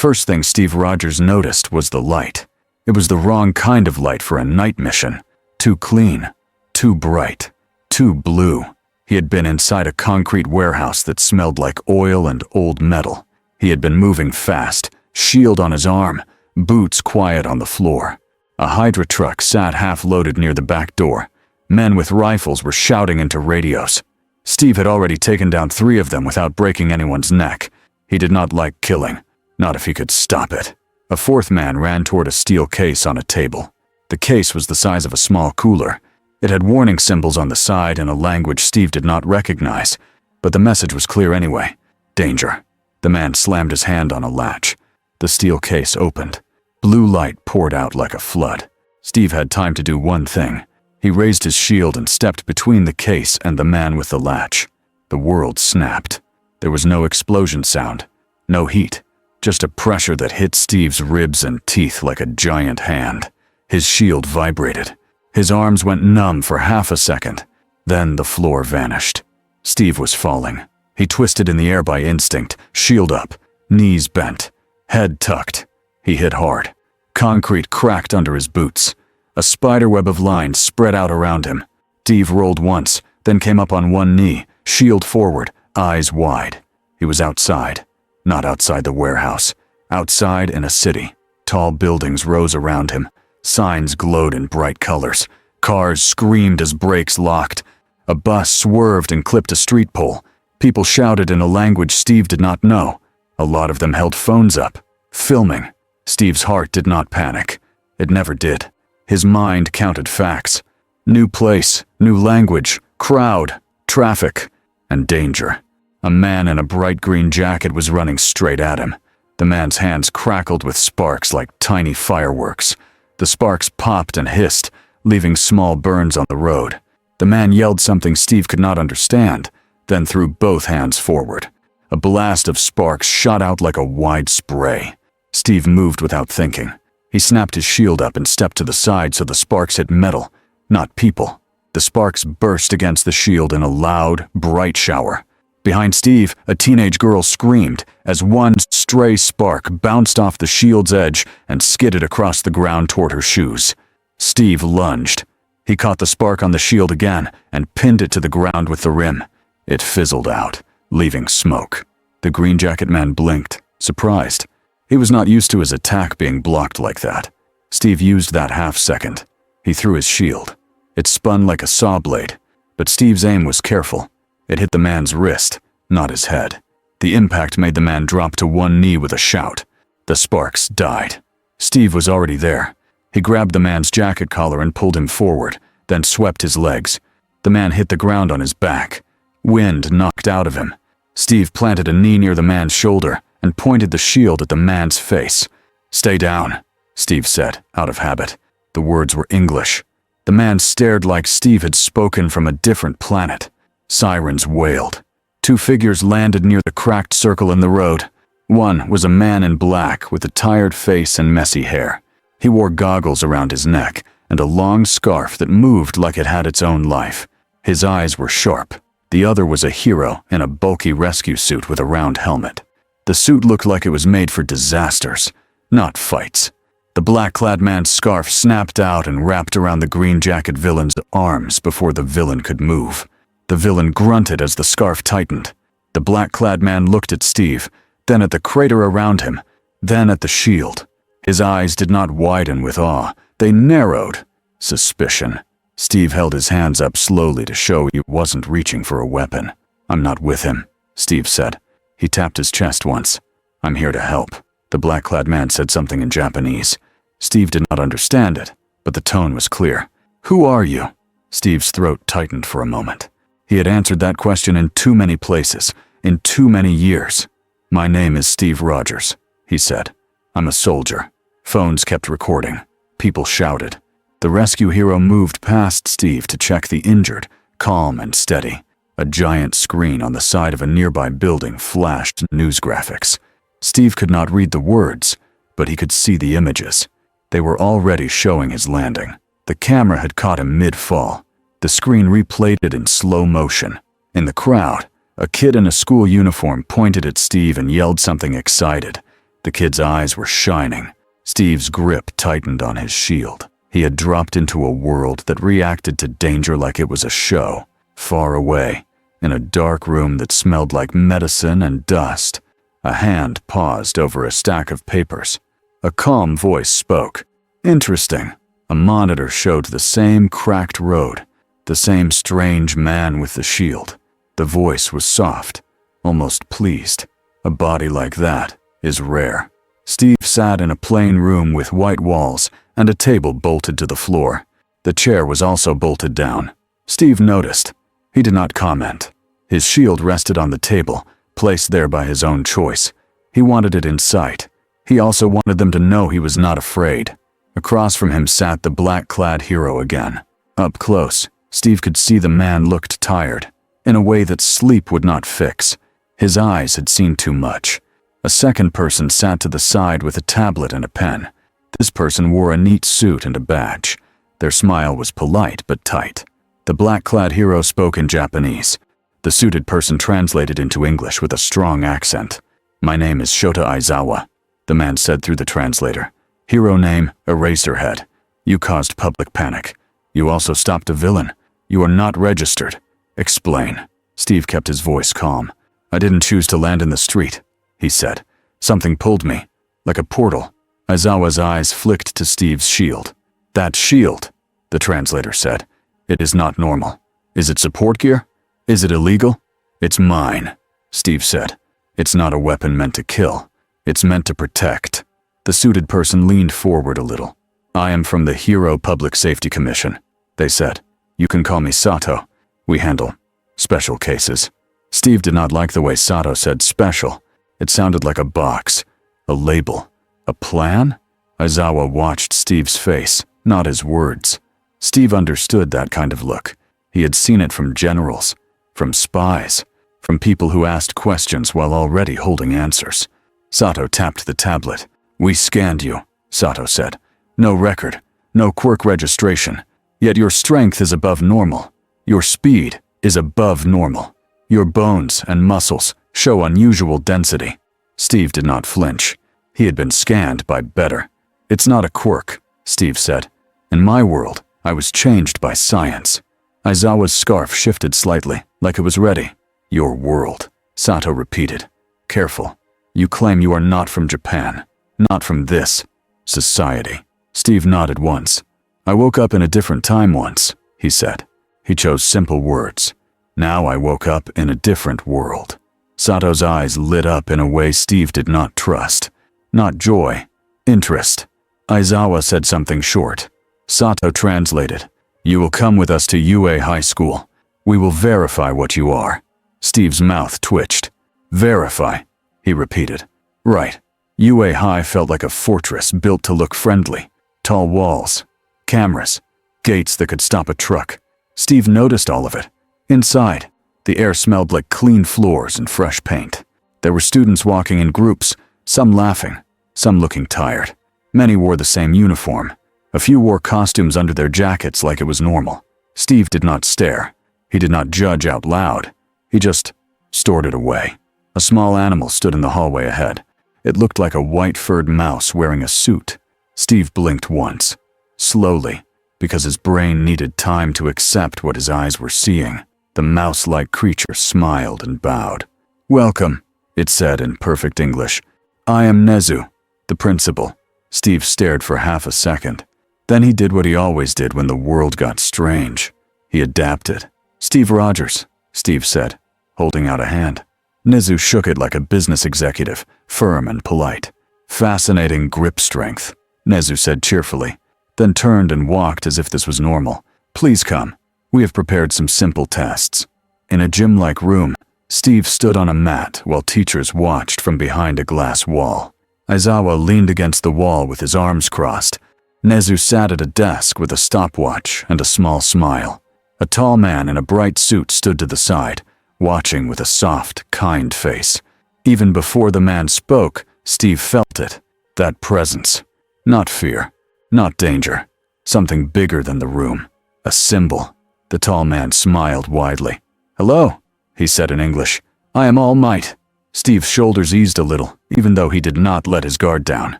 first thing Steve Rogers noticed was the light. It was the wrong kind of light for a night mission. Too clean, too bright, too blue. He had been inside a concrete warehouse that smelled like oil and old metal. He had been moving fast, shield on his arm, boots quiet on the floor. A Hydra truck sat half-loaded near the back door. Men with rifles were shouting into radios. Steve had already taken down 3 of them without breaking anyone's neck. He did not like killing, not if he could stop it. A 4th man ran toward a steel case on a table. The case was the size of a small cooler. It had warning symbols on the side in a language Steve did not recognize, but the message was clear anyway. Danger. The man slammed his hand on a latch. The steel case opened. Blue light poured out like a flood. Steve had time to do one thing. He raised his shield and stepped between the case and the man with the latch. The world snapped. There was no explosion sound, no heat, just a pressure that hit Steve's ribs and teeth like a giant hand. His shield vibrated. His arms went numb for half a second. Then the floor vanished. Steve was falling. He twisted in the air by instinct, shield up, knees bent, head tucked. He hit hard. Concrete cracked under his boots. A spiderweb of lines spread out around him. Steve rolled once, then came up on one knee, shield forward, eyes wide. He was outside. Not outside the warehouse. Outside in a city. Tall buildings rose around him. Signs glowed in bright colors. Cars screamed as brakes locked. A bus swerved and clipped a street pole. People shouted in a language Steve did not know. A lot of them held phones up, filming. Steve's heart did not panic. It never did. His mind counted facts. New place, new language, crowd, traffic, and danger. A man in a bright green jacket was running straight at him. The man's hands crackled with sparks like tiny fireworks. The sparks popped and hissed, leaving small burns on the road. The man yelled something Steve could not understand, then threw both hands forward. A blast of sparks shot out like a wide spray. Steve moved without thinking. He snapped his shield up and stepped to the side so the sparks hit metal, not people. The sparks burst against the shield in a loud, bright shower. Behind Steve, a teenage girl screamed as one stray spark bounced off the shield's edge and skidded across the ground toward her shoes. Steve lunged. He caught the spark on the shield again and pinned it to the ground with the rim. It fizzled out, leaving smoke. The green jacket man blinked, surprised. He was not used to his attack being blocked like that. Steve used that half-second. He threw his shield. It spun like a saw blade, but Steve's aim was careful. It hit the man's wrist, not his head. The impact made the man drop to one knee with a shout. The sparks died. Steve was already there. He grabbed the man's jacket collar and pulled him forward, then swept his legs. The man hit the ground on his back. Wind knocked out of him. Steve planted a knee near the man's shoulder and pointed the shield at the man's face. "Stay down," Steve said, out of habit. The words were English. The man stared like Steve had spoken from a different planet. Sirens wailed. 2 figures landed near the cracked circle in the road. One was a man in black with a tired face and messy hair. He wore goggles around his neck and a long scarf that moved like it had its own life. His eyes were sharp. The other was a hero in a bulky rescue suit with a round helmet. The suit looked like it was made for disasters, not fights. The black-clad man's scarf snapped out and wrapped around the green jacket villain's arms before the villain could move. The villain grunted as the scarf tightened. The black-clad man looked at Steve, then at the crater around him, then at the shield. His eyes did not widen with awe. They narrowed. Suspicion. Steve held his hands up slowly to show he wasn't reaching for a weapon. "I'm not with him," Steve said. He tapped his chest once. "I'm here to help." The black-clad man said something in Japanese. Steve did not understand it, but the tone was clear. "Who are you?" Steve's throat tightened for a moment. He had answered that question in too many places, in too many years. "My name is Steve Rogers," he said. "I'm a soldier." Phones kept recording. People shouted. The rescue hero moved past Steve to check the injured, calm and steady. A giant screen on the side of a nearby building flashed news graphics. Steve could not read the words, but he could see the images. They were already showing his landing. The camera had caught him mid-fall. The screen replayed it in slow motion. In the crowd, a kid in a school uniform pointed at Steve and yelled something excited. The kid's eyes were shining. Steve's grip tightened on his shield. He had dropped into a world that reacted to danger like it was a show. Far away, in a dark room that smelled like medicine and dust, a hand paused over a stack of papers. A calm voice spoke. Interesting. A monitor showed the same cracked road, the same strange man with the shield. The voice was soft, almost pleased. A body like that is rare. Steve sat in a plain room with white walls and a table bolted to the floor. The chair was also bolted down. Steve noticed. He did not comment. His shield rested on the table, placed there by his own choice. He wanted it in sight. He also wanted them to know he was not afraid. Across from him sat the black-clad hero again. Up close, Steve could see the man looked tired, in a way that sleep would not fix. His eyes had seen too much. A second person sat to the side with a tablet and a pen. This person wore a neat suit and a badge. Their smile was polite but tight. The black-clad hero spoke in Japanese. The suited person translated into English with a strong accent. "My name is Shota Aizawa," the man said through the translator. "Hero name, Eraserhead. You caused public panic. You also stopped a villain. You are not registered. Explain." Steve kept his voice calm. "I didn't choose to land in the street," he said. "Something pulled me, like a portal." Aizawa's eyes flicked to Steve's shield. "That shield," the translator said. "It is not normal. Is it support gear? Is it illegal?" "It's mine," Steve said. "It's not a weapon meant to kill. It's meant to protect." The suited person leaned forward a little. "I am from the Hero Public Safety Commission," they said. "You can call me Sato. We handle special cases." Steve did not like the way Sato said special. It sounded like a box, a label, a plan? Aizawa watched Steve's face, not his words. Steve understood that kind of look. He had seen it from generals, from spies, from people who asked questions while already holding answers. Sato tapped the tablet. "We scanned you," Sato said. "No record, no quirk registration. Yet your strength is above normal. Your speed is above normal. Your bones and muscles show unusual density." Steve did not flinch. He had been scanned by better. "It's not a quirk," Steve said. "In my world, I was changed by science." Aizawa's scarf shifted slightly, like it was ready. "Your world," Sato repeated. "Careful. You claim you are not from Japan, not from this society." Steve nodded once. "I woke up in a different time once," he said. He chose simple words. "Now I woke up in a different world." Sato's eyes lit up in a way Steve did not trust. Not joy, interest. Aizawa said something short. Sato translated. "You will come with us to UA High School. We will verify what you are." Steve's mouth twitched. "Verify," he repeated. "Right." UA High felt like a fortress built to look friendly. Tall walls, cameras, gates that could stop a truck. Steve noticed all of it. Inside, the air smelled like clean floors and fresh paint. There were students walking in groups, some laughing, some looking tired. Many wore the same uniform. A few wore costumes under their jackets like it was normal. Steve did not stare. He did not judge out loud. He just stored it away. A small animal stood in the hallway ahead. It looked like a white-furred mouse wearing a suit. Steve blinked once, slowly, because his brain needed time to accept what his eyes were seeing. The mouse-like creature smiled and bowed. "Welcome," it said in perfect English. "I am Nezu, the principal." Steve stared for half a second. Then he did what he always did when the world got strange. He adapted. "Steve Rogers," Steve said, holding out a hand. Nezu shook it like a business executive, firm and polite. "Fascinating grip strength," Nezu said cheerfully, then turned and walked as if this was normal. "Please come. We have prepared some simple tests." In a gym-like room, Steve stood on a mat while teachers watched from behind a glass wall. Aizawa leaned against the wall with his arms crossed. Nezu sat at a desk with a stopwatch and a small smile. A tall man in a bright suit stood to the side, watching with a soft, kind face. Even before the man spoke, Steve felt it. That presence. Not fear, not danger. Something bigger than the room. A symbol. The tall man smiled widely. "Hello," he said in English. "I am All Might." Steve's shoulders eased a little, even though he did not let his guard down.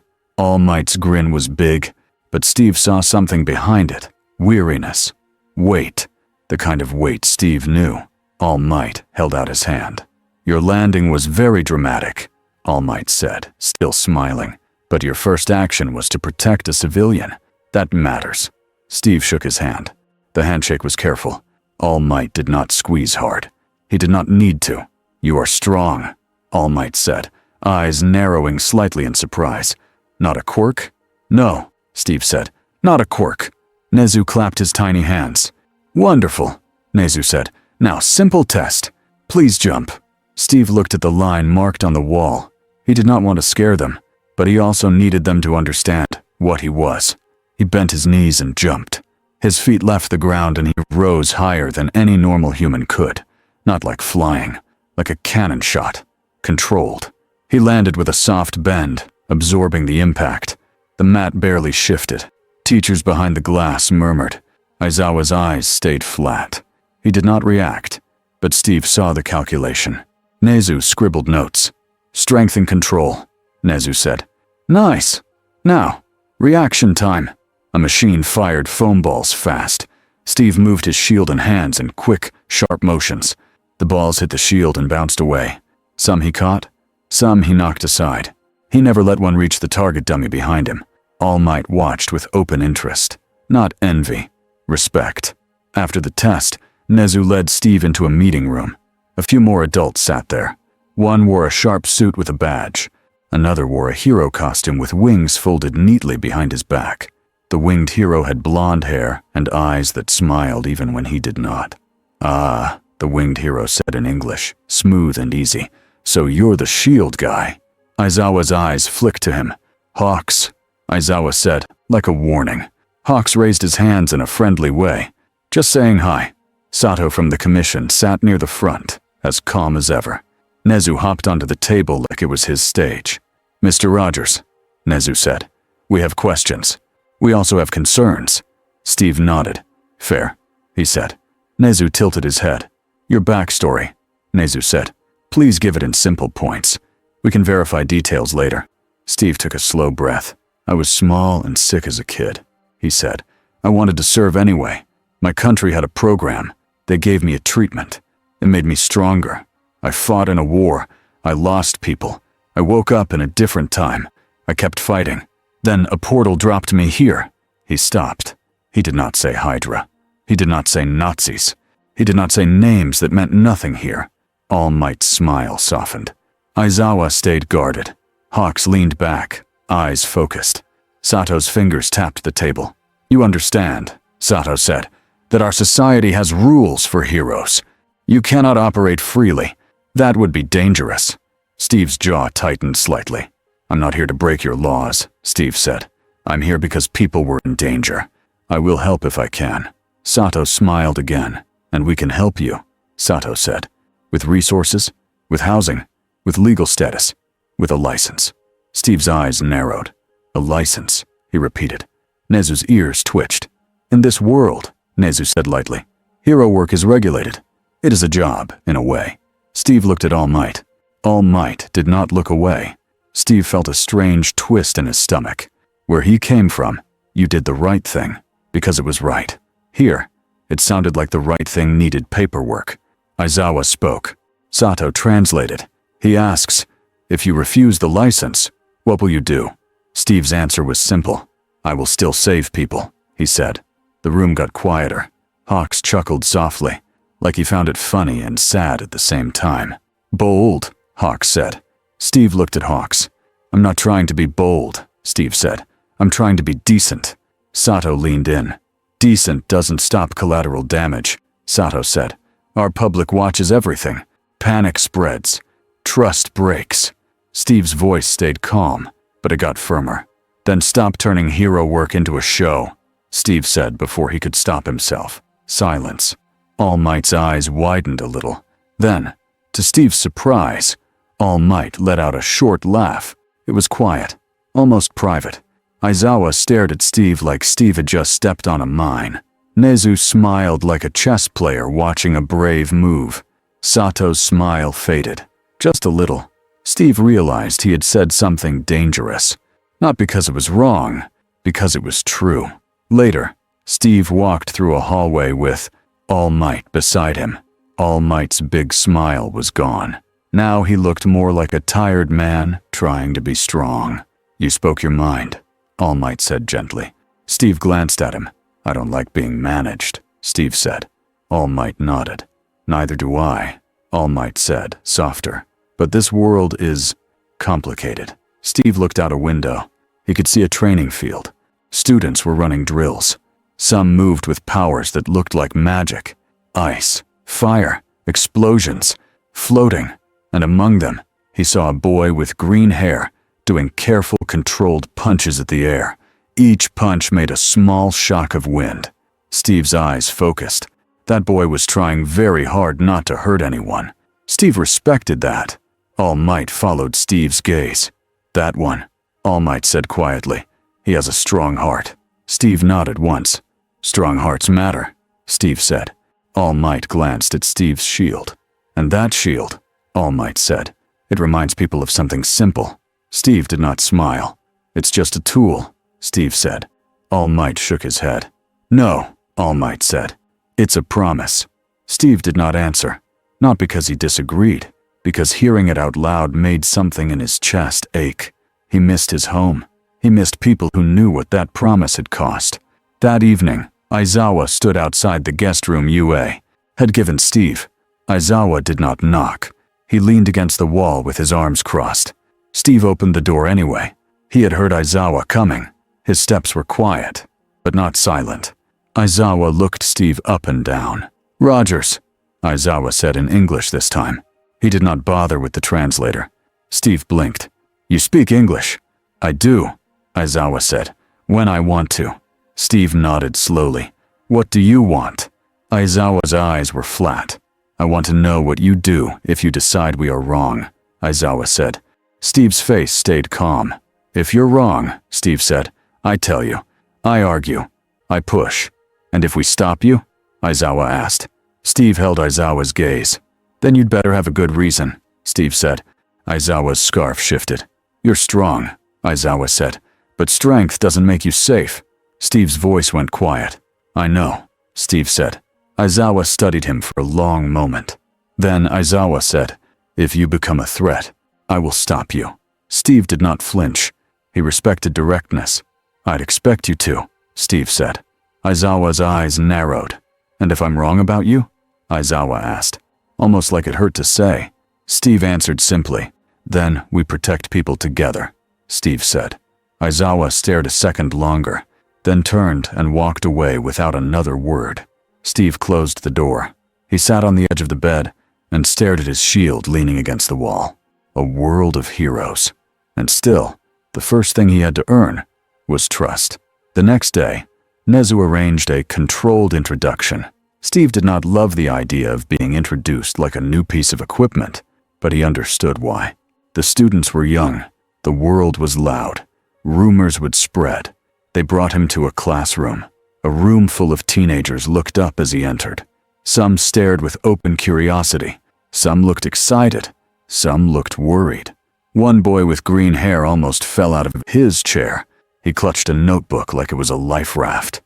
All Might's grin was big, but Steve saw something behind it. Weariness. Weight. The kind of weight Steve knew. All Might held out his hand. Your landing was very dramatic, All Might said, still smiling. But your first action was to protect a civilian. That matters. Steve shook his hand. The handshake was careful. All Might did not squeeze hard. He did not need to. You are strong, All Might said, eyes narrowing slightly in surprise. Not a quirk? No, Steve said. Not a quirk. Nezu clapped his tiny hands. Wonderful, Nezu said. Now, simple test. Please jump. Steve looked at the line marked on the wall. He did not want to scare them, but he also needed them to understand what he was. He bent his knees and jumped. His feet left the ground and he rose higher than any normal human could. Not like flying, like a cannon shot. Controlled. He landed with a soft bend, absorbing the impact. The mat barely shifted. Teachers behind the glass murmured. Aizawa's eyes stayed flat. He did not react, but Steve saw the calculation. Nezu scribbled notes. Strength and control, Nezu said. Nice. Now, reaction time. A machine fired foam balls fast. Steve moved his shield and hands in quick, sharp motions. The balls hit the shield and bounced away. Some he caught, some he knocked aside. He never let one reach the target dummy behind him. All Might watched with open interest, not envy, respect. After the test, Nezu led Steve into a meeting room. A few more adults sat there. One wore a sharp suit with a badge. Another wore a hero costume with wings folded neatly behind his back. The winged hero had blonde hair and eyes that smiled even when he did not. Ah, the winged hero said in English, smooth and easy. So you're the shield guy. Aizawa's eyes flicked to him. Hawks, Aizawa said, like a warning. Hawks raised his hands in a friendly way. Just saying hi. Sato from the commission sat near the front, as calm as ever. Nezu hopped onto the table like it was his stage. Mr. Rogers, Nezu said, we have questions. We also have concerns. Steve nodded. Fair, he said. Nezu tilted his head. Your backstory, Nezu said. Please give it in simple points. We can verify details later. Steve took a slow breath. I was small and sick as a kid, he said. I wanted to serve anyway. My country had a program. They gave me a treatment. It made me stronger. I fought in a war. I lost people. I woke up in a different time. I kept fighting. Then a portal dropped me here. He stopped. He did not say Hydra. He did not say Nazis. He did not say names that meant nothing here. All Might's smile softened. Aizawa stayed guarded. Hawks leaned back, eyes focused. Sato's fingers tapped the table. You understand, Sato said, that our society has rules for heroes. You cannot operate freely. That would be dangerous. Steve's jaw tightened slightly. I'm not here to break your laws, Steve said. I'm here because people were in danger. I will help if I can. Sato smiled again. And we can help you, Sato said. With resources, with housing, with legal status, with a license. Steve's eyes narrowed. A license, he repeated. Nezu's ears twitched. In this world, Nezu said lightly, hero work is regulated. It is a job, in a way. Steve looked at All Might. All Might did not look away. Steve felt a strange twist in his stomach. Where he came from, you did the right thing, because it was right. Here, it sounded like the right thing needed paperwork. Aizawa spoke. Sato translated. He asks, if you refuse the license, what will you do? Steve's answer was simple. I will still save people, he said. The room got quieter. Hawks chuckled softly, like he found it funny and sad at the same time. Bold, Hawks said. Steve looked at Hawks. I'm not trying to be bold, Steve said. I'm trying to be decent. Sato leaned in. Decent doesn't stop collateral damage, Sato said. Our public watches everything. Panic spreads. Trust breaks. Steve's voice stayed calm, but it got firmer. Then stop turning hero work into a show, Steve said before he could stop himself. Silence. All Might's eyes widened a little. Then, to Steve's surprise, All Might let out a short laugh. It was quiet, almost private. Aizawa stared at Steve like Steve had just stepped on a mine. Nezu smiled like a chess player watching a brave move. Sato's smile faded. Just a little. Steve realized he had said something dangerous. Not because it was wrong, because it was true. Later, Steve walked through a hallway with All Might beside him. All Might's big smile was gone. Now he looked more like a tired man trying to be strong. "You spoke your mind," All Might said gently. Steve glanced at him. "I don't like being managed," Steve said. All Might nodded. "Neither do I," All Might said, softer. "But this world is complicated." Steve looked out a window. He could see a training field. Students were running drills. Some moved with powers that looked like magic. Ice, fire, explosions, floating. And among them, he saw a boy with green hair doing careful, controlled punches at the air. Each punch made a small shock of wind. Steve's eyes focused. That boy was trying very hard not to hurt anyone. Steve respected that. All Might followed Steve's gaze. "That one," All Might said quietly. "He has a strong heart." Steve nodded once. "Strong hearts matter," Steve said. All Might glanced at Steve's shield. "And that shield," All Might said. "It reminds people of something simple." Steve did not smile. "It's just a tool," Steve said. All Might shook his head. "No," All Might said. "It's a promise." Steve did not answer. Not because he disagreed, because hearing it out loud made something in his chest ache. He missed his home. He missed people who knew what that promise had cost. That evening, Aizawa stood outside the guest room UA had given Steve. Aizawa did not knock. He leaned against the wall with his arms crossed. Steve opened the door anyway. He had heard Aizawa coming. His steps were quiet, but not silent. Aizawa looked Steve up and down. "Rogers," Aizawa said in English this time. He did not bother with the translator. Steve blinked. "You speak English?" "I do," Aizawa said. "When I want to." Steve nodded slowly. "What do you want?" Aizawa's eyes were flat. "I want to know what you do if you decide we are wrong," Aizawa said. Steve's face stayed calm. "If you're wrong," Steve said, "I tell you. I argue. I push. And if we stop you?" Aizawa asked. Steve held Aizawa's gaze. "Then you'd better have a good reason," Steve said. Aizawa's scarf shifted. "You're strong," Aizawa said, "but strength doesn't make you safe." Steve's voice went quiet. "I know," Steve said. Aizawa studied him for a long moment. Then Aizawa said, "If you become a threat, I will stop you." Steve did not flinch. He respected directness. "I'd expect you to," Steve said. Aizawa's eyes narrowed. "And if I'm wrong about you?" Aizawa asked, almost like it hurt to say. Steve answered simply, "Then we protect people together," Steve said. Aizawa stared a second longer, then turned and walked away without another word. Steve closed the door. He sat on the edge of the bed and stared at his shield leaning against the wall. A world of heroes. And still, the first thing he had to earn was trust. The next day, Nezu arranged a controlled introduction. Steve did not love the idea of being introduced like a new piece of equipment, but he understood why. The students were young. The world was loud. Rumors would spread. They brought him to a classroom. A room full of teenagers looked up as he entered. Some stared with open curiosity. Some looked excited. Some looked worried. One boy with green hair almost fell out of his chair. He clutched a notebook like it was a life raft.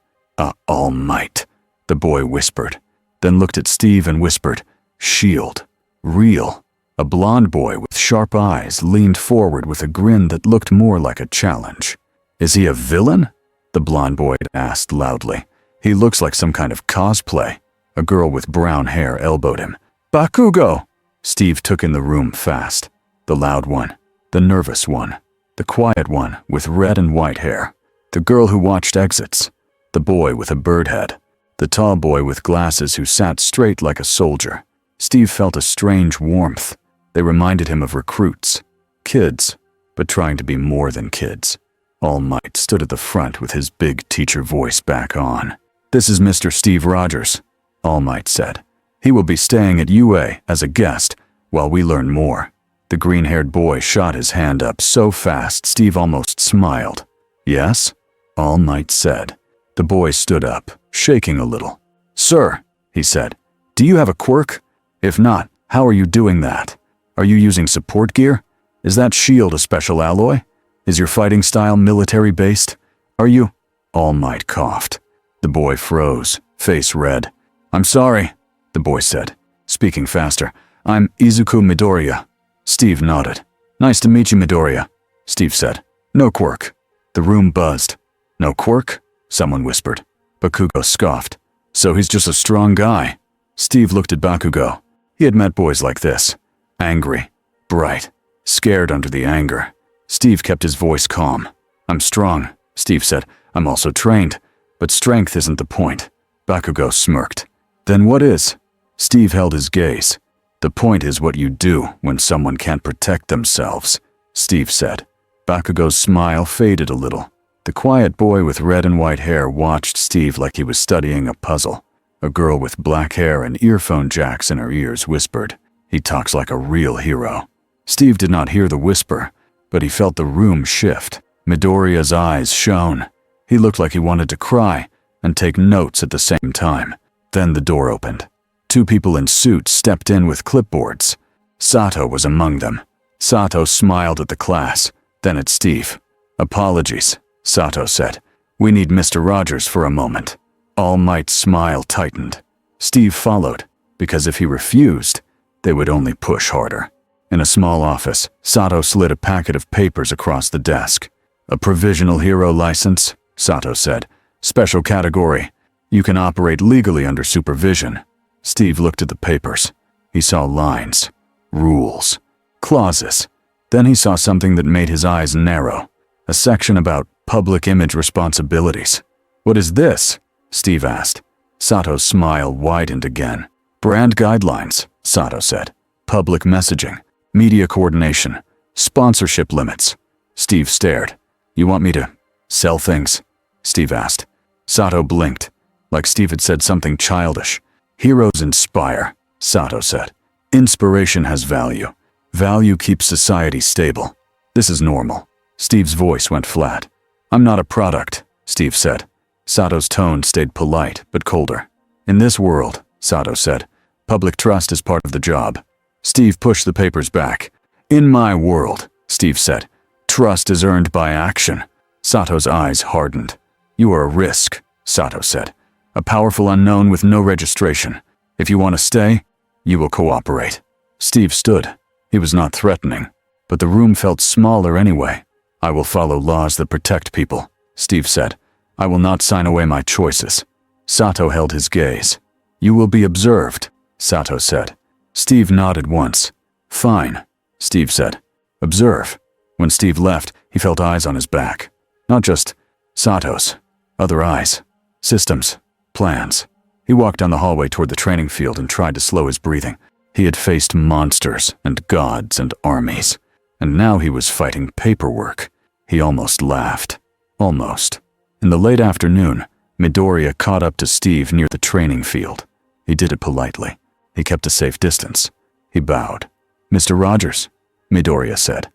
All Might," the boy whispered, then looked at Steve and whispered, "Shield. Real." A blond boy with sharp eyes leaned forward with a grin that looked more like a challenge. "Is he a villain?" the blond boy asked loudly. "He looks like some kind of cosplay." A girl with brown hair elbowed him. "Bakugo!" Steve took in the room fast. The loud one, the nervous one, the quiet one with red and white hair, the girl who watched exits, the boy with a bird head, the tall boy with glasses who sat straight like a soldier. Steve felt a strange warmth. They reminded him of recruits, kids, but trying to be more than kids. All Might stood at the front with his big teacher voice back on. "This is Mr. Steve Rogers," All Might said. "He will be staying at UA as a guest while we learn more." The green-haired boy shot his hand up so fast Steve almost smiled. "Yes?" All Might said. The boy stood up, shaking a little. "Sir," he said, "do you have a quirk? If not, how are you doing that? Are you using support gear?" Is that shield a special alloy? Is your fighting style military-based? Are you? All Might coughed. The boy froze, face red. I'm sorry, the boy said, speaking faster. I'm Izuku Midoriya. Steve nodded. Nice to meet you, Midoriya, Steve said. No quirk. The room buzzed. No quirk? Someone whispered. Bakugo scoffed. So he's just a strong guy. Steve looked at Bakugo. He had met boys like this. Angry, bright, scared under the anger. Steve kept his voice calm. I'm strong, Steve said. I'm also trained, but strength isn't the point. Bakugo smirked. Then what is? Steve held his gaze. The point is what you do when someone can't protect themselves, Steve said. Bakugo's smile faded a little. The quiet boy with red and white hair watched Steve like he was studying a puzzle. A girl with black hair and earphone jacks in her ears whispered, "He talks like a real hero." Steve did not hear the whisper, but he felt the room shift. Midoriya's eyes shone. He looked like he wanted to cry and take notes at the same time. Then the door opened. Two people in suits stepped in with clipboards. Sato was among them. Sato smiled at the class, then at Steve. Apologies, Sato said. We need Mr. Rogers for a moment. All Might's smile tightened. Steve followed, because if he refused, they would only push harder. In a small office, Sato slid a packet of papers across the desk. A provisional hero license, Sato said. Special category. You can operate legally under supervision. Steve looked at the papers. He saw lines, rules, clauses. Then he saw something that made his eyes narrow. A section about public image responsibilities. What is this? Steve asked. Sato's smile widened again. Brand guidelines, Sato said. Public messaging, media coordination, sponsorship limits. Steve stared. You want me to sell things? Steve asked. Sato blinked, like Steve had said something childish. Heroes inspire, Sato said. Inspiration has value. Value keeps society stable. This is normal. Steve's voice went flat. I'm not a product, Steve said. Sato's tone stayed polite but colder. In this world, Sato said, public trust is part of the job. Steve pushed the papers back. In my world, Steve said, trust is earned by action. Sato's eyes hardened. You are a risk, Sato said. A powerful unknown with no registration. If you want to stay, you will cooperate. Steve stood. He was not threatening, but the room felt smaller anyway. I will follow laws that protect people, Steve said. I will not sign away my choices. Sato held his gaze. You will be observed, Sato said. Steve nodded once. Fine, Steve said. Observe. When Steve left, he felt eyes on his back. Not just Sato's. Other eyes. Systems. Plans. He walked down the hallway toward the training field and tried to slow his breathing. He had faced monsters and gods and armies, and now he was fighting paperwork. He almost laughed. Almost. In the late afternoon, Midoriya caught up to Steve near the training field. He did it politely. He kept a safe distance. He bowed. Mr. Rogers, Midoriya said.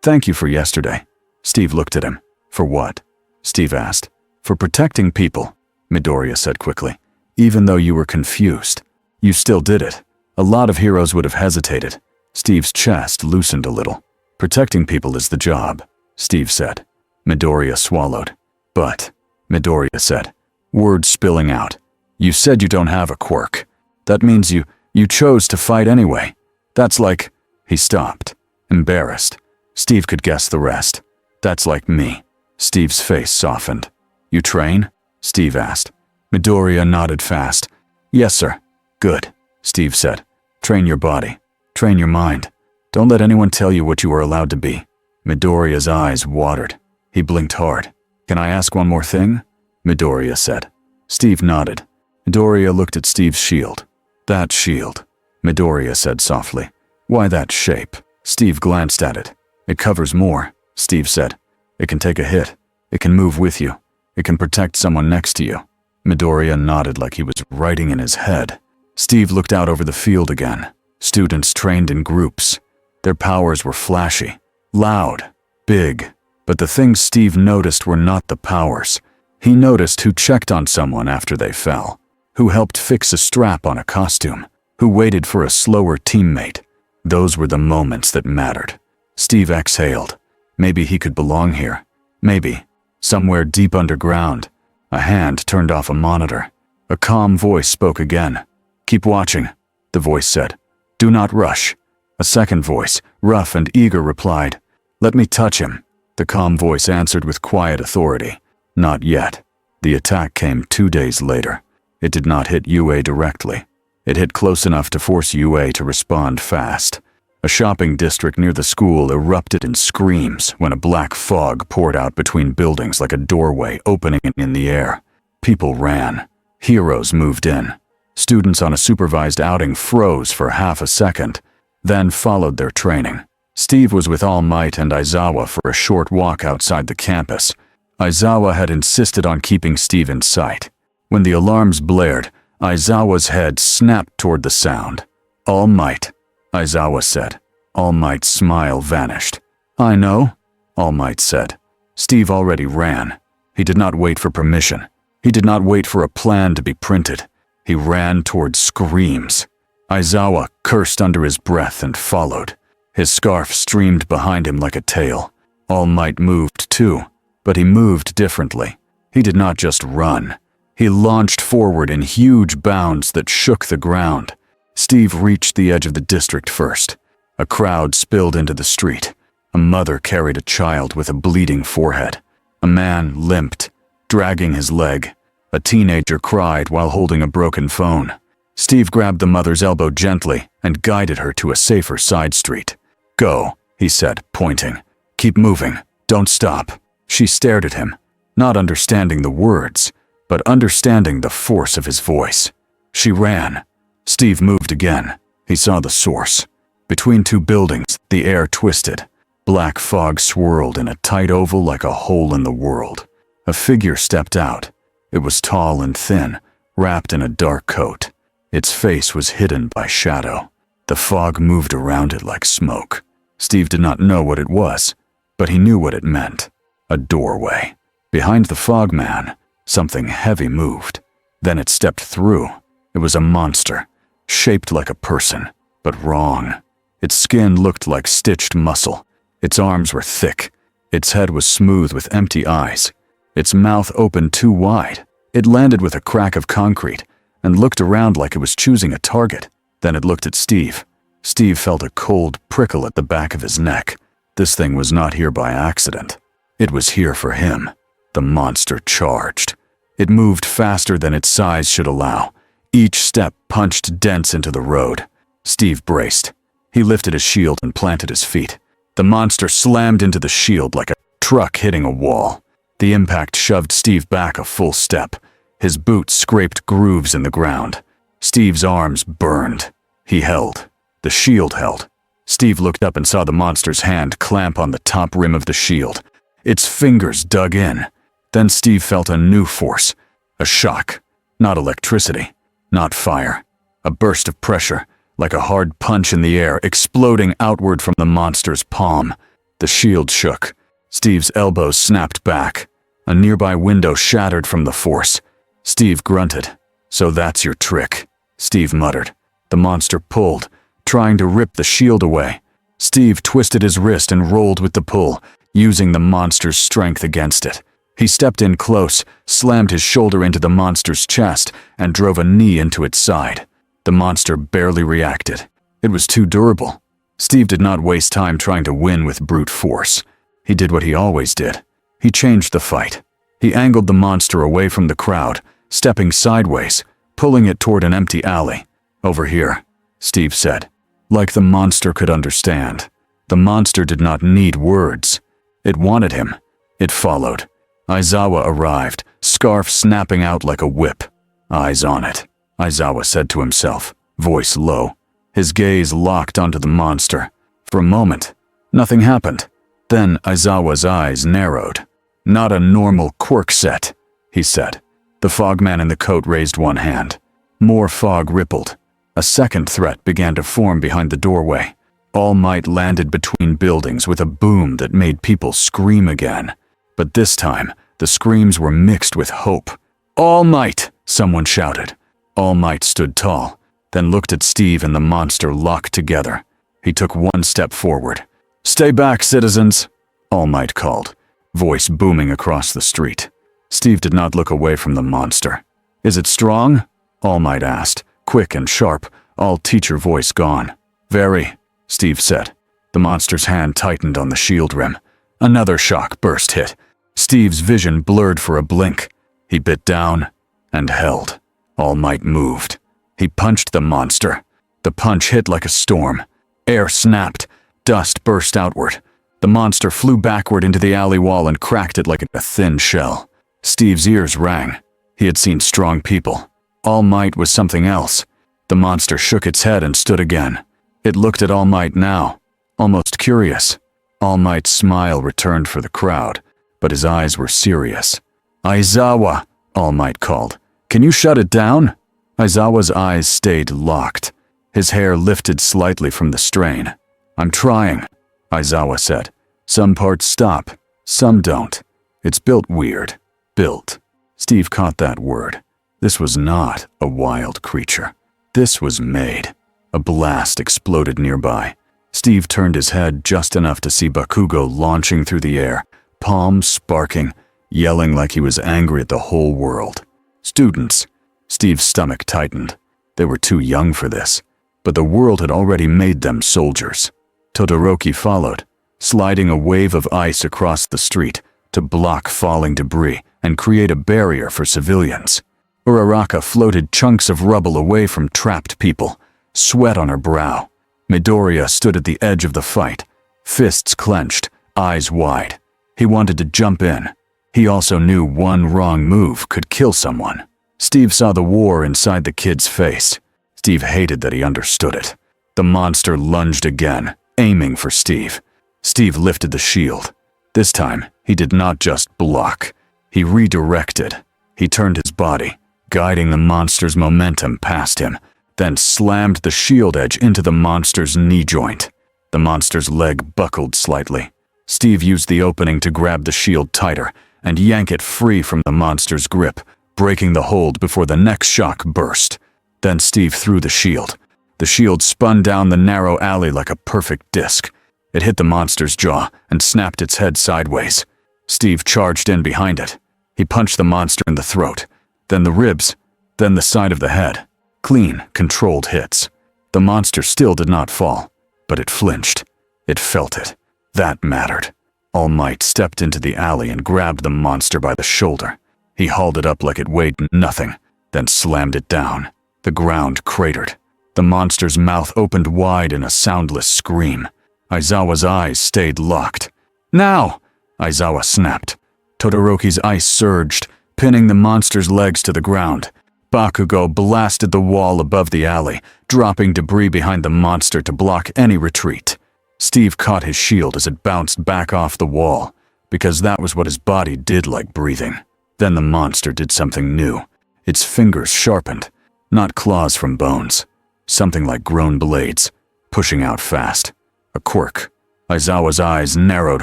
Thank you for yesterday. Steve looked at him. For what? Steve asked. For protecting people, Midoriya said quickly. Even though you were confused, you still did it. A lot of heroes would have hesitated. Steve's chest loosened a little. Protecting people is the job, Steve said. Midoriya swallowed. But, Midoriya said, words spilling out. You said you don't have a quirk. That means you chose to fight anyway. That's like, he stopped, embarrassed. Steve could guess the rest. That's like me. Steve's face softened. You train? Steve asked. Midoriya nodded fast. Yes, sir. Good, Steve said. Train your body. Train your mind. Don't let anyone tell you what you are allowed to be. Midoriya's eyes watered. He blinked hard. Can I ask one more thing? Midoriya said. Steve nodded. Midoriya looked at Steve's shield. That shield, Midoriya said softly. Why that shape? Steve glanced at it. It covers more, Steve said. It can take a hit. It can move with you. It can protect someone next to you. Midoriya nodded like he was writing in his head. Steve looked out over the field again. Students trained in groups. Their powers were flashy, loud, big. But the things Steve noticed were not the powers. He noticed who checked on someone after they fell, who helped fix a strap on a costume, who waited for a slower teammate. Those were the moments that mattered. Steve exhaled. Maybe he could belong here. Maybe. Somewhere deep underground. A hand turned off a monitor. A calm voice spoke again. "Keep watching," the voice said. "Do not rush." A second voice, rough and eager, replied, "Let me touch him." The calm voice answered with quiet authority. "Not yet." The attack came 2 days later. It did not hit UA directly. It hit close enough to force UA to respond fast. A shopping district near the school erupted in screams when a black fog poured out between buildings like a doorway opening in the air. People ran. Heroes moved in. Students on a supervised outing froze for half a second, then followed their training. Steve was with All Might and Aizawa for a short walk outside the campus. Aizawa had insisted on keeping Steve in sight. When the alarms blared, Aizawa's head snapped toward the sound. "All Might," Aizawa said. All Might's smile vanished. "I know," All Might said. Steve already ran. He did not wait for permission. He did not wait for a plan to be printed. He ran toward screams. Aizawa cursed under his breath and followed. His scarf streamed behind him like a tail. All Might moved too, but he moved differently. He did not just run. He launched forward in huge bounds that shook the ground. Steve reached the edge of the district first. A crowd spilled into the street. A mother carried a child with a bleeding forehead. A man limped, dragging his leg. A teenager cried while holding a broken phone. Steve grabbed the mother's elbow gently and guided her to a safer side street. "Go," he said, pointing. "Keep moving. Don't stop." She stared at him, not understanding the words, but understanding the force of his voice. She ran. Steve moved again. He saw the source. Between two buildings, the air twisted. Black fog swirled in a tight oval like a hole in the world. A figure stepped out. It was tall and thin, wrapped in a dark coat. Its face was hidden by shadow. The fog moved around it like smoke. Steve did not know what it was, but he knew what it meant. A doorway. Behind the fog man, something heavy moved. Then it stepped through. It was a monster, shaped like a person, but wrong. Its skin looked like stitched muscle. Its arms were thick. Its head was smooth with empty eyes. Its mouth opened too wide. It landed with a crack of concrete and looked around like it was choosing a target. Then it looked at Steve. Steve felt a cold prickle at the back of his neck. This thing was not here by accident. It was here for him. The monster charged. It moved faster than its size should allow. Each step punched dents into the road. Steve braced. He lifted his shield and planted his feet. The monster slammed into the shield like a truck hitting a wall. The impact shoved Steve back a full step. His boots scraped grooves in the ground. Steve's arms burned. He held. The shield held. Steve looked up and saw the monster's hand clamp on the top rim of the shield. Its fingers dug in. Then Steve felt a new force. A shock. Not electricity. Not fire. A burst of pressure, like a hard punch in the air, exploding outward from the monster's palm. The shield shook. Steve's elbows snapped back. A nearby window shattered from the force. Steve grunted. "So that's your trick," Steve muttered. The monster pulled, trying to rip the shield away. Steve twisted his wrist and rolled with the pull, using the monster's strength against it. He stepped in close, slammed his shoulder into the monster's chest, and drove a knee into its side. The monster barely reacted. It was too durable. Steve did not waste time trying to win with brute force. He did what he always did. He changed the fight. He angled the monster away from the crowd, stepping sideways, pulling it toward an empty alley. "Over here," Steve said. Like the monster could understand. The monster did not need words. It wanted him. It followed. Aizawa arrived, scarf snapping out like a whip. "Eyes on it," Aizawa said to himself, voice low. His gaze locked onto the monster. For a moment, nothing happened. Then Aizawa's eyes narrowed. "Not a normal quirk set," he said. The fogman in the coat raised one hand. More fog rippled. A second threat began to form behind the doorway. All Might landed between buildings with a boom that made people scream again. But this time, the screams were mixed with hope. "All Might!" someone shouted. All Might stood tall, then looked at Steve and the monster locked together. He took one step forward. "Stay back, citizens," All Might called, voice booming across the street. Steve did not look away from the monster. "Is it strong?" All Might asked, quick and sharp, all teacher voice gone. "Very," Steve said. The monster's hand tightened on the shield rim. Another shock burst hit. Steve's vision blurred for a blink. He bit down and held. All Might moved. He punched the monster. The punch hit like a storm. Air snapped. Dust burst outward. The monster flew backward into the alley wall and cracked it like a thin shell. Steve's ears rang. He had seen strong people. All Might was something else. The monster shook its head and stood again. It looked at All Might now, almost curious. All Might's smile returned for the crowd, but his eyes were serious. "Aizawa," All Might called. "Can you shut it down?" Aizawa's eyes stayed locked. His hair lifted slightly from the strain. "I'm trying," Aizawa said. "Some parts stop, some don't. It's built weird. Built." Steve caught that word. This was not a wild creature. This was made. A blast exploded nearby. Steve turned his head just enough to see Bakugo launching through the air, palms sparking, yelling like he was angry at the whole world. "Students." Steve's stomach tightened. They were too young for this, but the world had already made them soldiers. Todoroki followed, sliding a wave of ice across the street to block falling debris and create a barrier for civilians. Uraraka floated chunks of rubble away from trapped people, sweat on her brow. Midoriya stood at the edge of the fight, fists clenched, eyes wide. He wanted to jump in. He also knew one wrong move could kill someone. Steve saw the war inside the kid's face. Steve hated that he understood it. The monster lunged again, aiming for Steve. Steve lifted the shield. This time, he did not just block. He redirected. He turned his body, guiding the monster's momentum past him, then slammed the shield edge into the monster's knee joint. The monster's leg buckled slightly. Steve used the opening to grab the shield tighter and yank it free from the monster's grip, breaking the hold before the next shock burst. Then Steve threw the shield. The shield spun down the narrow alley like a perfect disc. It hit the monster's jaw and snapped its head sideways. Steve charged in behind it. He punched the monster in the throat, then the ribs, then the side of the head. Clean, controlled hits. The monster still did not fall, but it flinched. It felt it. That mattered. All Might stepped into the alley and grabbed the monster by the shoulder. He hauled it up like it weighed nothing, then slammed it down. The ground cratered. The monster's mouth opened wide in a soundless scream. Aizawa's eyes stayed locked. "Now!" Aizawa snapped. Todoroki's ice surged, pinning the monster's legs to the ground. Bakugo blasted the wall above the alley, dropping debris behind the monster to block any retreat. Steve caught his shield as it bounced back off the wall, because that was what his body did like breathing. Then the monster did something new. Its fingers sharpened, not claws from bones. Something like grown blades, pushing out fast. A quirk. Aizawa's eyes narrowed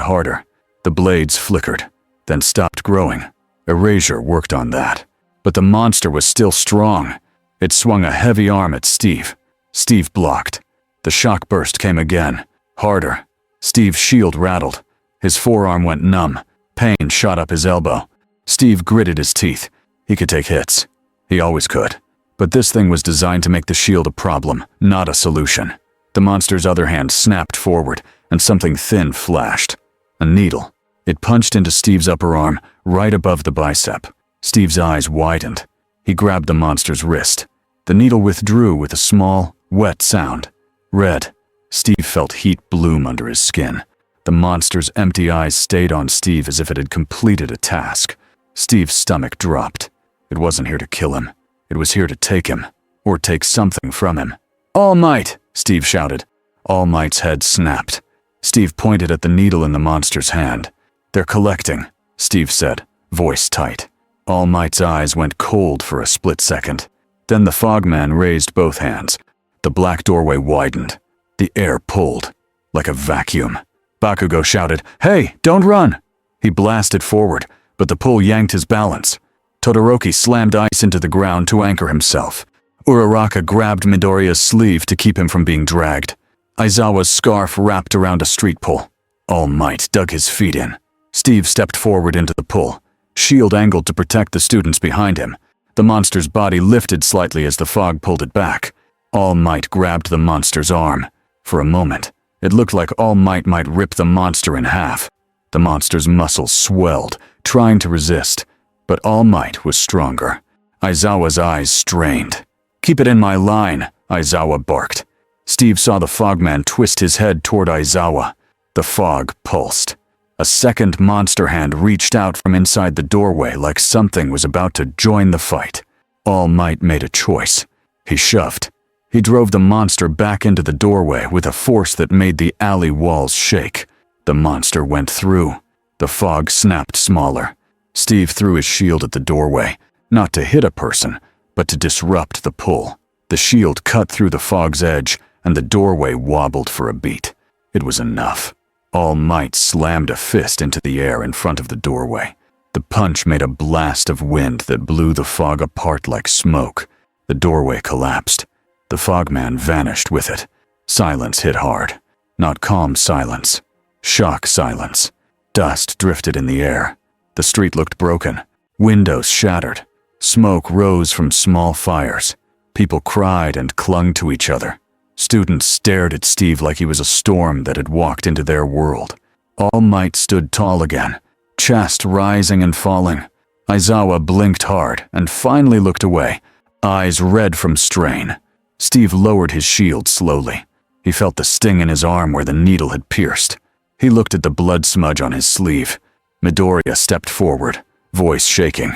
harder. The blades flickered, then stopped growing. Erasure worked on that. But the monster was still strong. It swung a heavy arm at Steve. Steve blocked. The shock burst came again, harder. Steve's shield rattled. His forearm went numb. Pain shot up his elbow. Steve gritted his teeth. He could take hits. He always could. But this thing was designed to make the shield a problem, not a solution. The monster's other hand snapped forward, and something thin flashed. A needle. It punched into Steve's upper arm, right above the bicep. Steve's eyes widened. He grabbed the monster's wrist. The needle withdrew with a small, wet sound. Red. Steve felt heat bloom under his skin. The monster's empty eyes stayed on Steve as if it had completed a task. Steve's stomach dropped. It wasn't here to kill him. It was here to take him, or take something from him. "All Might!" Steve shouted. All Might's head snapped. Steve pointed at the needle in the monster's hand. "They're collecting," Steve said, voice tight. All Might's eyes went cold for a split second. Then the fogman raised both hands. The black doorway widened. The air pulled, like a vacuum. Bakugo shouted, "Hey, don't run!" He blasted forward, but the pull yanked his balance. Todoroki slammed ice into the ground to anchor himself. Uraraka grabbed Midoriya's sleeve to keep him from being dragged. Aizawa's scarf wrapped around a street pole. All Might dug his feet in. Steve stepped forward into the pull, shield angled to protect the students behind him. The monster's body lifted slightly as the fog pulled it back. All Might grabbed the monster's arm. For a moment, it looked like All Might might rip the monster in half. The monster's muscles swelled, trying to resist, but All Might was stronger. Aizawa's eyes strained. "Keep it in my line," Aizawa barked. Steve saw the fogman twist his head toward Aizawa. The fog pulsed. A second monster hand reached out from inside the doorway like something was about to join the fight. All Might made a choice. He shoved. He drove the monster back into the doorway with a force that made the alley walls shake. The monster went through. The fog snapped smaller. Steve threw his shield at the doorway, not to hit a person, but to disrupt the pull. The shield cut through the fog's edge, and the doorway wobbled for a beat. It was enough. All Might slammed a fist into the air in front of the doorway. The punch made a blast of wind that blew the fog apart like smoke. The doorway collapsed. The fogman vanished with it. Silence hit hard. Not calm silence. Shock silence. Dust drifted in the air. The street looked broken. Windows shattered. Smoke rose from small fires. People cried and clung to each other. Students stared at Steve like he was a storm that had walked into their world. All Might stood tall again, chest rising and falling. Aizawa blinked hard and finally looked away, eyes red from strain. Steve lowered his shield slowly. He felt the sting in his arm where the needle had pierced. He looked at the blood smudge on his sleeve. Midoriya stepped forward, voice shaking.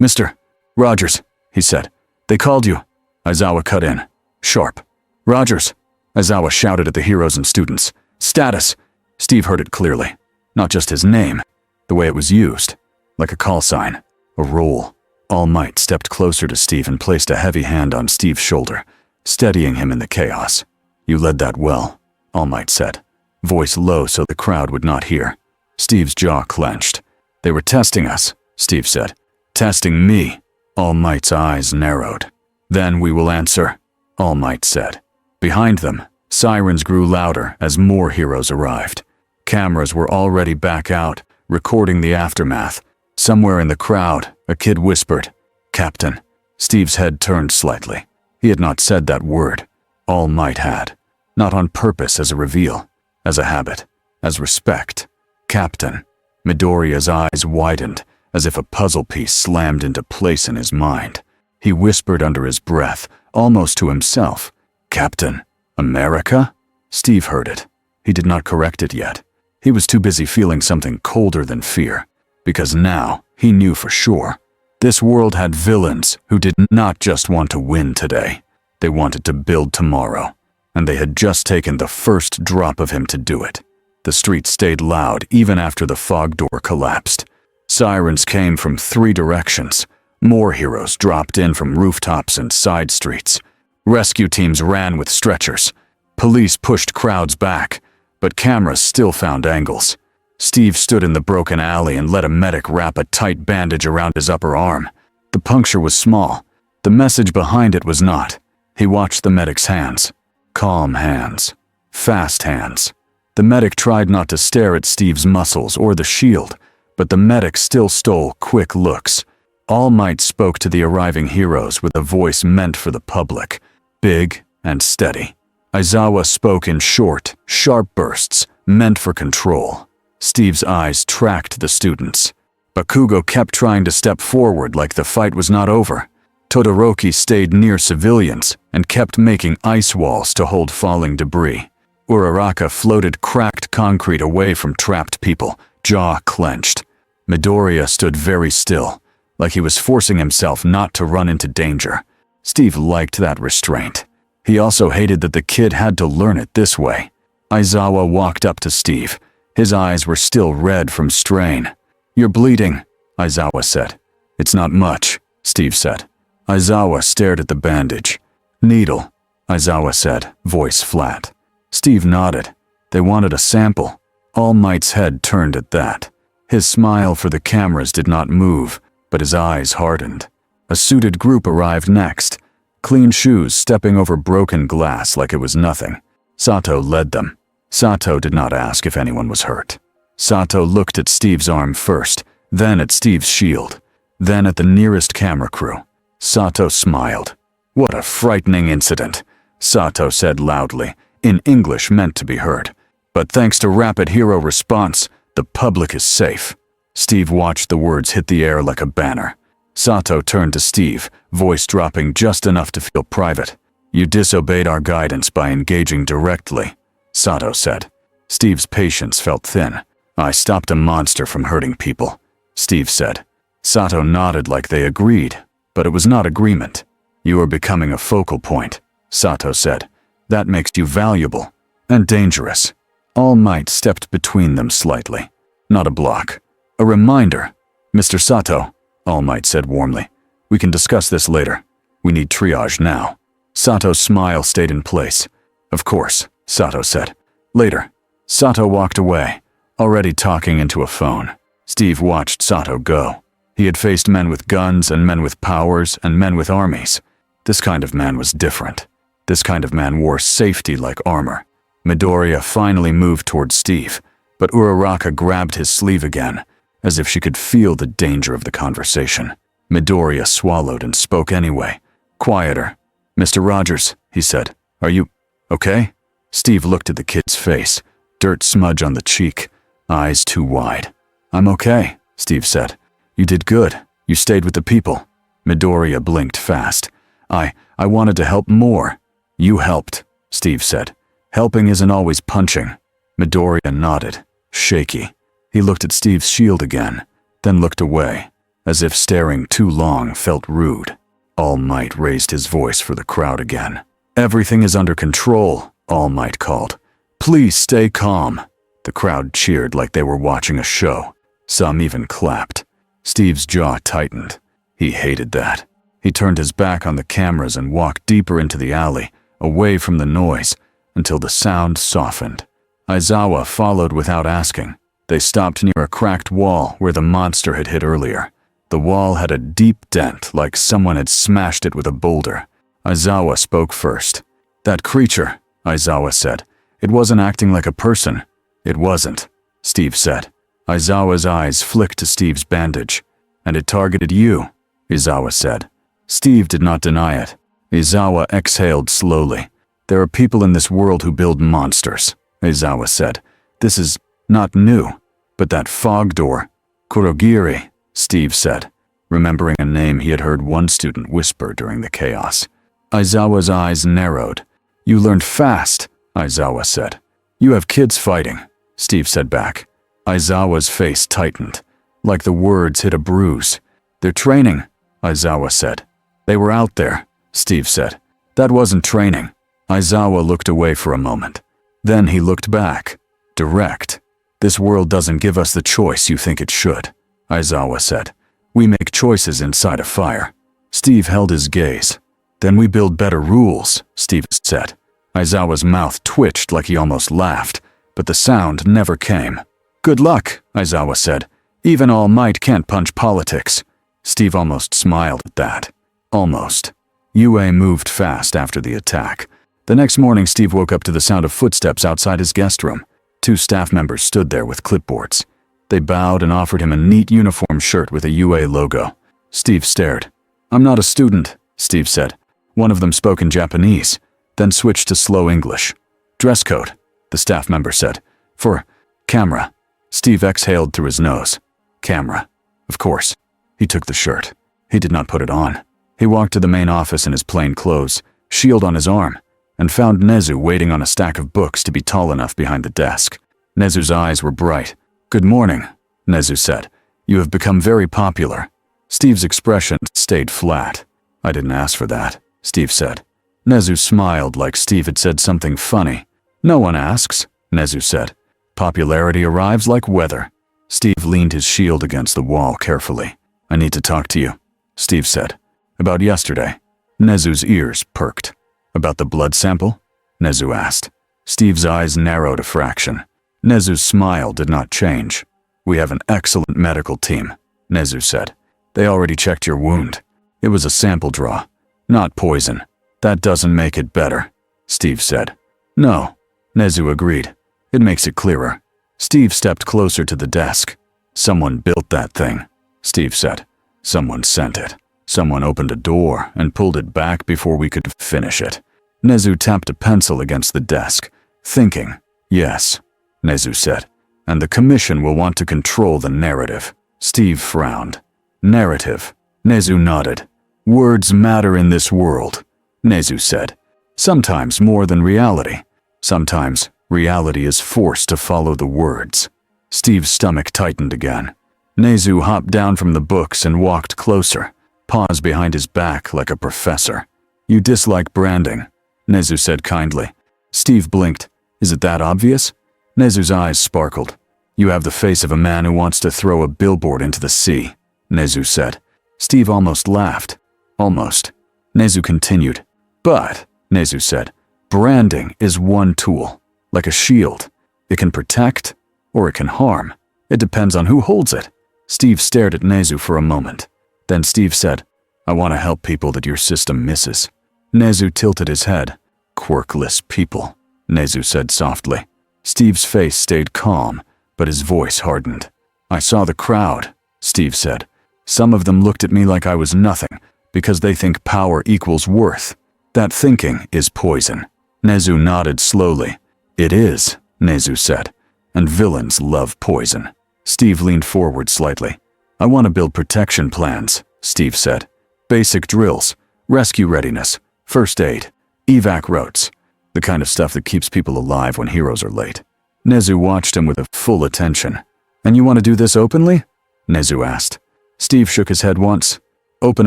"Mr. Rogers," he said. "They called you." Aizawa cut in, sharp. "Rogers," Aizawa shouted at the heroes and students. "Status." Steve heard it clearly. Not just his name, the way it was used. Like a call sign, a role. All Might stepped closer to Steve and placed a heavy hand on Steve's shoulder, steadying him in the chaos. "You led that well," All Might said, voice low so the crowd would not hear. Steve's jaw clenched. "They were testing us," Steve said. "Testing me." All Might's eyes narrowed. "Then we will answer," All Might said. Behind them, sirens grew louder as more heroes arrived. Cameras were already back out, recording the aftermath. Somewhere in the crowd, a kid whispered, "Captain." Steve's head turned slightly. He had not said that word. All Might had. Not on purpose as a reveal, as a habit, as respect. "Captain." Midoriya's eyes widened, as if a puzzle piece slammed into place in his mind. He whispered under his breath, almost to himself, "Captain America?" Steve heard it. He did not correct it yet. He was too busy feeling something colder than fear, because now he knew for sure. This world had villains who did not just want to win today. They wanted to build tomorrow, and they had just taken the first drop of him to do it. The street stayed loud even after the fog door collapsed. Sirens came from 3 directions. More heroes dropped in from rooftops and side streets. Rescue teams ran with stretchers. Police pushed crowds back, but cameras still found angles. Steve stood in the broken alley and let a medic wrap a tight bandage around his upper arm. The puncture was small. The message behind it was not. He watched the medic's hands. Calm hands. Fast hands. The medic tried not to stare at Steve's muscles or the shield, but the medic still stole quick looks. All Might spoke to the arriving heroes with a voice meant for the public, big and steady. Aizawa spoke in short, sharp bursts, meant for control. Steve's eyes tracked the students. Bakugo kept trying to step forward like the fight was not over. Todoroki stayed near civilians and kept making ice walls to hold falling debris. Uraraka floated cracked concrete away from trapped people, jaw clenched. Midoriya stood very still, like he was forcing himself not to run into danger. Steve liked that restraint. He also hated that the kid had to learn it this way. Aizawa walked up to Steve. His eyes were still red from strain. "You're bleeding," Aizawa said. "It's not much," Steve said. Aizawa stared at the bandage. "Needle," Aizawa said, voice flat. Steve nodded. They wanted a sample. All Might's head turned at that. His smile for the cameras did not move, but his eyes hardened. A suited group arrived next. Clean shoes stepping over broken glass like it was nothing. Sato led them. Sato did not ask if anyone was hurt. Sato looked at Steve's arm first, then at Steve's shield, then at the nearest camera crew. Sato smiled. "What a frightening incident," Sato said loudly, in English meant to be heard. "But thanks to rapid hero response, the public is safe." Steve watched the words hit the air like a banner. Sato turned to Steve, voice dropping just enough to feel private. "You disobeyed our guidance by engaging directly," Sato said. Steve's patience felt thin. "I stopped a monster from hurting people," Steve said. Sato nodded like they agreed, but it was not agreement. "You are becoming a focal point," Sato said. "That makes you valuable and dangerous." All Might stepped between them slightly. Not a block. "A reminder." "Mr. Sato," All Might said warmly. "We can discuss this later. We need triage now." Sato's smile stayed in place. "Of course," Sato said. "Later." Sato walked away, already talking into a phone. Steve watched Sato go. He had faced men with guns and men with powers and men with armies. This kind of man was different. This kind of man wore safety like armor. Midoriya finally moved towards Steve, but Uraraka grabbed his sleeve again, as if she could feel the danger of the conversation. Midoriya swallowed and spoke anyway. Quieter. "Mr. Rogers," he said. "Are you okay?" Steve looked at the kid's face, dirt smudge on the cheek, eyes too wide. "I'm okay," Steve said. "You did good. You stayed with the people." Midoriya blinked fast. I wanted to help more." "You helped," Steve said. "Helping isn't always punching." Midoriya nodded, shaky. He looked at Steve's shield again, then looked away, as if staring too long felt rude. All Might raised his voice for the crowd again. "Everything is under control," All Might called. "Please stay calm." The crowd cheered like they were watching a show. Some even clapped. Steve's jaw tightened. He hated that. He turned his back on the cameras and walked deeper into the alley, away from the noise, until the sound softened. Aizawa followed without asking. They stopped near a cracked wall where the monster had hit earlier. The wall had a deep dent, like someone had smashed it with a boulder. Aizawa spoke first. "That creature," Aizawa said. "It wasn't acting like a person." "It wasn't," Steve said. Aizawa's eyes flicked to Steve's bandage. "And it targeted you," Aizawa said. Steve did not deny it. Aizawa exhaled slowly. "There are people in this world who build monsters," Aizawa said. "This is not new. But that fog door—" "Kurogiri," Steve said, remembering a name he had heard one student whisper during the chaos. Aizawa's eyes narrowed. "You learned fast," Aizawa said. "You have kids fighting," Steve said back. Aizawa's face tightened, like the words hit a bruise. "They're training," Aizawa said. "They were out there," Steve said. "That wasn't training." Aizawa looked away for a moment. Then he looked back. Direct. "This world doesn't give us the choice you think it should," Aizawa said. "We make choices inside a fire." Steve held his gaze. "Then we build better rules," Steve said. Aizawa's mouth twitched like he almost laughed, but the sound never came. "Good luck," Aizawa said. "Even All Might can't punch politics." Steve almost smiled at that. Almost. UA moved fast after the attack. The next morning, Steve woke up to the sound of footsteps outside his guest room. 2 staff members stood there with clipboards. They bowed and offered him a neat uniform shirt with a UA logo. Steve stared. "I'm not a student," Steve said. One of them spoke in Japanese, then switched to slow English. "Dress code," the staff member said. "For camera." Steve exhaled through his nose. "Camera. Of course." He took the shirt. He did not put it on. He walked to the main office in his plain clothes, shield on his arm, and found Nezu waiting on a stack of books to be tall enough behind the desk. Nezu's eyes were bright. "Good morning," Nezu said. "You have become very popular." Steve's expression stayed flat. "I didn't ask for that," Steve said. Nezu smiled like Steve had said something funny. "No one asks," Nezu said. "Popularity arrives like weather." Steve leaned his shield against the wall carefully. "I need to talk to you," Steve said. "About yesterday." Nezu's ears perked. "About the blood sample?" Nezu asked. Steve's eyes narrowed a fraction. Nezu's smile did not change. "We have an excellent medical team," Nezu said. "They already checked your wound. It was a sample draw, not poison." "That doesn't make it better," Steve said. "No," Nezu agreed. It makes it clearer. Steve stepped closer to the desk. Someone built that thing, Steve said. Someone sent it. Someone opened a door and pulled it back before we could finish it. Nezu tapped a pencil against the desk, thinking. Yes, Nezu said. And the commission will want to control the narrative. Steve frowned. Narrative. Nezu nodded. Words matter in this world, Nezu said. Sometimes more than reality. Sometimes reality is forced to follow the words. Steve's stomach tightened again. Nezu hopped down from the books and walked closer, paws behind his back like a professor. You dislike branding, Nezu said kindly. Steve blinked. Is it that obvious? Nezu's eyes sparkled. You have the face of a man who wants to throw a billboard into the sea, Nezu said. Steve almost laughed. Almost. Nezu continued. But, Nezu said, branding is one tool, like a shield. It can protect, or it can harm. It depends on who holds it. Steve stared at Nezu for a moment. Then Steve said, I want to help people that your system misses. Nezu tilted his head. Quirkless people, Nezu said softly. Steve's face stayed calm, but his voice hardened. I saw the crowd, Steve said. Some of them looked at me like I was nothing, because they think power equals worth. That thinking is poison. Nezu nodded slowly. It is, Nezu said. And villains love poison. Steve leaned forward slightly. I want to build protection plans, Steve said. Basic drills, rescue readiness, first aid, evac routes, the kind of stuff that keeps people alive when heroes are late. Nezu watched him with full attention. And you want to do this openly? Nezu asked. Steve shook his head once. Open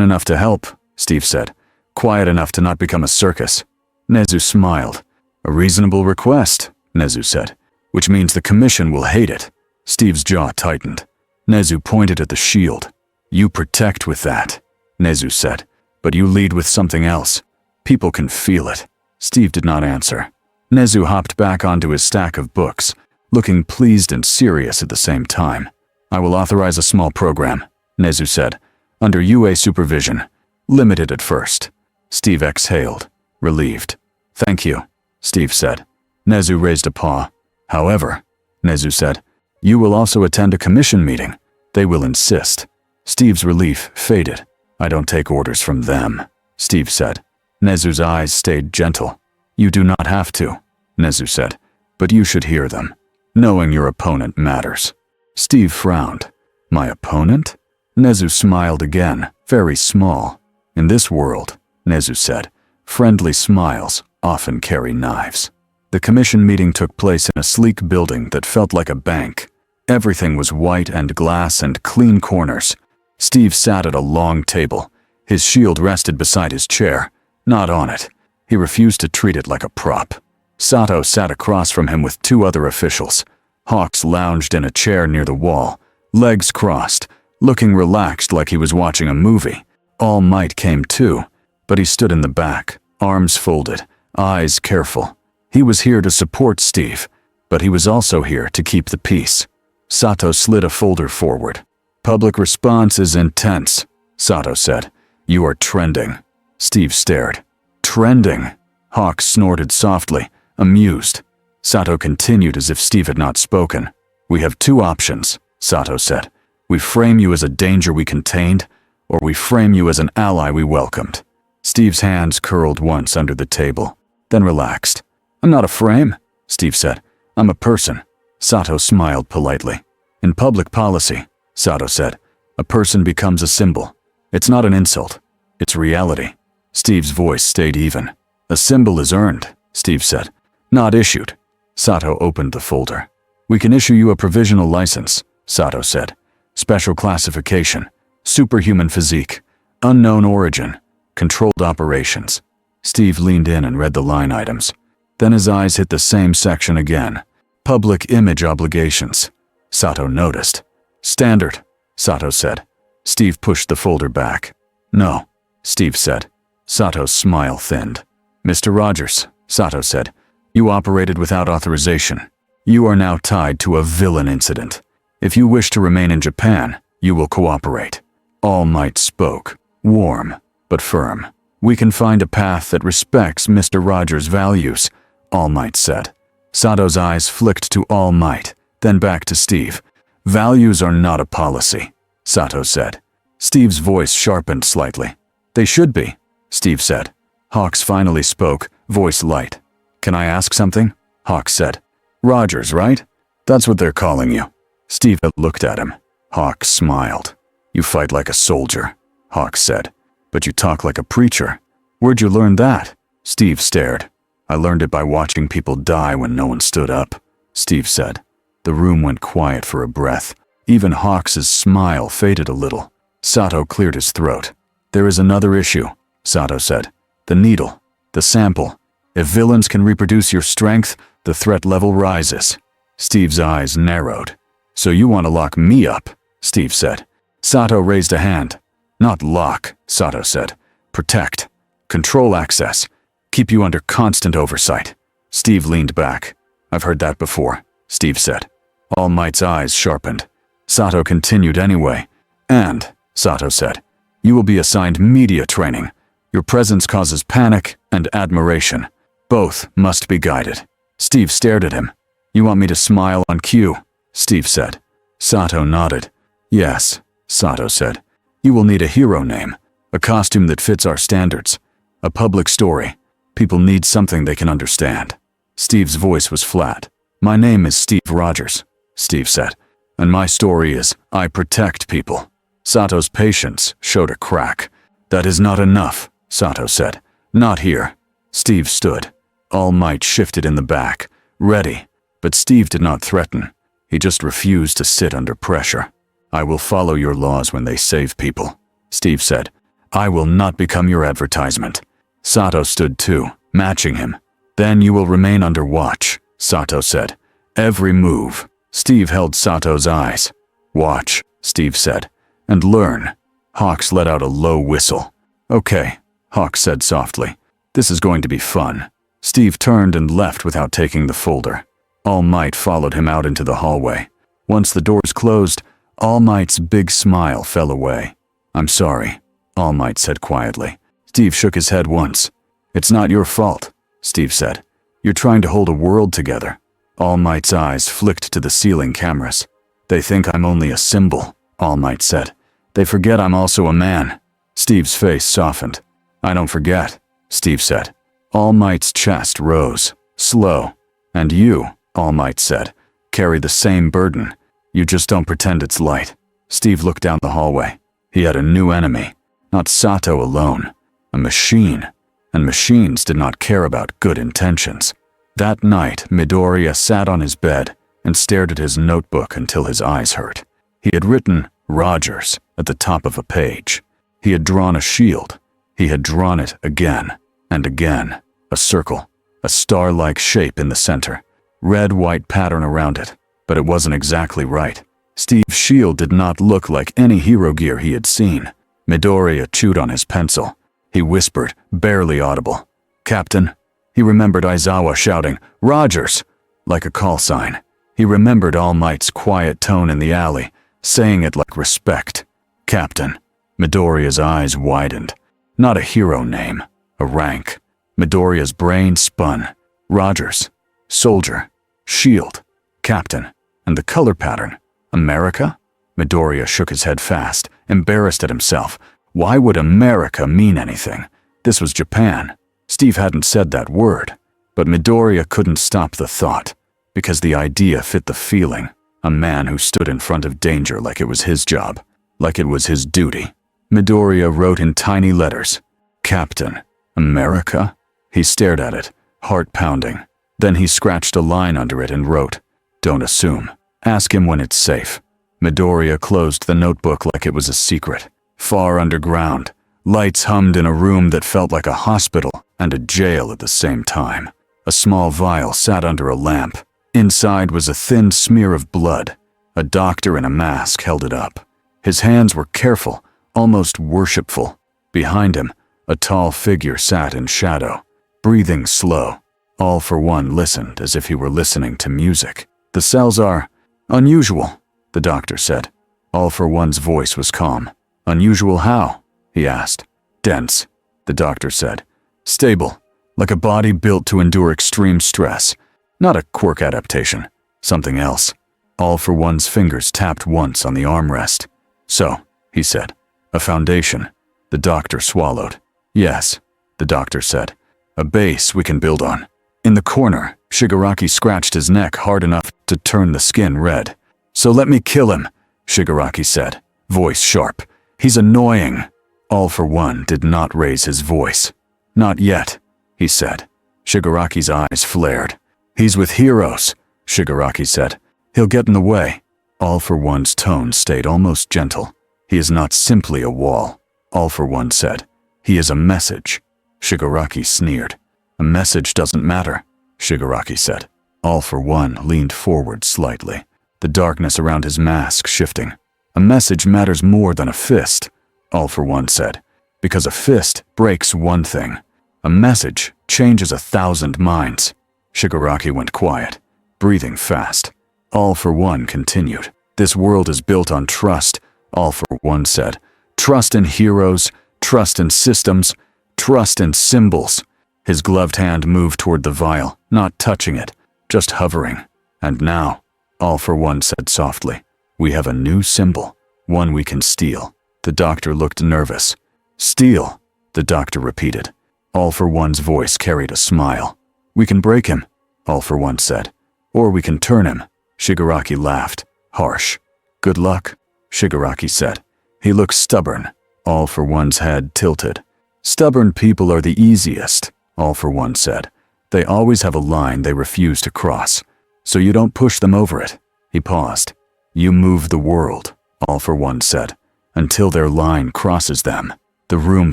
enough to help, Steve said. Quiet enough to not become a circus. Nezu smiled. A reasonable request, Nezu said, which means the commission will hate it. Steve's jaw tightened. Nezu pointed at the shield. You protect with that, Nezu said, but you lead with something else. People can feel it. Steve did not answer. Nezu hopped back onto his stack of books, looking pleased and serious at the same time. I will authorize a small program, Nezu said, under UA supervision. Limited at first. Steve exhaled, relieved. Thank you, Steve said. Nezu raised a paw. However, Nezu said, you will also attend a commission meeting. They will insist. Steve's relief faded. I don't take orders from them, Steve said. Nezu's eyes stayed gentle. You do not have to, Nezu said, but you should hear them. Knowing your opponent matters. Steve frowned. My opponent? Nezu smiled again, very small. In this world, Nezu said, friendly smiles often carry knives. The commission meeting took place in a sleek building that felt like a bank. Everything was white and glass and clean corners. Steve sat at a long table. His shield rested beside his chair, not on it. He refused to treat it like a prop. Sato sat across from him with two other officials. Hawks lounged in a chair near the wall, legs crossed, looking relaxed like he was watching a movie. All Might came too, but he stood in the back, arms folded, eyes careful. He was here to support Steve, but he was also here to keep the peace. Sato slid a folder forward. Public response is intense, Sato said. You are trending. Steve stared. Trending? Hawk snorted softly, amused. Sato continued as if Steve had not spoken. We have two options, Sato said. We frame you as a danger we contained, or we frame you as an ally we welcomed. Steve's hands curled once under the table, then relaxed. I'm not a frame, Steve said. I'm a person. Sato smiled politely. In public policy, Sato said, a person becomes a symbol. It's not an insult. It's reality. Steve's voice stayed even. A symbol is earned, Steve said, not issued. Sato opened the folder. We can issue you a provisional license, Sato said. Special classification, superhuman physique, unknown origin, controlled operations. Steve leaned in and read the line items. Then his eyes hit the same section again. Public image obligations. Sato noticed. Standard, Sato said. Steve pushed the folder back. No, Steve said. Sato's smile thinned. Mr. Rogers, Sato said, you operated without authorization. You are now tied to a villain incident. If you wish to remain in Japan, you will cooperate. All Might spoke, warm, but firm. We can find a path that respects Mr. Rogers' values, All Might said. Sato's eyes flicked to All Might, then back to Steve. Values are not a policy, Sato said. Steve's voice sharpened slightly. They should be, Steve said. Hawks finally spoke, voice light. Can I ask something? Hawks said. Rogers, right? That's what they're calling you. Steve looked at him. Hawks smiled. You fight like a soldier, Hawks said. But you talk like a preacher. Where'd you learn that? Steve stared. I learned it by watching people die when no one stood up, Steve said. The room went quiet for a breath. Even Hawks' smile faded a little. Sato cleared his throat. There is another issue, Sato said. The needle. The sample. If villains can reproduce your strength, the threat level rises. Steve's eyes narrowed. So you want to lock me up, Steve said. Sato raised a hand. Not lock, Sato said. Protect. Control access. Keep you under constant oversight. Steve leaned back. I've heard that before, Steve said. All Might's eyes sharpened. Sato continued anyway. And, Sato said, you will be assigned media training. Your presence causes panic and admiration. Both must be guided. Steve stared at him. You want me to smile on cue? Steve said. Sato nodded. Yes, Sato said. You will need a hero name, a costume that fits our standards, a public story. People need something they can understand. Steve's voice was flat. My name is Steve Rogers, Steve said, and my story is I protect people. Sato's patience showed a crack. That is not enough, Sato said. Not here. Steve stood. All Might shifted in the back, ready, but Steve did not threaten. He just refused to sit under pressure. I will follow your laws when they save people, Steve said. I will not become your advertisement. Sato stood too, matching him. Then you will remain under watch, Sato said. Every move. Steve held Sato's eyes. Watch, Steve said, and learn. Hawks let out a low whistle. Okay, Hawks said softly. This is going to be fun. Steve turned and left without taking the folder. All Might followed him out into the hallway. Once the doors closed, All Might's big smile fell away. I'm sorry, All Might said quietly. Steve shook his head once. It's not your fault, Steve said. You're trying to hold a world together. All Might's eyes flicked to the ceiling cameras. They think I'm only a symbol, All Might said. They forget I'm also a man. Steve's face softened. I don't forget, Steve said. All Might's chest rose, slow. And you, All Might said, carry the same burden. You just don't pretend it's light. Steve looked down the hallway. He had a new enemy, not Sato alone. A machine. And machines did not care about good intentions. That night, Midoriya sat on his bed and stared at his notebook until his eyes hurt. He had written Rogers at the top of a page. He had drawn a shield. He had drawn it again and again. A circle, a star-like shape in the center, red-white pattern around it, but it wasn't exactly right. Steve's shield did not look like any hero gear he had seen. Midoriya chewed on his pencil. He whispered, barely audible. Captain. He remembered Aizawa shouting, Rogers, like a call sign. He remembered All Might's quiet tone in the alley, saying it like respect. Captain. Midoriya's eyes widened. Not a hero name, a rank. Midoriya's brain spun. Rogers. Soldier. Shield. Captain. And the color pattern. America? Midoriya shook his head fast, embarrassed at himself. Why would America mean anything? This was Japan. Steve hadn't said that word. But Midoriya couldn't stop the thought, because the idea fit the feeling. A man who stood in front of danger like it was his job, like it was his duty. Midoriya wrote in tiny letters, Captain. America? He stared at it, heart pounding. Then he scratched a line under it and wrote, Don't assume. Ask him when it's safe. Midoriya closed the notebook like it was a secret. Far underground, lights hummed in a room that felt like a hospital and a jail at the same time. A small vial sat under a lamp. Inside was a thin smear of blood. A doctor in a mask held it up. His hands were careful, almost worshipful. Behind him, a tall figure sat in shadow, breathing slow. All for One listened as if he were listening to music. The cells are unusual, the doctor said. All for One's voice was calm. Unusual how? He asked. Dense, the doctor said. Stable, like a body built to endure extreme stress. Not a quirk adaptation. Something else. All for One's fingers tapped once on the armrest. So, he said, a foundation. The doctor swallowed. Yes, the doctor said. A base we can build on. In the corner, Shigaraki scratched his neck hard enough to turn the skin red. So let me kill him, Shigaraki said, voice sharp. He's annoying. All for One did not raise his voice. Not yet, he said. Shigaraki's eyes flared. He's with heroes, Shigaraki said. He'll get in the way. All for One's tone stayed almost gentle. He is not simply a wall, All for One said. He is a message. Shigaraki sneered. A message doesn't matter, Shigaraki said. All for One leaned forward slightly, the darkness around his mask shifting. A message matters more than a fist, All for One said, because a fist breaks one thing. A message changes 1,000 minds. Shigaraki went quiet, breathing fast. All for One continued. This world is built on trust, All for One said. Trust in heroes, trust in systems, trust in symbols. His gloved hand moved toward the vial, not touching it, just hovering. And now, All for One said softly, we have a new symbol, one we can steal. The doctor looked nervous. Steal, the doctor repeated. All for One's voice carried a smile. We can break him, All for One said. Or we can turn him. Shigaraki laughed, harsh. Good luck, Shigaraki said. He looked stubborn. All for One's head tilted. Stubborn people are the easiest, All for One said. They always have a line they refuse to cross, so you don't push them over it. He paused. You move the world, All for One said, until their line crosses them. The room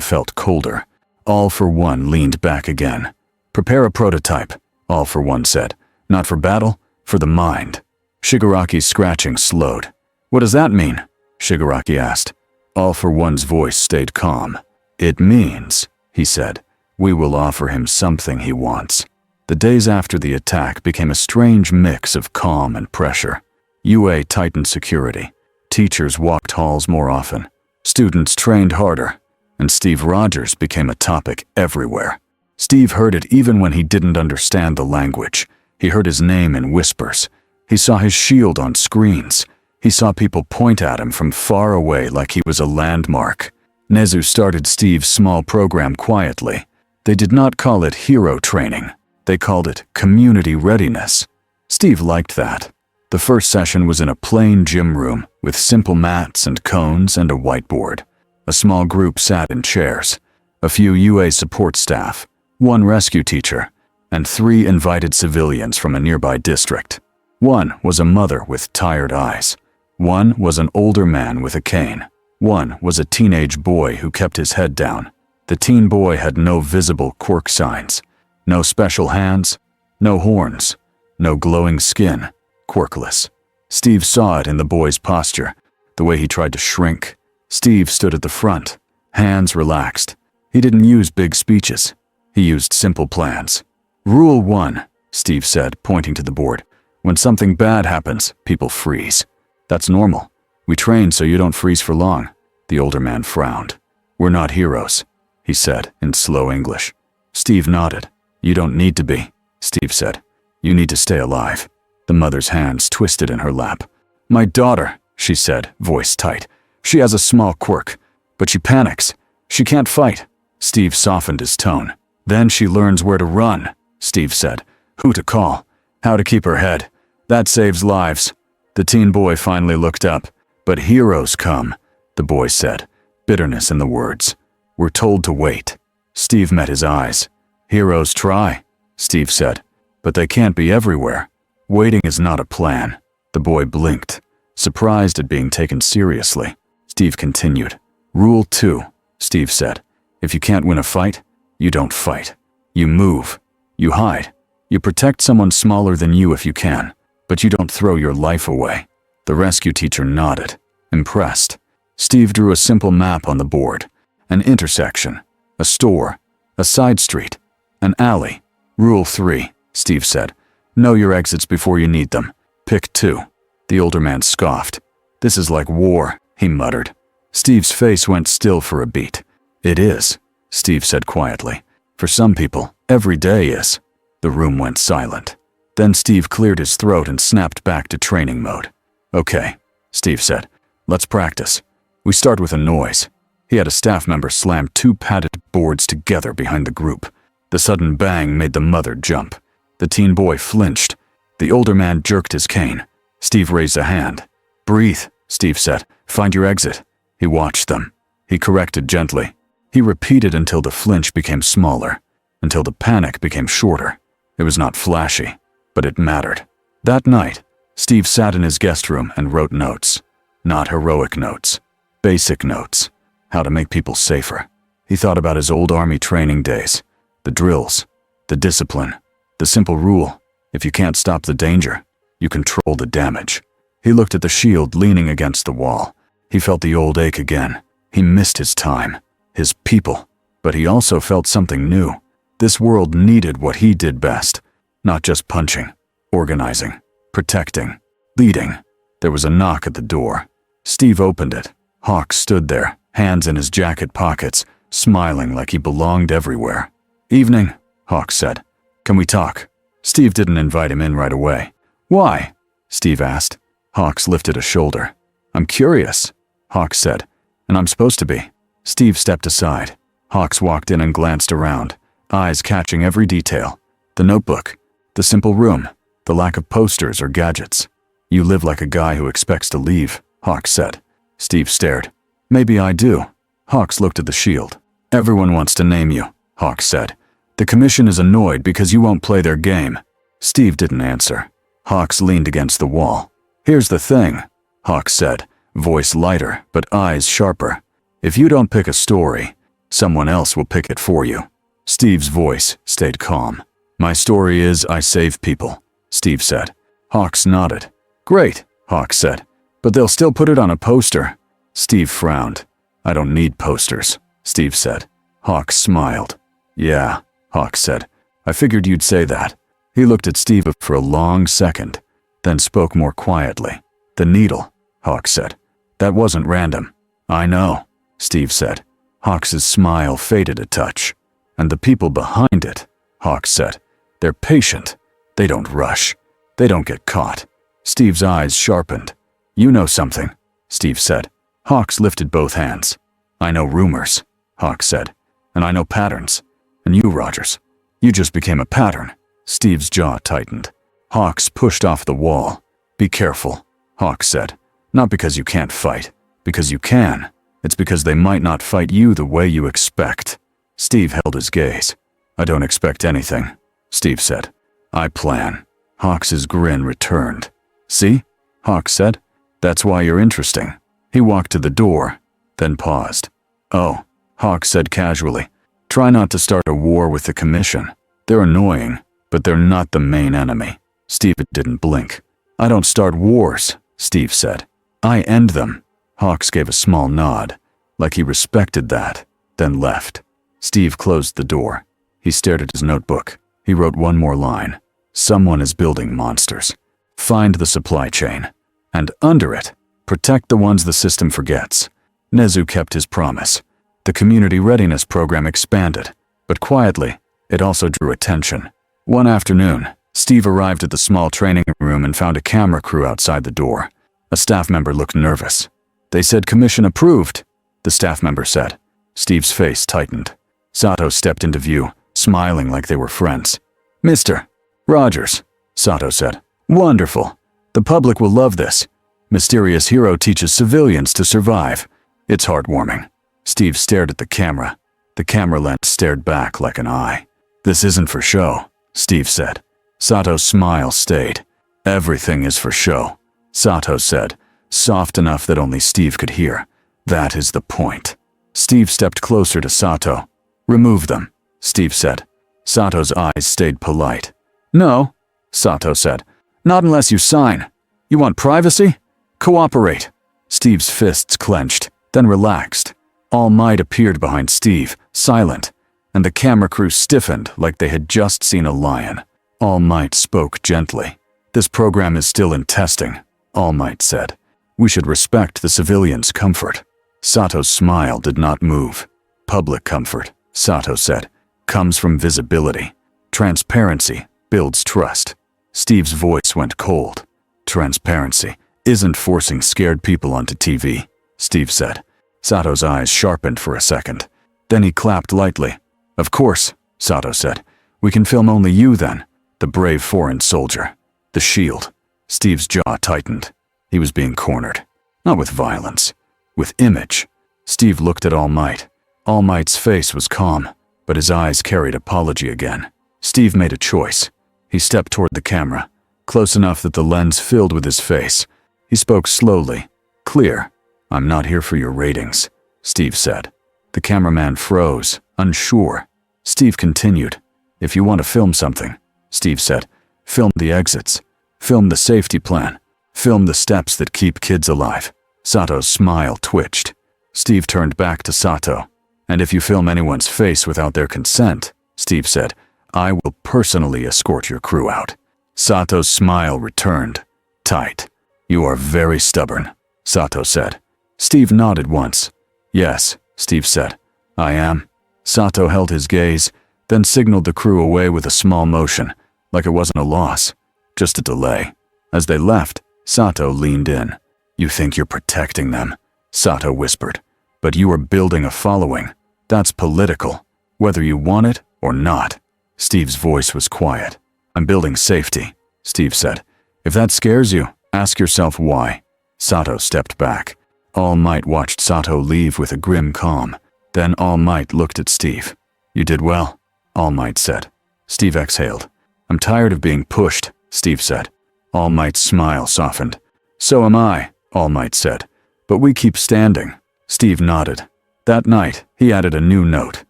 felt colder. All for One leaned back again. Prepare a prototype, All for One said. Not for battle, for the mind. Shigaraki's scratching slowed. What does that mean? Shigaraki asked. All for One's voice stayed calm. It means, he said, we will offer him something he wants. The days after the attack became a strange mix of calm and pressure. UA tightened security. Teachers walked halls more often. Students trained harder. And Steve Rogers became a topic everywhere. Steve heard it even when he didn't understand the language. He heard his name in whispers. He saw his shield on screens. He saw people point at him from far away like he was a landmark. Nezu started Steve's small program quietly. They did not call it hero training. They called it community readiness. Steve liked that. The first session was in a plain gym room with simple mats and cones and a whiteboard. A small group sat in chairs. A few UA support staff, one rescue teacher, and 3 invited civilians from a nearby district. One was a mother with tired eyes. One was an older man with a cane. One was a teenage boy who kept his head down. The teen boy had no visible quirk signs. No special hands, no horns, no glowing skin, quirkless. Steve saw it in the boy's posture, the way he tried to shrink. Steve stood at the front, hands relaxed. He didn't use big speeches. He used simple plans. Rule 1, Steve said, pointing to the board. When something bad happens, people freeze. That's normal. We train so you don't freeze for long. The older man frowned. We're not heroes, he said in slow English. Steve nodded. You don't need to be, Steve said. You need to stay alive. The mother's hands twisted in her lap. My daughter, she said, voice tight. She has a small quirk, but she panics. She can't fight. Steve softened his tone. Then she learns where to run, Steve said. Who to call, how to keep her head. That saves lives. The teen boy finally looked up. But heroes come, the boy said, bitterness in the words. We're told to wait. Steve met his eyes. Heroes try, Steve said, but they can't be everywhere. Waiting is not a plan. The boy blinked, surprised at being taken seriously. Steve continued. Rule 2, Steve said. If you can't win a fight, you don't fight. You move. You hide. You protect someone smaller than you if you can, but you don't throw your life away. The rescue teacher nodded, impressed. Steve drew a simple map on the board. An intersection, a store, a side street, an alley. Rule 3, Steve said. Know your exits before you need them. Pick 2. The older man scoffed. This is like war, he muttered. Steve's face went still for a beat. It is, Steve said quietly. For some people, every day is. The room went silent. Then Steve cleared his throat and snapped back to training mode. Okay, Steve said. Let's practice. We start with a noise. He had a staff member slam 2 padded boards together behind the group. The sudden bang made the mother jump. The teen boy flinched. The older man jerked his cane. Steve raised a hand. Breathe, Steve said. Find your exit. He watched them. He corrected gently. He repeated until the flinch became smaller, until the panic became shorter. It was not flashy, but it mattered. That night, Steve sat in his guest room and wrote notes. Not heroic notes. Basic notes. How to make people safer. He thought about his old army training days. The drills. The discipline. The simple rule. If you can't stop the danger, you control the damage. He looked at the shield leaning against the wall. He felt the old ache again. He missed his time. His people. But he also felt something new. This world needed what he did best. Not just punching. Organizing. Protecting. Leading. There was a knock at the door. Steve opened it. Hawk stood there, hands in his jacket pockets, smiling like he belonged everywhere. Evening, Hawk said. Can we talk? Steve didn't invite him in right away. Why? Steve asked. Hawks lifted a shoulder. I'm curious, Hawks said. And I'm supposed to be. Steve stepped aside. Hawks walked in and glanced around, eyes catching every detail. The notebook. The simple room. The lack of posters or gadgets. You live like a guy who expects to leave, Hawks said. Steve stared. Maybe I do. Hawks looked at the shield. Everyone wants to name you, Hawks said. The commission is annoyed because you won't play their game. Steve didn't answer. Hawks leaned against the wall. Here's the thing, Hawks said, voice lighter but eyes sharper. If you don't pick a story, someone else will pick it for you. Steve's voice stayed calm. My story is I save people, Steve said. Hawks nodded. Great, Hawks said. But they'll still put it on a poster. Steve frowned. I don't need posters, Steve said. Hawks smiled. Yeah, Hawks said. I figured you'd say that. He looked at Steve for a long second, then spoke more quietly. The needle, Hawks said. That wasn't random. I know, Steve said. Hawks's smile faded a touch. And the people behind it, Hawks said. They're patient. They don't rush. They don't get caught. Steve's eyes sharpened. You know something, Steve said. Hawks lifted both hands. I know rumors, Hawks said. And I know patterns. And you, Rogers, you just became a pattern. Steve's jaw tightened. Hawks pushed off the wall. Be careful, Hawks said. Not because you can't fight. Because you can. It's because they might not fight you the way you expect. Steve held his gaze. I don't expect anything, Steve said. I plan. Hawks's grin returned. See? Hawks said. That's why you're interesting. He walked to the door, then paused. Oh, Hawks said casually. Try not to start a war with the commission. They're annoying, but they're not the main enemy. Steve didn't blink. I don't start wars, Steve said. I end them. Hawks gave a small nod, like he respected that, then left. Steve closed the door. He stared at his notebook. He wrote one more line. Someone is building monsters. Find the supply chain. And under it, protect the ones the system forgets. Nezu kept his promise. The community readiness program expanded, but quietly, it also drew attention. One afternoon, Steve arrived at the small training room and found a camera crew outside the door. A staff member looked nervous. They said commission approved, the staff member said. Steve's face tightened. Sato stepped into view, smiling like they were friends. Mr. Rogers, Sato said. Wonderful. The public will love this. Mysterious hero teaches civilians to survive. It's heartwarming. Steve stared at the camera. The camera lens stared back like an eye. This isn't for show, Steve said. Sato's smile stayed. Everything is for show, Sato said, soft enough that only Steve could hear. That is the point. Steve stepped closer to Sato. Remove them, Steve said. Sato's eyes stayed polite. No, Sato said. Not unless you sign. You want privacy? Cooperate. Steve's fists clenched, then relaxed. All Might appeared behind Steve, silent, and the camera crew stiffened like they had just seen a lion. All Might spoke gently. This program is still in testing, All Might said. We should respect the civilians' comfort. Sato's smile did not move. Public comfort, Sato said, comes from visibility. Transparency builds trust. Steve's voice went cold. Transparency isn't forcing scared people onto TV, Steve said. Sato's eyes sharpened for a second. Then he clapped lightly. Of course, Sato said. We can film only you then, the brave foreign soldier. The shield. Steve's jaw tightened. He was being cornered. Not with violence. With image. Steve looked at All Might. All Might's face was calm, but his eyes carried apology again. Steve made a choice. He stepped toward the camera, close enough that the lens filled with his face. He spoke slowly, clear. I'm not here for your ratings, Steve said. The cameraman froze, unsure. Steve continued. If you want to film something, Steve said, film the exits. Film the safety plan. Film the steps that keep kids alive. Sato's smile twitched. Steve turned back to Sato. And if you film anyone's face without their consent, Steve said, I will personally escort your crew out. Sato's smile returned, tight. You are very stubborn, Sato said. Steve nodded once. Yes, Steve said. I am. Sato held his gaze, then signaled the crew away with a small motion, like it wasn't a loss, just a delay. As they left, Sato leaned in. You think you're protecting them, Sato whispered. But you are building a following. That's political, whether you want it or not. Steve's voice was quiet. I'm building safety, Steve said. If that scares you, ask yourself why. Sato stepped back. All Might watched Sato leave with a grim calm. Then All Might looked at Steve. You did well, All Might said. Steve exhaled. I'm tired of being pushed, Steve said. All Might's smile softened. So am I, All Might said. But we keep standing. Steve nodded. That night, he added a new note.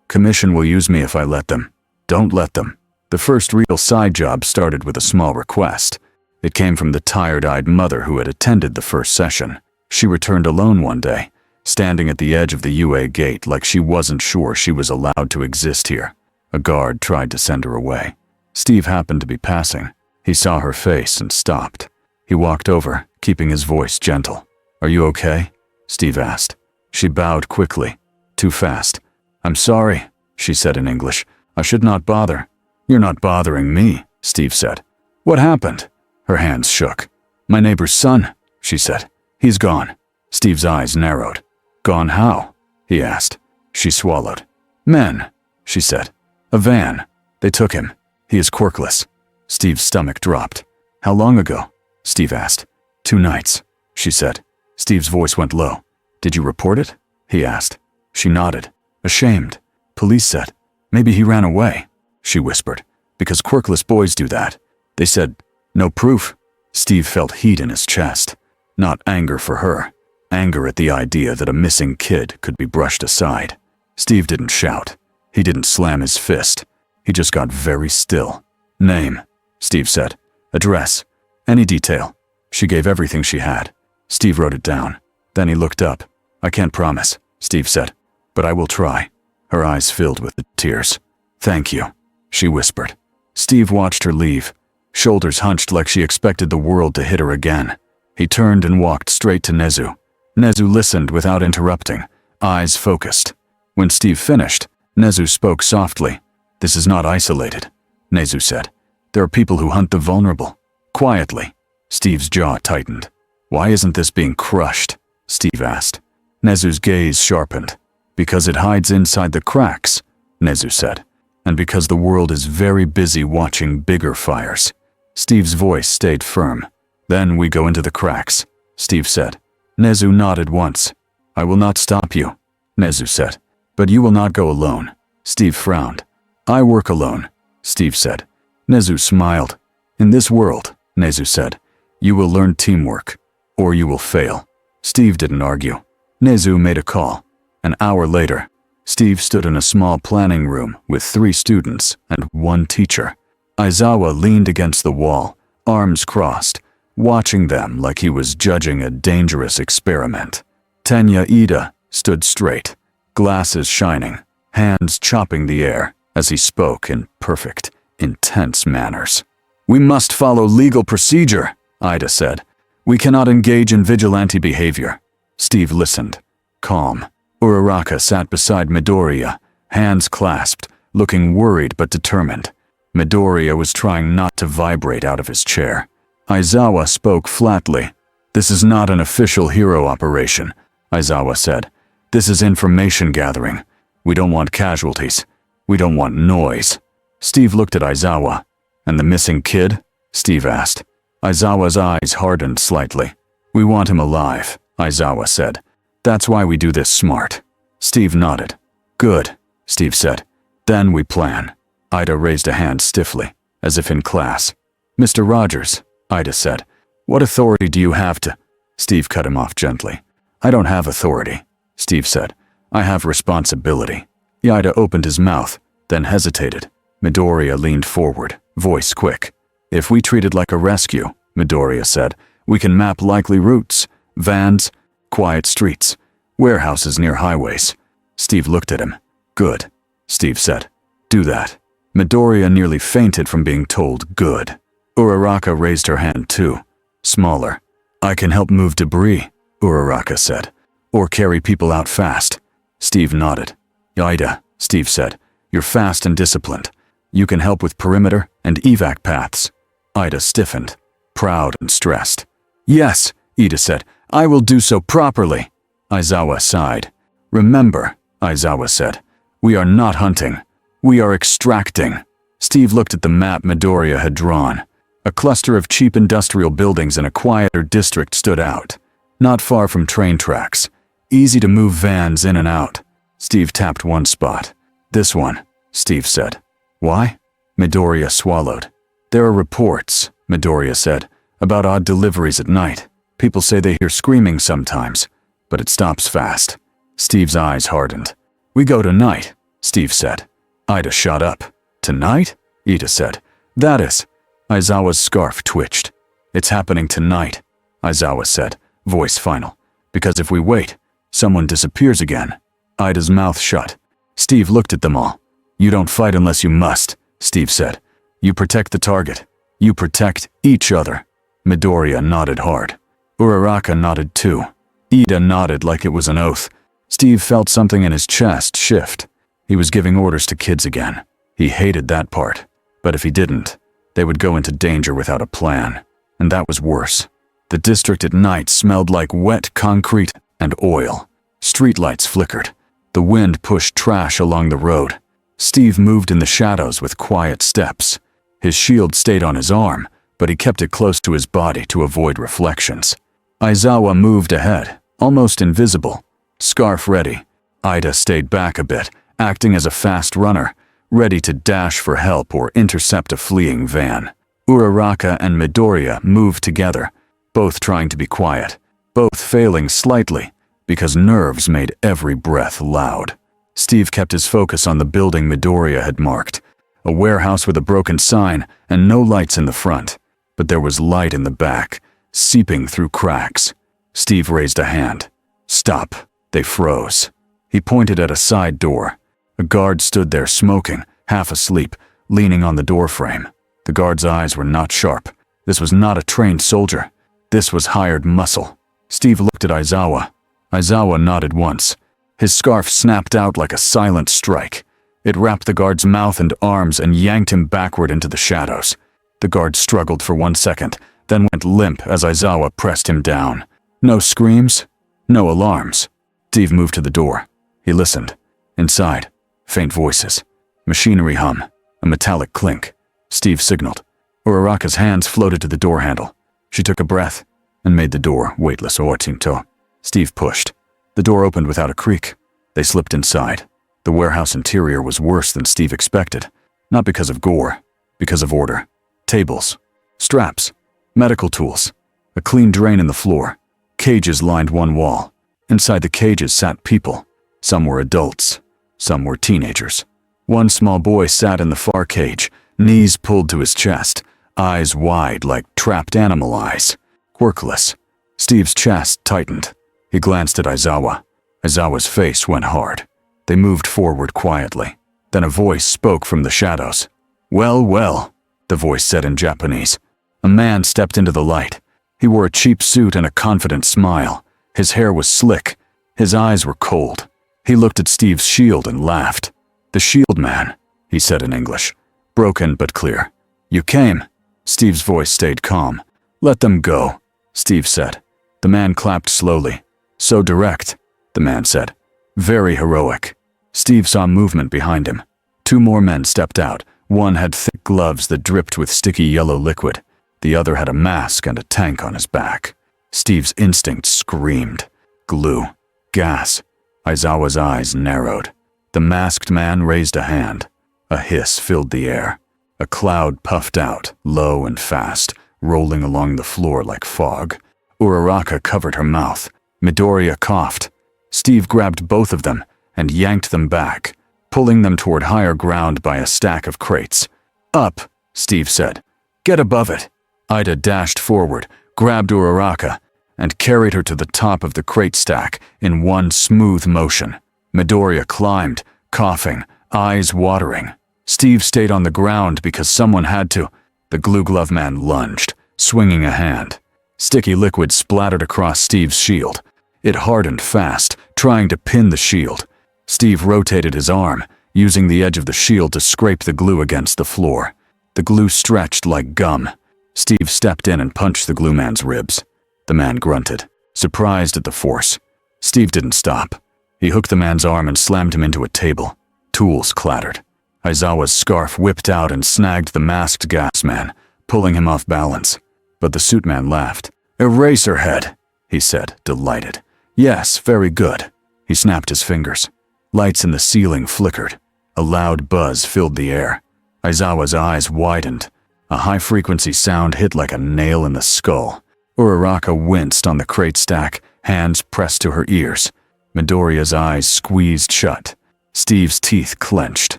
Commission will use me if I let them. Don't let them. The first real side job started with a small request. It came from the tired-eyed mother who had attended the first session. She returned alone one day, standing at the edge of the UA gate like she wasn't sure she was allowed to exist here. A guard tried to send her away. Steve happened to be passing. He saw her face and stopped. He walked over, keeping his voice gentle. Are you okay? Steve asked. She bowed quickly. Too fast. I'm sorry, she said in English. I should not bother. You're not bothering me, Steve said. What happened? Her hands shook. My neighbor's son, she said. He's gone. Steve's eyes narrowed. Gone how? He asked. She swallowed. Men, she said. A van. They took him. He is quirkless. Steve's stomach dropped. How long ago? Steve asked. 2 nights, she said. Steve's voice went low. Did you report it? He asked. She nodded. Ashamed. Police said. Maybe he ran away, she whispered. Because quirkless boys do that. They said, no proof. Steve felt heat in his chest. Not anger for her. Anger at the idea that a missing kid could be brushed aside. Steve didn't shout. He didn't slam his fist. He just got very still. Name, Steve said. Address. Any detail. She gave everything she had. Steve wrote it down. Then he looked up. I can't promise, Steve said. But I will try. Her eyes filled with tears. Thank you, she whispered. Steve watched her leave. Shoulders hunched like she expected the world to hit her again. He turned and walked straight to Nezu. Nezu listened without interrupting, eyes focused. When Steve finished, Nezu spoke softly. This is not isolated, Nezu said. There are people who hunt the vulnerable. Quietly. Steve's jaw tightened. Why isn't this being crushed? Steve asked. Nezu's gaze sharpened. Because it hides inside the cracks, Nezu said. And because the world is very busy watching bigger fires. Steve's voice stayed firm. Then we go into the cracks, Steve said. Nezu nodded once. I will not stop you, Nezu said. But you will not go alone. Steve frowned. I work alone, Steve said. Nezu smiled. In this world, Nezu said, you will learn teamwork, or you will fail. Steve didn't argue. Nezu made a call. An hour later, Steve stood in a small planning room with 3 students and 1 teacher. Aizawa leaned against the wall, arms crossed, watching them like he was judging a dangerous experiment. Tenya Ida stood straight, glasses shining, hands chopping the air as he spoke in perfect, intense manners. We must follow legal procedure, Ida said. We cannot engage in vigilante behavior. Steve listened, calm. Uraraka sat beside Midoriya, hands clasped, looking worried but determined. Midoriya was trying not to vibrate out of his chair. Aizawa spoke flatly. "This is not an official hero operation," Aizawa said. "This is information gathering. We don't want casualties. We don't want noise." Steve looked at Aizawa. "And the missing kid?" Steve asked. Aizawa's eyes hardened slightly. "We want him alive," Aizawa said. "That's why we do this smart." Steve nodded. "Good," Steve said. "Then we plan." Ida raised a hand stiffly, as if in class. "Mr. Rogers," Ida said, "what authority do you have to—" Steve cut him off gently. "I don't have authority," Steve said. "I have responsibility." Ida opened his mouth, then hesitated. Midoriya leaned forward, voice quick. "If we treat it like a rescue," Midoriya said, "we can map likely routes, vans, quiet streets, warehouses near highways." Steve looked at him. "Good," Steve said. "Do that." Midoriya nearly fainted from being told good. Uraraka raised her hand too, smaller. "I can help move debris," Uraraka said, "or carry people out fast." Steve nodded. "Ida," Steve said, "you're fast and disciplined. You can help with perimeter and evac paths." Ida stiffened, proud and stressed. "Yes," Ida said, "I will do so properly." Aizawa sighed. "Remember," Aizawa said, "we are not hunting. We are extracting." Steve looked at the map Midoriya had drawn. A cluster of cheap industrial buildings in a quieter district stood out, not far from train tracks. Easy to move vans in and out. Steve tapped one spot. "This one," Steve said. "Why?" Midoriya swallowed. "There are reports," Midoriya said, "about odd deliveries at night. People say they hear screaming sometimes, but it stops fast." Steve's eyes hardened. "We go tonight," Steve said. Ida shot up. "Tonight?" Ida said. "That is." Aizawa's scarf twitched. "It's happening tonight," Aizawa said, voice final. "Because if we wait, someone disappears again." Ida's mouth shut. Steve looked at them all. "You don't fight unless you must," Steve said. "You protect the target. You protect each other." Midoriya nodded hard. Uraraka nodded too. Ida nodded like it was an oath. Steve felt something in his chest shift. He was giving orders to kids again. He hated that part. But if he didn't, they would go into danger without a plan. And that was worse. The district at night smelled like wet concrete and oil. Streetlights flickered. The wind pushed trash along the road. Steve moved in the shadows with quiet steps. His shield stayed on his arm, but he kept it close to his body to avoid reflections. Aizawa moved ahead, almost invisible, scarf ready. Ida stayed back a bit, acting as a fast runner, ready to dash for help or intercept a fleeing van. Uraraka and Midoriya moved together, both trying to be quiet, both failing slightly, because nerves made every breath loud. Steve kept his focus on the building Midoriya had marked, a warehouse with a broken sign and no lights in the front, but there was light in the back, seeping through cracks. Steve raised a hand. "Stop." They froze. He pointed at a side door. A guard stood there smoking, half asleep, leaning on the doorframe. The guard's eyes were not sharp. This was not a trained soldier. This was hired muscle. Steve looked at Aizawa. Aizawa nodded once. His scarf snapped out like a silent strike. It wrapped the guard's mouth and arms and yanked him backward into the shadows. The guard struggled for 1 second, then went limp as Aizawa pressed him down. No screams, no alarms. Steve moved to the door. He listened. Inside, faint voices. Machinery hum. A metallic clink. Steve signaled. Uraraka's hands floated to the door handle. She took a breath and made the door weightless Otinto. Steve pushed. The door opened without a creak. They slipped inside. The warehouse interior was worse than Steve expected. Not because of gore, because of order. Tables, straps, medical tools, a clean drain in the floor. Cages lined one wall. Inside the cages sat people. Some were adults, some were teenagers. One small boy sat in the far cage, knees pulled to his chest, eyes wide like trapped animal eyes. Quirkless. Steve's chest tightened. He glanced at Aizawa. Aizawa's face went hard. They moved forward quietly. Then a voice spoke from the shadows. "Well, well," the voice said in Japanese. A man stepped into the light. He wore a cheap suit and a confident smile. His hair was slick. His eyes were cold. He looked at Steve's shield and laughed. "The shield man," he said in English. broken but clear. "You came." Steve's voice stayed calm. "Let them go," Steve said. The man clapped slowly. "So direct," the man said. "Very heroic." Steve saw movement behind him. 2 more men stepped out. One had thick gloves that dripped with sticky yellow liquid. The other had a mask and a tank on his back. Steve's instinct screamed. Glue. Gas. Aizawa's eyes narrowed. The masked man raised a hand. A hiss filled the air. A cloud puffed out, low and fast, rolling along the floor like fog. Uraraka covered her mouth. Midoriya coughed. Steve grabbed both of them and yanked them back, pulling them toward higher ground by a stack of crates. "Up," Steve said. "Get above it." Ida dashed forward, grabbed Uraraka, and carried her to the top of the crate stack in one smooth motion. Midoriya climbed, coughing, eyes watering. Steve stayed on the ground because someone had to. The glue glove man lunged, swinging a hand. Sticky liquid splattered across Steve's shield. It hardened fast, trying to pin the shield. Steve rotated his arm, using the edge of the shield to scrape the glue against the floor. The glue stretched like gum. Steve stepped in and punched the glue man's ribs. The man grunted, surprised at the force. Steve didn't stop. He hooked the man's arm and slammed him into a table. Tools clattered. Aizawa's scarf whipped out and snagged the masked gas man, pulling him off balance. But the suit man laughed. "Eraserhead," he said, delighted. "Yes, very good." He snapped his fingers. Lights in the ceiling flickered. A loud buzz filled the air. Aizawa's eyes widened. A high-frequency sound hit like a nail in the skull. Uraraka winced on the crate stack, hands pressed to her ears. Midoriya's eyes squeezed shut. Steve's teeth clenched.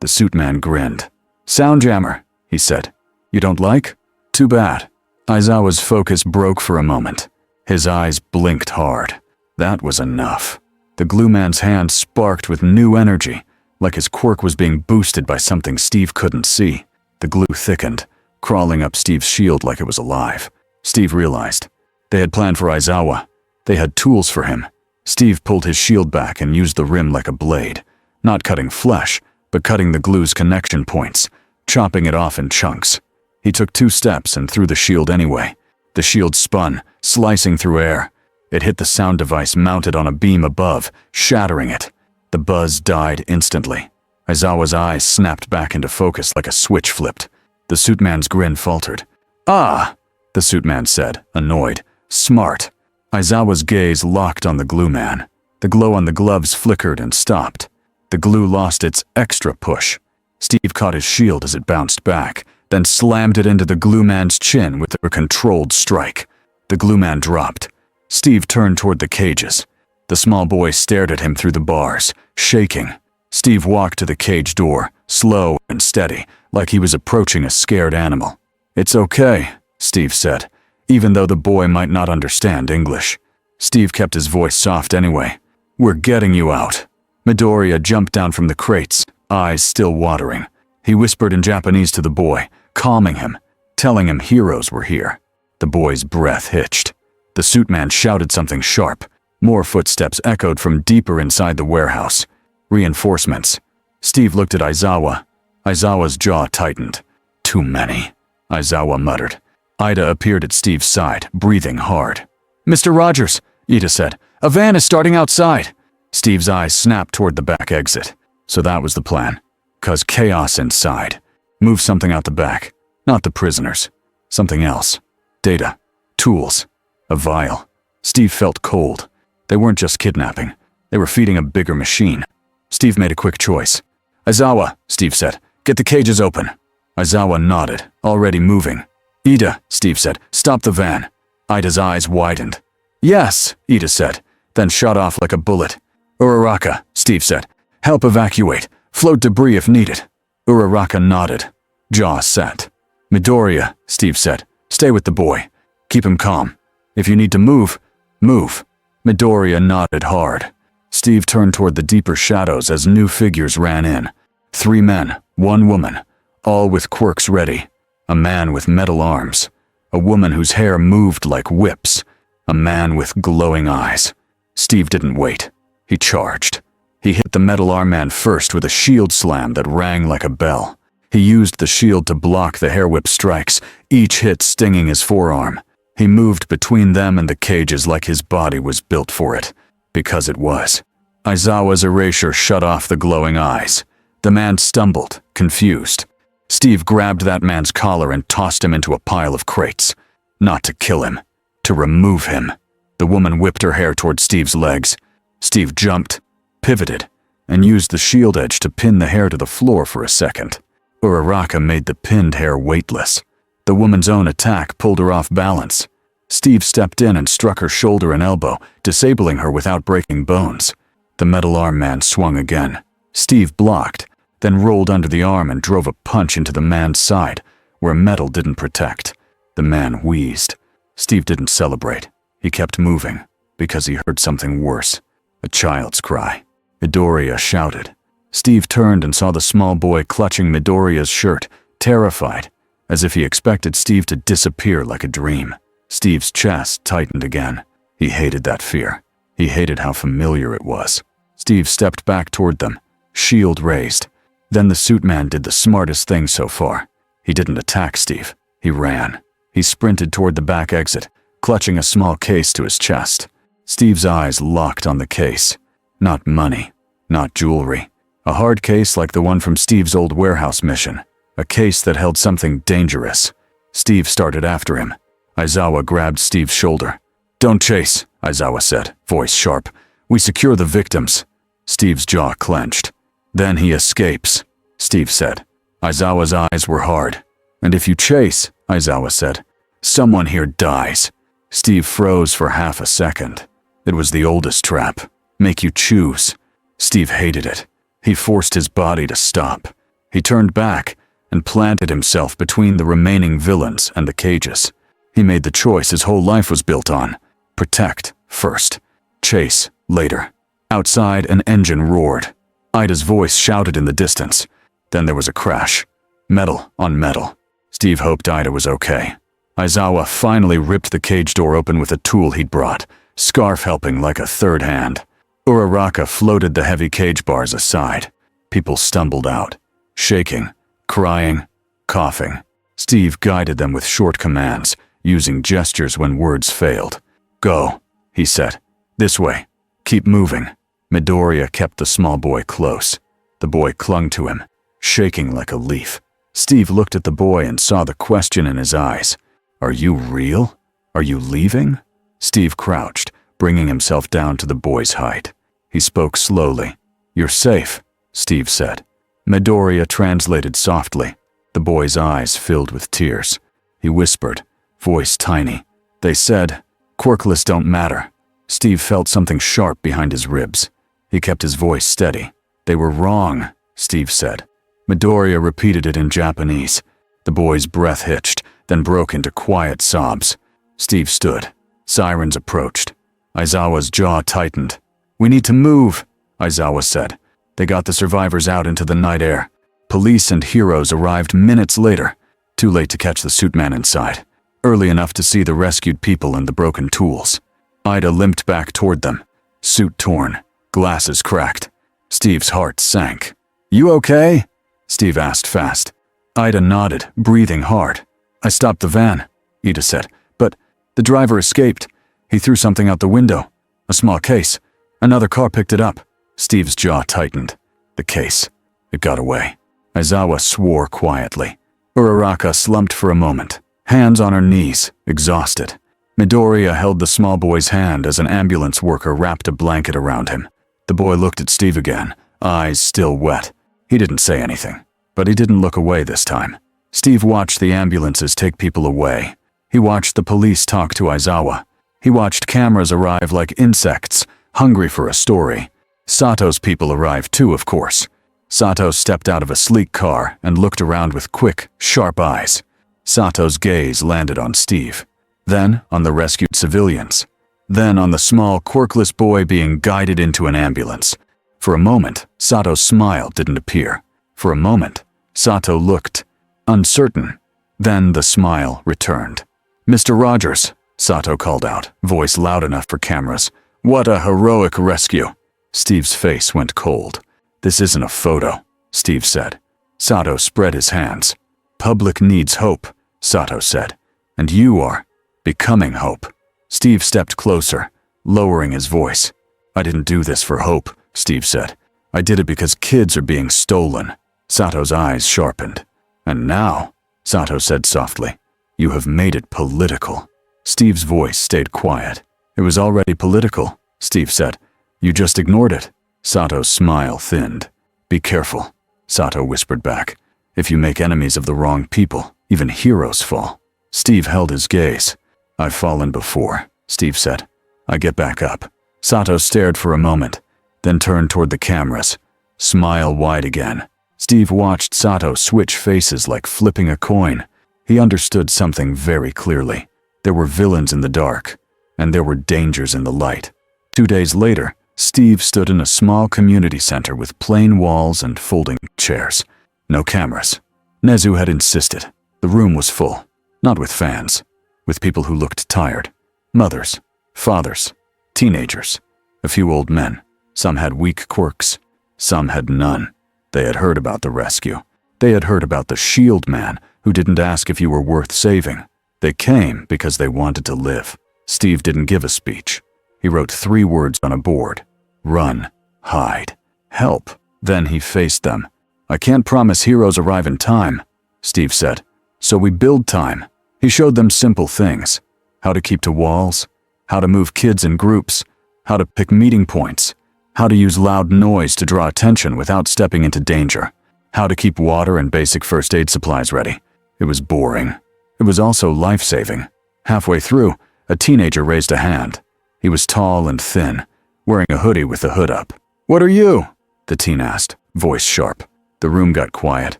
The suit man grinned. "Soundjammer," he said. "You don't like? Too bad." Aizawa's focus broke for a moment. His eyes blinked hard. That was enough. The glue man's hand sparked with new energy, like his quirk was being boosted by something Steve couldn't see. The glue thickened, crawling up Steve's shield like it was alive. Steve realized. They had planned for Aizawa. They had tools for him. Steve pulled his shield back and used the rim like a blade, not cutting flesh, but cutting the glue's connection points, chopping it off in chunks. He took 2 steps and threw the shield anyway. The shield spun, slicing through air. It hit the sound device mounted on a beam above, shattering it. The buzz died instantly. Aizawa's eyes snapped back into focus like a switch flipped. The suit man's grin faltered. "Ah!" the suit man said, annoyed. "Smart." Aizawa's gaze locked on the glue man. The glow on the gloves flickered and stopped. The glue lost its extra push. Steve caught his shield as it bounced back, then slammed it into the glue man's chin with a controlled strike. The glue man dropped. Steve turned toward the cages. The small boy stared at him through the bars, shaking. Steve walked to the cage door, slow and steady, like he was approaching a scared animal. "It's okay," Steve said, even though the boy might not understand English. Steve kept his voice soft anyway. "We're getting you out." Midoriya jumped down from the crates, eyes still watering. He whispered in Japanese to the boy, calming him, telling him heroes were here. The boy's breath hitched. The suit man shouted something sharp. More footsteps echoed from deeper inside the warehouse. Reinforcements. Steve looked at Aizawa. Aizawa's jaw tightened. "Too many," Aizawa muttered. Ida appeared at Steve's side, breathing hard. "Mr. Rogers," Ida said, "a van is starting outside." Steve's eyes snapped toward the back exit. So that was the plan. Cause chaos inside. Move something out the back. Not the prisoners. Something else. Data. Tools. A vial. Steve felt cold. They weren't just kidnapping. They were feeding a bigger machine. Steve made a quick choice. "Aizawa," Steve said, "get the cages open." Aizawa nodded, already moving. "Ida," Steve said, "stop the van." Ida's eyes widened. "Yes," Ida said, then shot off like a bullet. "Uraraka," Steve said, "help evacuate. Float debris if needed." Uraraka nodded. Jaw set. "Midoriya," Steve said, "stay with the boy. Keep him calm. If you need to move, move." Midoriya nodded hard. Steve turned toward the deeper shadows as new figures ran in. 3 men, 1 woman, all with quirks ready. A man with metal arms. A woman whose hair moved like whips. A man with glowing eyes. Steve didn't wait. He charged. He hit the metal arm man first with a shield slam that rang like a bell. He used the shield to block the hair whip strikes, each hit stinging his forearm. He moved between them and the cages like his body was built for it. Because it was. Aizawa's erasure shut off the glowing eyes. The man stumbled, confused. Steve grabbed that man's collar and tossed him into a pile of crates. Not to kill him, to remove him. The woman whipped her hair toward Steve's legs. Steve jumped, pivoted, and used the shield edge to pin the hair to the floor for a second. Uraraka made the pinned hair weightless. The woman's own attack pulled her off balance. Steve stepped in and struck her shoulder and elbow, disabling her without breaking bones. The metal arm man swung again. Steve blocked, then rolled under the arm and drove a punch into the man's side, where metal didn't protect. The man wheezed. Steve didn't celebrate. He kept moving, because he heard something worse. A child's cry. Midoriya shouted. Steve turned and saw the small boy clutching Midoriya's shirt, terrified, as if he expected Steve to disappear like a dream. Steve's chest tightened again. He hated that fear. He hated how familiar it was. Steve stepped back toward them, shield raised. Then the suit man did the smartest thing so far. He didn't attack Steve. He ran. He sprinted toward the back exit, clutching a small case to his chest. Steve's eyes locked on the case. Not money, not jewelry. A hard case like the one from Steve's old warehouse mission. A case that held something dangerous. Steve started after him. Aizawa grabbed Steve's shoulder. "Don't chase," Aizawa said, voice sharp. "We secure the victims." Steve's jaw clenched. "Then he escapes," Steve said. Aizawa's eyes were hard. "And if you chase," Aizawa said, "someone here dies." Steve froze for half a second. It was the oldest trap. Make you choose. Steve hated it. He forced his body to stop. He turned back and planted himself between the remaining villains and the cages. He made the choice his whole life was built on. Protect first. Chase later. Outside, an engine roared. Ida's voice shouted in the distance. Then there was a crash. Metal on metal. Steve hoped Ida was okay. Aizawa finally ripped the cage door open with a tool he'd brought, scarf helping like a third hand. Uraraka floated the heavy cage bars aside. People stumbled out, shaking, crying, coughing. Steve guided them with short commands, using gestures when words failed. "Go," he said. "This way. Keep moving." Midoriya kept the small boy close. The boy clung to him, shaking like a leaf. Steve looked at the boy and saw the question in his eyes. "Are you real? Are you leaving?" Steve crouched, bringing himself down to the boy's height. He spoke slowly. "You're safe," Steve said. Midoriya translated softly. The boy's eyes filled with tears. He whispered, voice tiny. "They said, quirkless don't matter." Steve felt something sharp behind his ribs. He kept his voice steady. "They were wrong," Steve said. Midoriya repeated it in Japanese. The boy's breath hitched, then broke into quiet sobs. Steve stood. Sirens approached. Aizawa's jaw tightened. "We need to move," Aizawa said. They got the survivors out into the night air. Police and heroes arrived minutes later, too late to catch the suit man inside, early enough to see the rescued people and the broken tools. Ida limped back toward them, suit torn, glasses cracked. Steve's heart sank. "You okay?" Steve asked fast. Ida nodded, breathing hard. "I stopped the van," Ida said, "but the driver escaped. He threw something out the window. A small case. Another car picked it up." Steve's jaw tightened. The case. It got away. Aizawa swore quietly. Uraraka slumped for a moment, hands on her knees, exhausted. Midoriya held the small boy's hand as an ambulance worker wrapped a blanket around him. The boy looked at Steve again, eyes still wet. He didn't say anything, but he didn't look away this time. Steve watched the ambulances take people away. He watched the police talk to Aizawa. He watched cameras arrive like insects, hungry for a story. Sato's people arrived too, of course. Sato stepped out of a sleek car and looked around with quick, sharp eyes. Sato's gaze landed on Steve, then on the rescued civilians, then on the small, quirkless boy being guided into an ambulance. For a moment, Sato's smile didn't appear. For a moment, Sato looked uncertain. Then the smile returned. "Mr. Rogers," Sato called out, voice loud enough for cameras. "What a heroic rescue." Steve's face went cold. "This isn't a photo," Steve said. Sato spread his hands. Public needs hope, Sato said. And you are becoming hope. Steve stepped closer, lowering his voice. I didn't do this for hope, Steve said. I did it because kids are being stolen. Sato's eyes sharpened. And now, Sato said softly, you have made it political. Steve's voice stayed quiet. It was already political, Steve said. You just ignored it. Sato's smile thinned. Be careful, Sato whispered back. If you make enemies of the wrong people, even heroes fall. Steve held his gaze. I've fallen before, Steve said. I get back up. Sato stared for a moment, then turned toward the cameras. Smile wide again. Steve watched Sato switch faces like flipping a coin. He understood something very clearly. There were villains in the dark, and there were dangers in the light. 2 days later, Steve stood in a small community center with plain walls and folding chairs. No cameras. Nezu had insisted. The room was full, not with fans, with people who looked tired. Mothers, fathers, teenagers, a few old men. Some had weak quirks, some had none. They had heard about the rescue. They had heard about the shield man who didn't ask if you were worth saving. They came because they wanted to live. Steve didn't give a speech. He wrote 3 words on a board. Run, hide, help. Then he faced them. I can't promise heroes arrive in time, Steve said. So we build time. He showed them simple things. How to keep to walls, how to move kids in groups, how to pick meeting points, how to use loud noise to draw attention without stepping into danger, how to keep water and basic first aid supplies ready. It was boring. It was also life-saving. Halfway through, a teenager raised a hand. He was tall and thin, wearing a hoodie with the hood up. What are you? The teen asked, voice sharp. The room got quiet.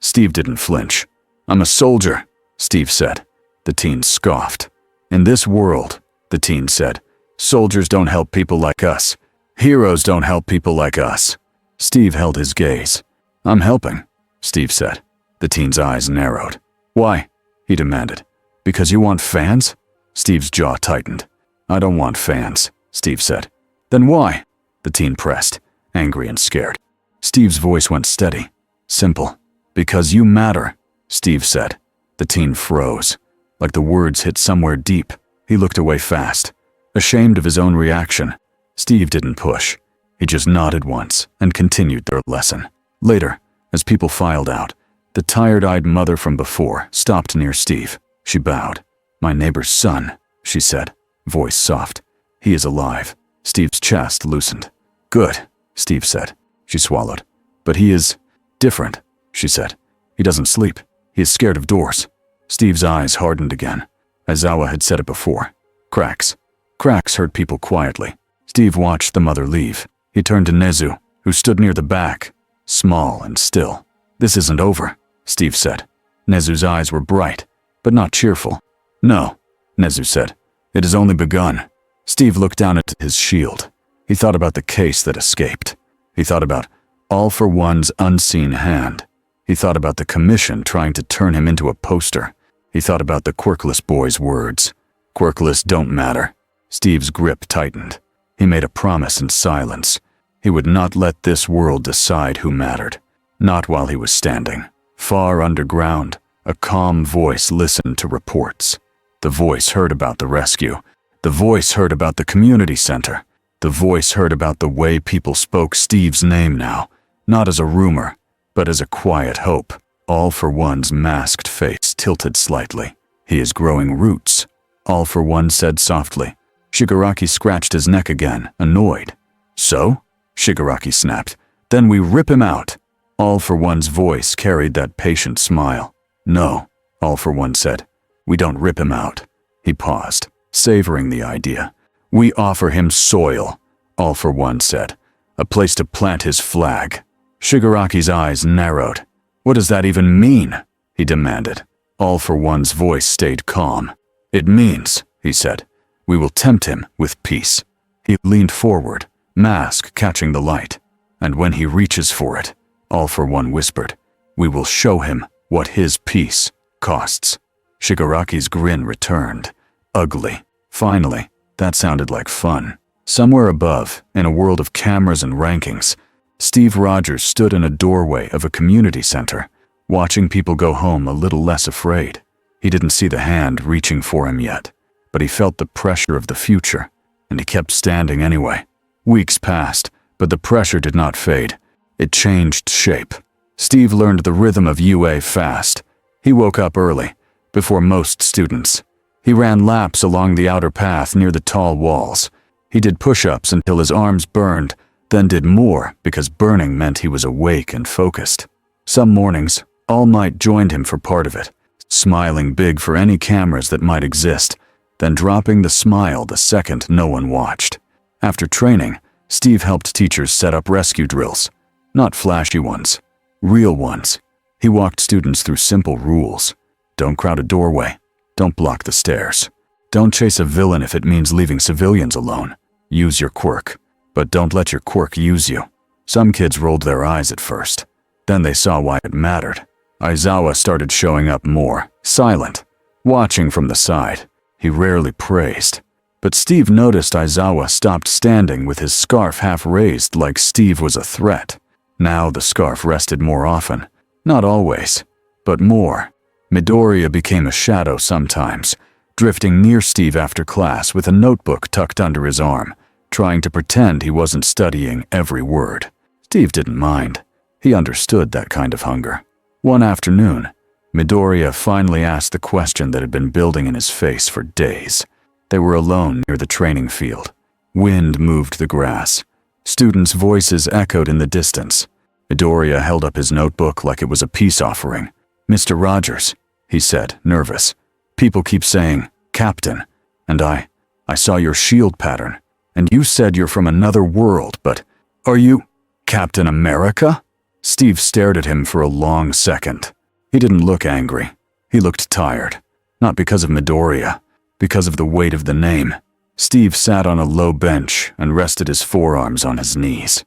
Steve didn't flinch. I'm a soldier, Steve said. The teen scoffed. In this world, the teen said, soldiers don't help people like us. Heroes don't help people like us. Steve held his gaze. I'm helping, Steve said. The teen's eyes narrowed. Why? He demanded. Because you want fans? Steve's jaw tightened. I don't want fans, Steve said. Then why? The teen pressed, angry and scared. Steve's voice went steady. Simple. Because you matter, Steve said. The teen froze, like the words hit somewhere deep. He looked away fast, ashamed of his own reaction. Steve didn't push. He just nodded once and continued their lesson. Later, as people filed out, the tired-eyed mother from before stopped near Steve. She bowed. My neighbor's son, she said, voice soft. He is alive. Steve's chest loosened. Good, Steve said. She swallowed. But he is different, she said. He doesn't sleep. He is scared of doors. Steve's eyes hardened again. Aizawa had said it before. Cracks. Cracks hurt people quietly. Steve watched the mother leave. He turned to Nezu, who stood near the back, small and still. This isn't over, Steve said. Nezu's eyes were bright, but not cheerful. No, Nezu said. It has only begun. Steve looked down at his shield. He thought about the case that escaped. He thought about All for One's unseen hand. He thought about the commission trying to turn him into a poster. He thought about the quirkless boy's words. Quirkless don't matter. Steve's grip tightened. He made a promise in silence. He would not let this world decide who mattered. Not while he was standing. Far underground, a calm voice listened to reports. The voice heard about the rescue. The voice heard about the community center. The voice heard about the way people spoke Steve's name now, not as a rumor, but as a quiet hope. All for One's masked face tilted slightly. He is growing roots, All for One said softly. Shigaraki scratched his neck again, annoyed. So? Shigaraki snapped. Then we rip him out. All for One's voice carried that patient smile. No, All for One said. We don't rip him out. He paused, savoring the idea. We offer him soil, All for One said. A place to plant his flag. Shigaraki's eyes narrowed. What does that even mean? He demanded. All for One's voice stayed calm. It means, he said, we will tempt him with peace. He leaned forward, mask catching the light. And when he reaches for it, All for One whispered, we will show him what his peace costs. Shigaraki's grin returned. Ugly. Finally, that sounded like fun. Somewhere above, in a world of cameras and rankings, Steve Rogers stood in a doorway of a community center, watching people go home a little less afraid. He didn't see the hand reaching for him yet, but he felt the pressure of the future, and he kept standing anyway. Weeks passed, but the pressure did not fade. It changed shape. Steve learned the rhythm of UA fast. He woke up early, before most students. He ran laps along the outer path near the tall walls. He did push-ups until his arms burned, then did more because burning meant he was awake and focused. Some mornings, All Might joined him for part of it, smiling big for any cameras that might exist, then dropping the smile the second no one watched. After training, Steve helped teachers set up rescue drills. Not flashy ones, real ones. He walked students through simple rules. Don't crowd a doorway. Don't block the stairs. Don't chase a villain if it means leaving civilians alone. Use your quirk, but don't let your quirk use you. Some kids rolled their eyes at first. Then they saw why it mattered. Aizawa started showing up more, silent, watching from the side. He rarely praised. But Steve noticed Aizawa stopped standing with his scarf half raised like Steve was a threat. Now the scarf rested more often. Not always, but more. Midoriya became a shadow sometimes, drifting near Steve after class with a notebook tucked under his arm, trying to pretend he wasn't studying every word. Steve didn't mind. He understood that kind of hunger. One afternoon, Midoriya finally asked the question that had been building in his face for days. They were alone near the training field. Wind moved the grass. Students' voices echoed in the distance. Midoriya held up his notebook like it was a peace offering. "Mr. Rogers," he said, nervous. "People keep saying, 'Captain,' and I saw your shield pattern, and you said you're from another world, but are you Captain America?" Steve stared at him for a long second. He didn't look angry. He looked tired. Not because of Midoriya, because of the weight of the name. Steve sat on a low bench and rested his forearms on his knees.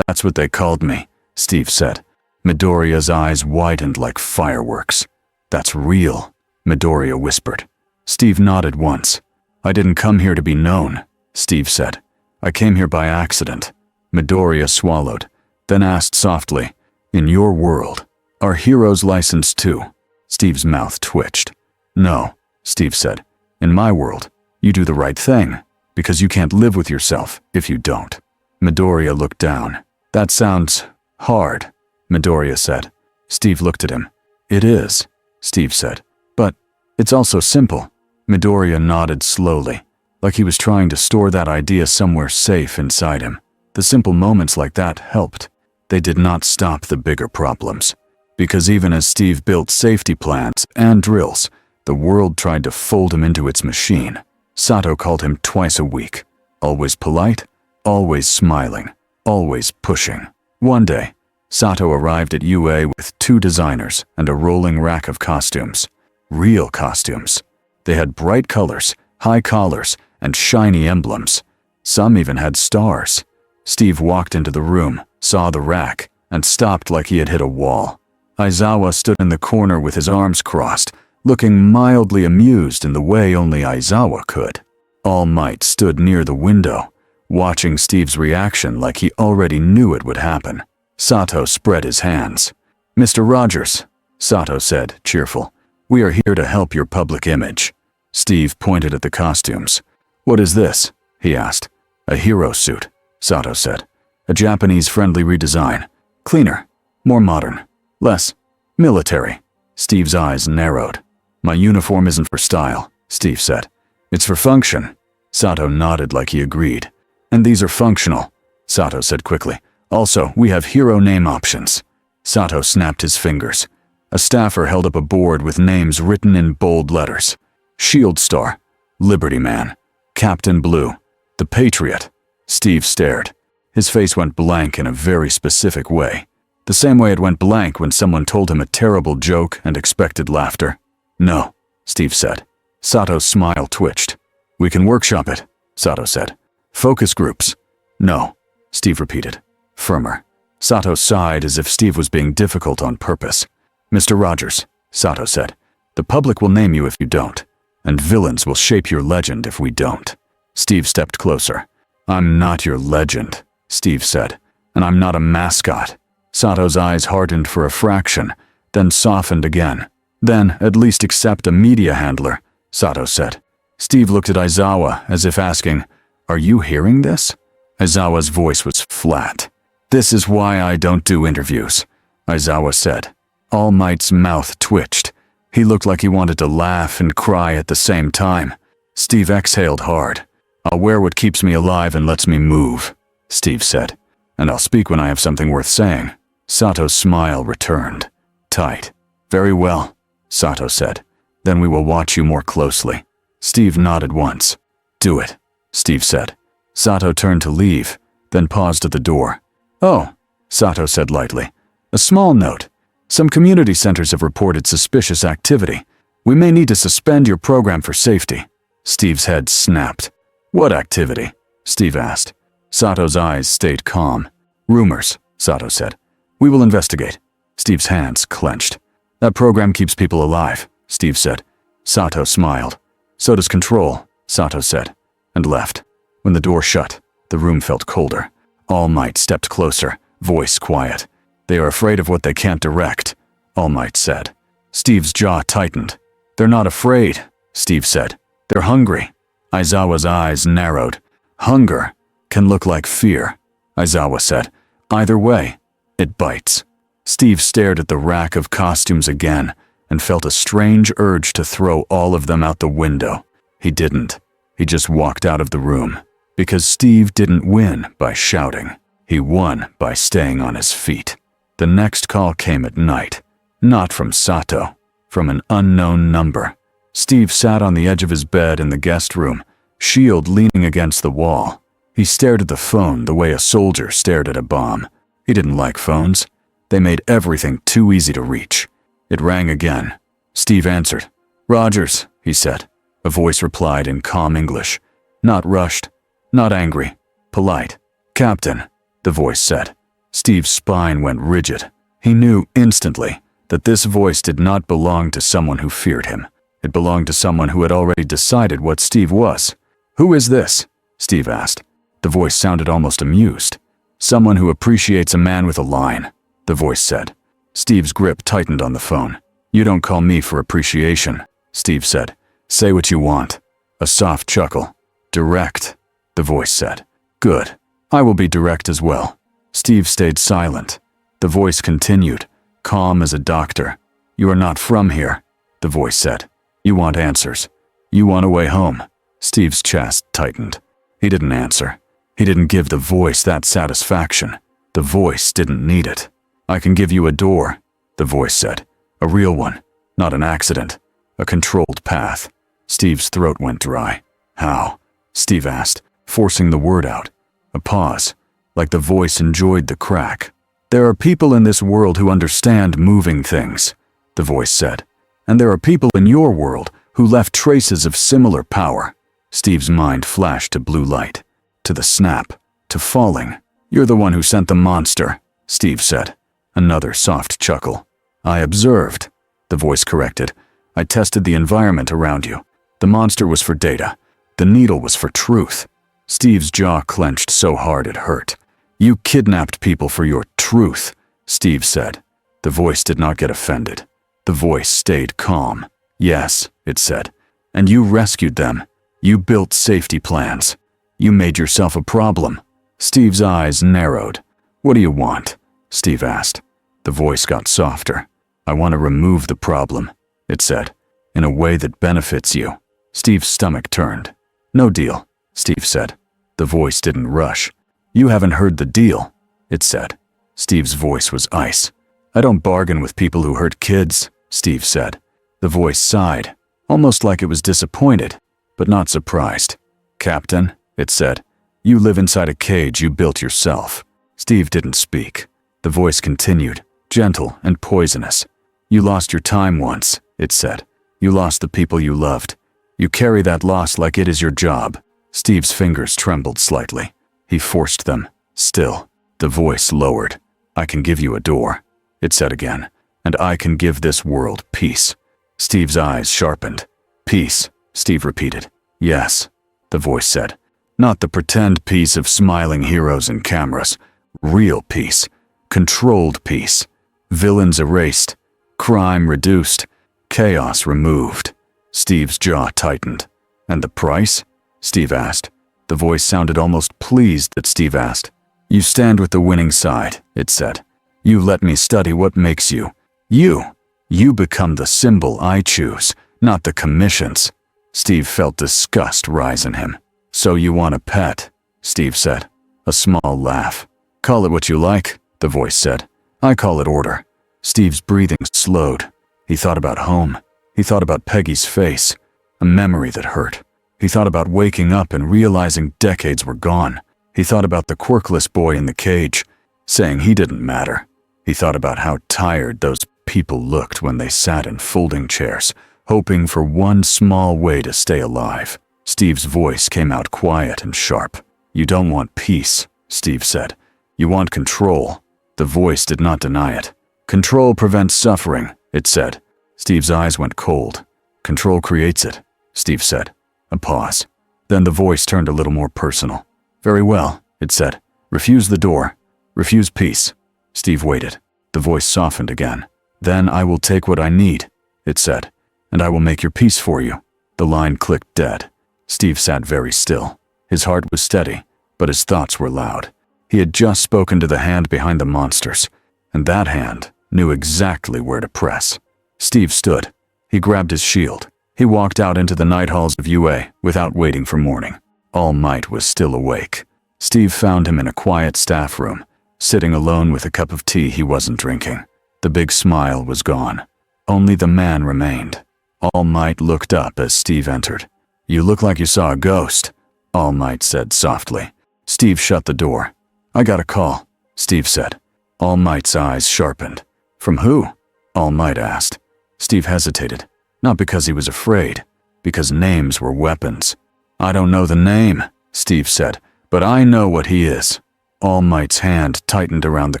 "That's what they called me," Steve said. Midoriya's eyes widened like fireworks. "That's real," Midoriya whispered. Steve nodded once. "I didn't come here to be known," Steve said. "I came here by accident." Midoriya swallowed, then asked softly, "In your world, are heroes licensed too?" Steve's mouth twitched. "No," Steve said. "In my world, you do the right thing, because you can't live with yourself if you don't." Midoriya looked down. "That sounds hard," Midoriya said. Steve looked at him. "It is," Steve said. "But it's also simple." Midoriya nodded slowly, like he was trying to store that idea somewhere safe inside him. The simple moments like that helped. They did not stop the bigger problems. Because even as Steve built safety plans and drills, the world tried to fold him into its machine. Sato called him twice a week. Always polite, always smiling, always pushing. One day, Sato arrived at UA with 2 designers and a rolling rack of costumes. Real costumes. They had bright colors, high collars, and shiny emblems. Some even had stars. Steve walked into the room, saw the rack, and stopped like he had hit a wall. Aizawa stood in the corner with his arms crossed, looking mildly amused in the way only Aizawa could. All Might stood near the window, watching Steve's reaction like he already knew it would happen. Sato spread his hands. "Mr. Rogers," Sato said, cheerful, "we are here to help your public image." Steve pointed at the costumes. "What is this?" he asked. "A hero suit," Sato said. "A Japanese-friendly redesign. Cleaner, more modern, less military." Steve's eyes narrowed. "My uniform isn't for style," Steve said. "It's for function." Sato nodded like he agreed. "And these are functional," Sato said quickly. "Also, we have hero name options." Sato snapped his fingers. A staffer held up a board with names written in bold letters. Shield Star, Liberty Man, Captain Blue, The Patriot. Steve stared. His face went blank in a very specific way. The same way it went blank when someone told him a terrible joke and expected laughter. "No," Steve said. Sato's smile twitched. "We can workshop it," Sato said. "Focus groups." "No," Steve repeated, firmer. Sato sighed as if Steve was being difficult on purpose. "Mr. Rogers," Sato said, "the public will name you if you don't, and villains will shape your legend if we don't." Steve stepped closer. "I'm not your legend," Steve said, And I'm not a mascot. Sato's eyes hardened for a fraction, then softened again. Then, at least accept a media handler, Sato said. Steve looked at Aizawa as if asking, "Are you hearing this?" Aizawa's voice was flat. "This is why I don't do interviews," Aizawa said. All Might's mouth twitched. He looked like he wanted to laugh and cry at the same time. Steve exhaled hard. "I'll wear what keeps me alive and lets me move," Steve said. "And I'll speak when I have something worth saying." Sato's smile returned. "Tight." "Very well," Sato said. "Then we will watch you more closely." Steve nodded once. "Do it," Steve said. Sato turned to leave, then paused at the door. "Oh," Sato said lightly. "A small note. Some community centers have reported suspicious activity. We may need to suspend your program for safety." Steve's head snapped. "What activity?" Steve asked. Sato's eyes stayed calm. "Rumors," Sato said. "We will investigate." Steve's hands clenched. "That program keeps people alive," Steve said. Sato smiled. "So does control," Sato said, and left. When the door shut, the room felt colder. All Might stepped closer, voice quiet. "They are afraid of what they can't direct," All Might said. Steve's jaw tightened. "They're not afraid," Steve said. "They're hungry." Aizawa's eyes narrowed. "Hunger can look like fear," Aizawa said. "Either way, it bites." Steve stared at the rack of costumes again and felt a strange urge to throw all of them out the window. He didn't. He just walked out of the room. Because Steve didn't win by shouting. He won by staying on his feet. The next call came at night. Not from Sato. From an unknown number. Steve sat on the edge of his bed in the guest room, shield leaning against the wall. He stared at the phone the way a soldier stared at a bomb. He didn't like phones. They made everything too easy to reach. It rang again. Steve answered. "Rogers," he said. A voice replied in calm English. Not rushed. Not angry. Polite. "Captain," the voice said. Steve's spine went rigid. He knew instantly that this voice did not belong to someone who feared him. It belonged to someone who had already decided what Steve was. "Who is this?" Steve asked. The voice sounded almost amused. "Someone who appreciates a man with a line," the voice said. Steve's grip tightened on the phone. "You don't call me for appreciation," Steve said. "Say what you want." A soft chuckle. "Direct," the voice said. "Good. I will be direct as well." Steve stayed silent. The voice continued, calm as a doctor. "You are not from here," the voice said. "You want answers. You want a way home." Steve's chest tightened. He didn't answer. He didn't give the voice that satisfaction. The voice didn't need it. "I can give you a door," the voice said. "A real one, not an accident. A controlled path." Steve's throat went dry. "How?" Steve asked, forcing the word out. A pause, like the voice enjoyed the crack. "There are people in this world who understand moving things," the voice said. "And there are people in your world who left traces of similar power." Steve's mind flashed to blue light, to the snap, to falling. "You're the one who sent the monster," Steve said. Another soft chuckle. "I observed," the voice corrected. "I tested the environment around you. The monster was for data. The needle was for truth." Steve's jaw clenched so hard it hurt. "You kidnapped people for your truth," Steve said. The voice did not get offended. The voice stayed calm. "Yes," it said. "And you rescued them. You built safety plans. You made yourself a problem." Steve's eyes narrowed. "What do you want?" Steve asked. The voice got softer. "I want to remove the problem," it said, "in a way that benefits you." Steve's stomach turned. "No deal," Steve said. The voice didn't rush. "You haven't heard the deal," it said. Steve's voice was ice. "I don't bargain with people who hurt kids," Steve said. The voice sighed, almost like it was disappointed, but not surprised. "Captain," it said, "you live inside a cage you built yourself." Steve didn't speak. The voice continued, gentle and poisonous. "You lost your time once," it said. "You lost the people you loved. You carry that loss like it is your job." Steve's fingers trembled slightly. He forced them. Still, the voice lowered. "I can give you a door," it said again, "and I can give this world peace." Steve's eyes sharpened. "Peace," Steve repeated. "Yes," the voice said. "Not the pretend peace of smiling heroes and cameras. Real peace. Controlled peace. Villains erased. Crime reduced. Chaos removed. Steve's jaw tightened. And the price? Steve asked. The voice sounded almost pleased that Steve asked. You stand with the winning side, it said. You let me study what makes you. You. You become the symbol I choose, not the commission's. Steve felt disgust rise in him. So you want a pet, Steve said. A small laugh. Call it what you like, the voice said. I call it order. Steve's breathing slowed. He thought about home. He thought about Peggy's face, a memory that hurt. He thought about waking up and realizing decades were gone. He thought about the quirkless boy in the cage, saying he didn't matter. He thought about how tired those people looked when they sat in folding chairs, hoping for one small way to stay alive. Steve's voice came out quiet and sharp. You don't want peace, Steve said. You want control. The voice did not deny it. Control prevents suffering, it said. Steve's eyes went cold. Control creates it, Steve said. A pause. Then the voice turned a little more personal. Very well, it said. Refuse the door. Refuse peace. Steve waited. The voice softened again. Then I will take what I need, it said, and I will make your peace for you. The line clicked dead. Steve sat very still. His heart was steady, but his thoughts were loud. He had just spoken to the hand behind the monsters, and that hand knew exactly where to press. Steve stood. He grabbed his shield. He walked out into the night halls of UA without waiting for morning. All Might was still awake. Steve found him in a quiet staff room, sitting alone with a cup of tea he wasn't drinking. The big smile was gone. Only the man remained. All Might looked up as Steve entered. You look like you saw a ghost, All Might said softly. Steve shut the door. I got a call, Steve said. All Might's eyes sharpened. From who? All Might asked. Steve hesitated, not because he was afraid, because names were weapons. I don't know the name, Steve said, but I know what he is. All Might's hand tightened around the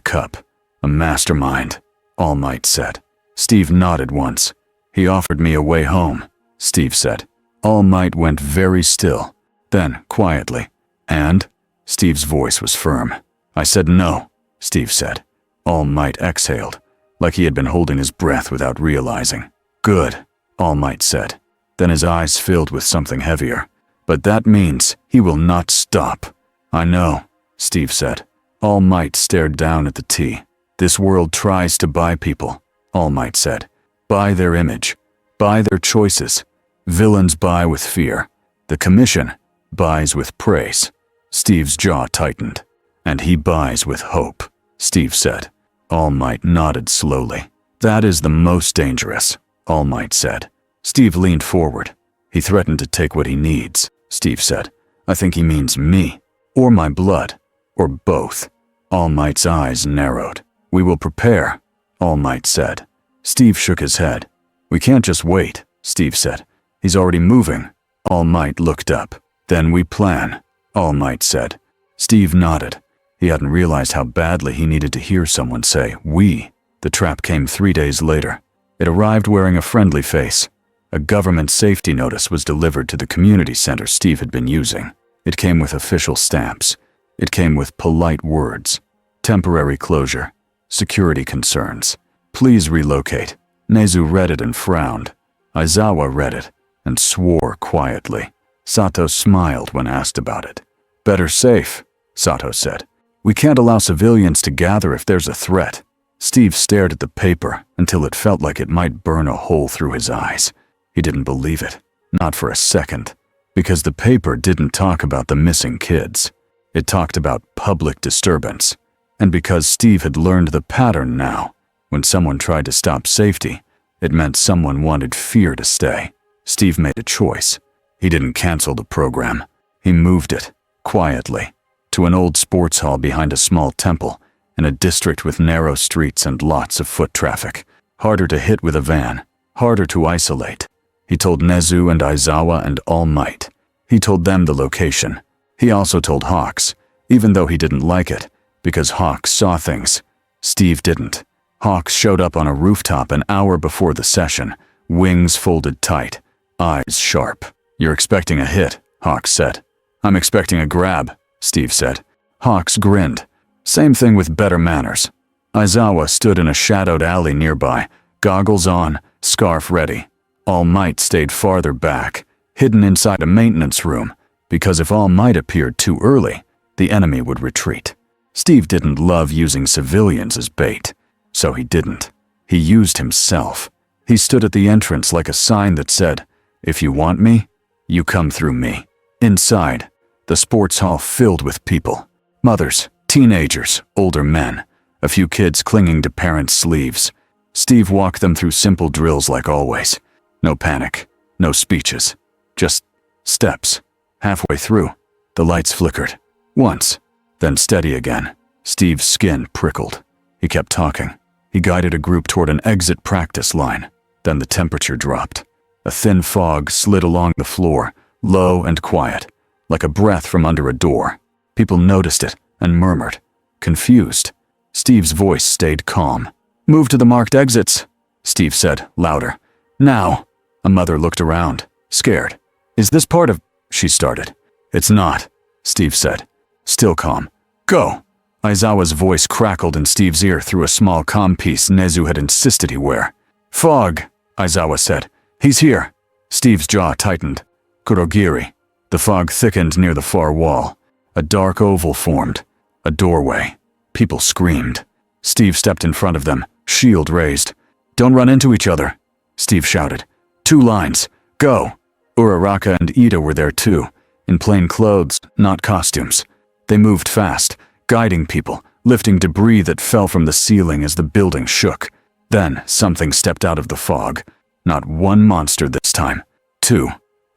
cup. A mastermind, All Might said. Steve nodded once. He offered me a way home, Steve said. All Might went very still. Then, quietly, and? Steve's voice was firm. I said no, Steve said. All Might exhaled, like he had been holding his breath without realizing. Good, All Might said. Then his eyes filled with something heavier. But that means he will not stop. I know, Steve said. All Might stared down at the tea. This world tries to buy people, All Might said. Buy their image. Buy their choices. Villains buy with fear. The Commission buys with praise. Steve's jaw tightened. And he buys with hope, Steve said. All Might nodded slowly. That is the most dangerous, All Might said. Steve leaned forward. He threatened to take what he needs, Steve said. I think he means me, or my blood, or both. All Might's eyes narrowed. We will prepare, All Might said. Steve shook his head. We can't just wait, Steve said. He's already moving. All Might looked up. Then we plan, All Might said. Steve nodded. He hadn't realized how badly he needed to hear someone say, we. The trap came 3 days later. It arrived wearing a friendly face. A government safety notice was delivered to the community center Steve had been using. It came with official stamps. It came with polite words. Temporary closure. Security concerns. Please relocate. Nezu read it and frowned. Aizawa read it and swore quietly. Sato smiled when asked about it. Better safe, Sato said. We can't allow civilians to gather if there's a threat. Steve stared at the paper until it felt like it might burn a hole through his eyes. He didn't believe it, not for a second, because the paper didn't talk about the missing kids. It talked about public disturbance. And because Steve had learned the pattern now, when someone tried to stop safety, it meant someone wanted fear to stay. Steve made a choice. He didn't cancel the program. He moved it, quietly, to an old sports hall behind a small temple in a district with narrow streets and lots of foot traffic. Harder to hit with a van, harder to isolate. He told Nezu and Aizawa and All Might. He told them the location. He also told Hawks, even though he didn't like it, because Hawks saw things. Steve didn't. Hawks showed up on a rooftop an hour before the session, wings folded tight, eyes sharp. You're expecting a hit, Hawks said. I'm expecting a grab, Steve said. Hawks grinned. Same thing with better manners. Aizawa stood in a shadowed alley nearby, goggles on, scarf ready. All Might stayed farther back, hidden inside a maintenance room, because if All Might appeared too early, the enemy would retreat. Steve didn't love using civilians as bait, so he didn't. He used himself. He stood at the entrance like a sign that said, "If you want me, you come through me." Inside, the sports hall filled with people. Mothers, teenagers, older men, a few kids clinging to parents' sleeves. Steve walked them through simple drills like always. No panic, no speeches, just steps. Halfway through, the lights flickered. Once, then steady again. Steve's skin prickled. He kept talking. He guided a group toward an exit practice line. Then the temperature dropped. A thin fog slid along the floor, low and quiet, like a breath from under a door. People noticed it and murmured, confused. Steve's voice stayed calm. "Move to the marked exits," Steve said, louder. "Now." A mother looked around, scared. "Is this part of—" she started. "It's not," Steve said, still calm. "Go." Aizawa's voice crackled in Steve's ear through a small comm piece Nezu had insisted he wear. "Fog," Aizawa said. "He's here." Steve's jaw tightened. "Kurogiri." The fog thickened near the far wall. A dark oval formed. A doorway. People screamed. Steve stepped in front of them, shield raised. "Don't run into each other," Steve shouted. "2 lines. Go." Uraraka and Ida were there too, in plain clothes, not costumes. They moved fast, guiding people, lifting debris that fell from the ceiling as the building shook. Then something stepped out of the fog. Not one monster this time. 2.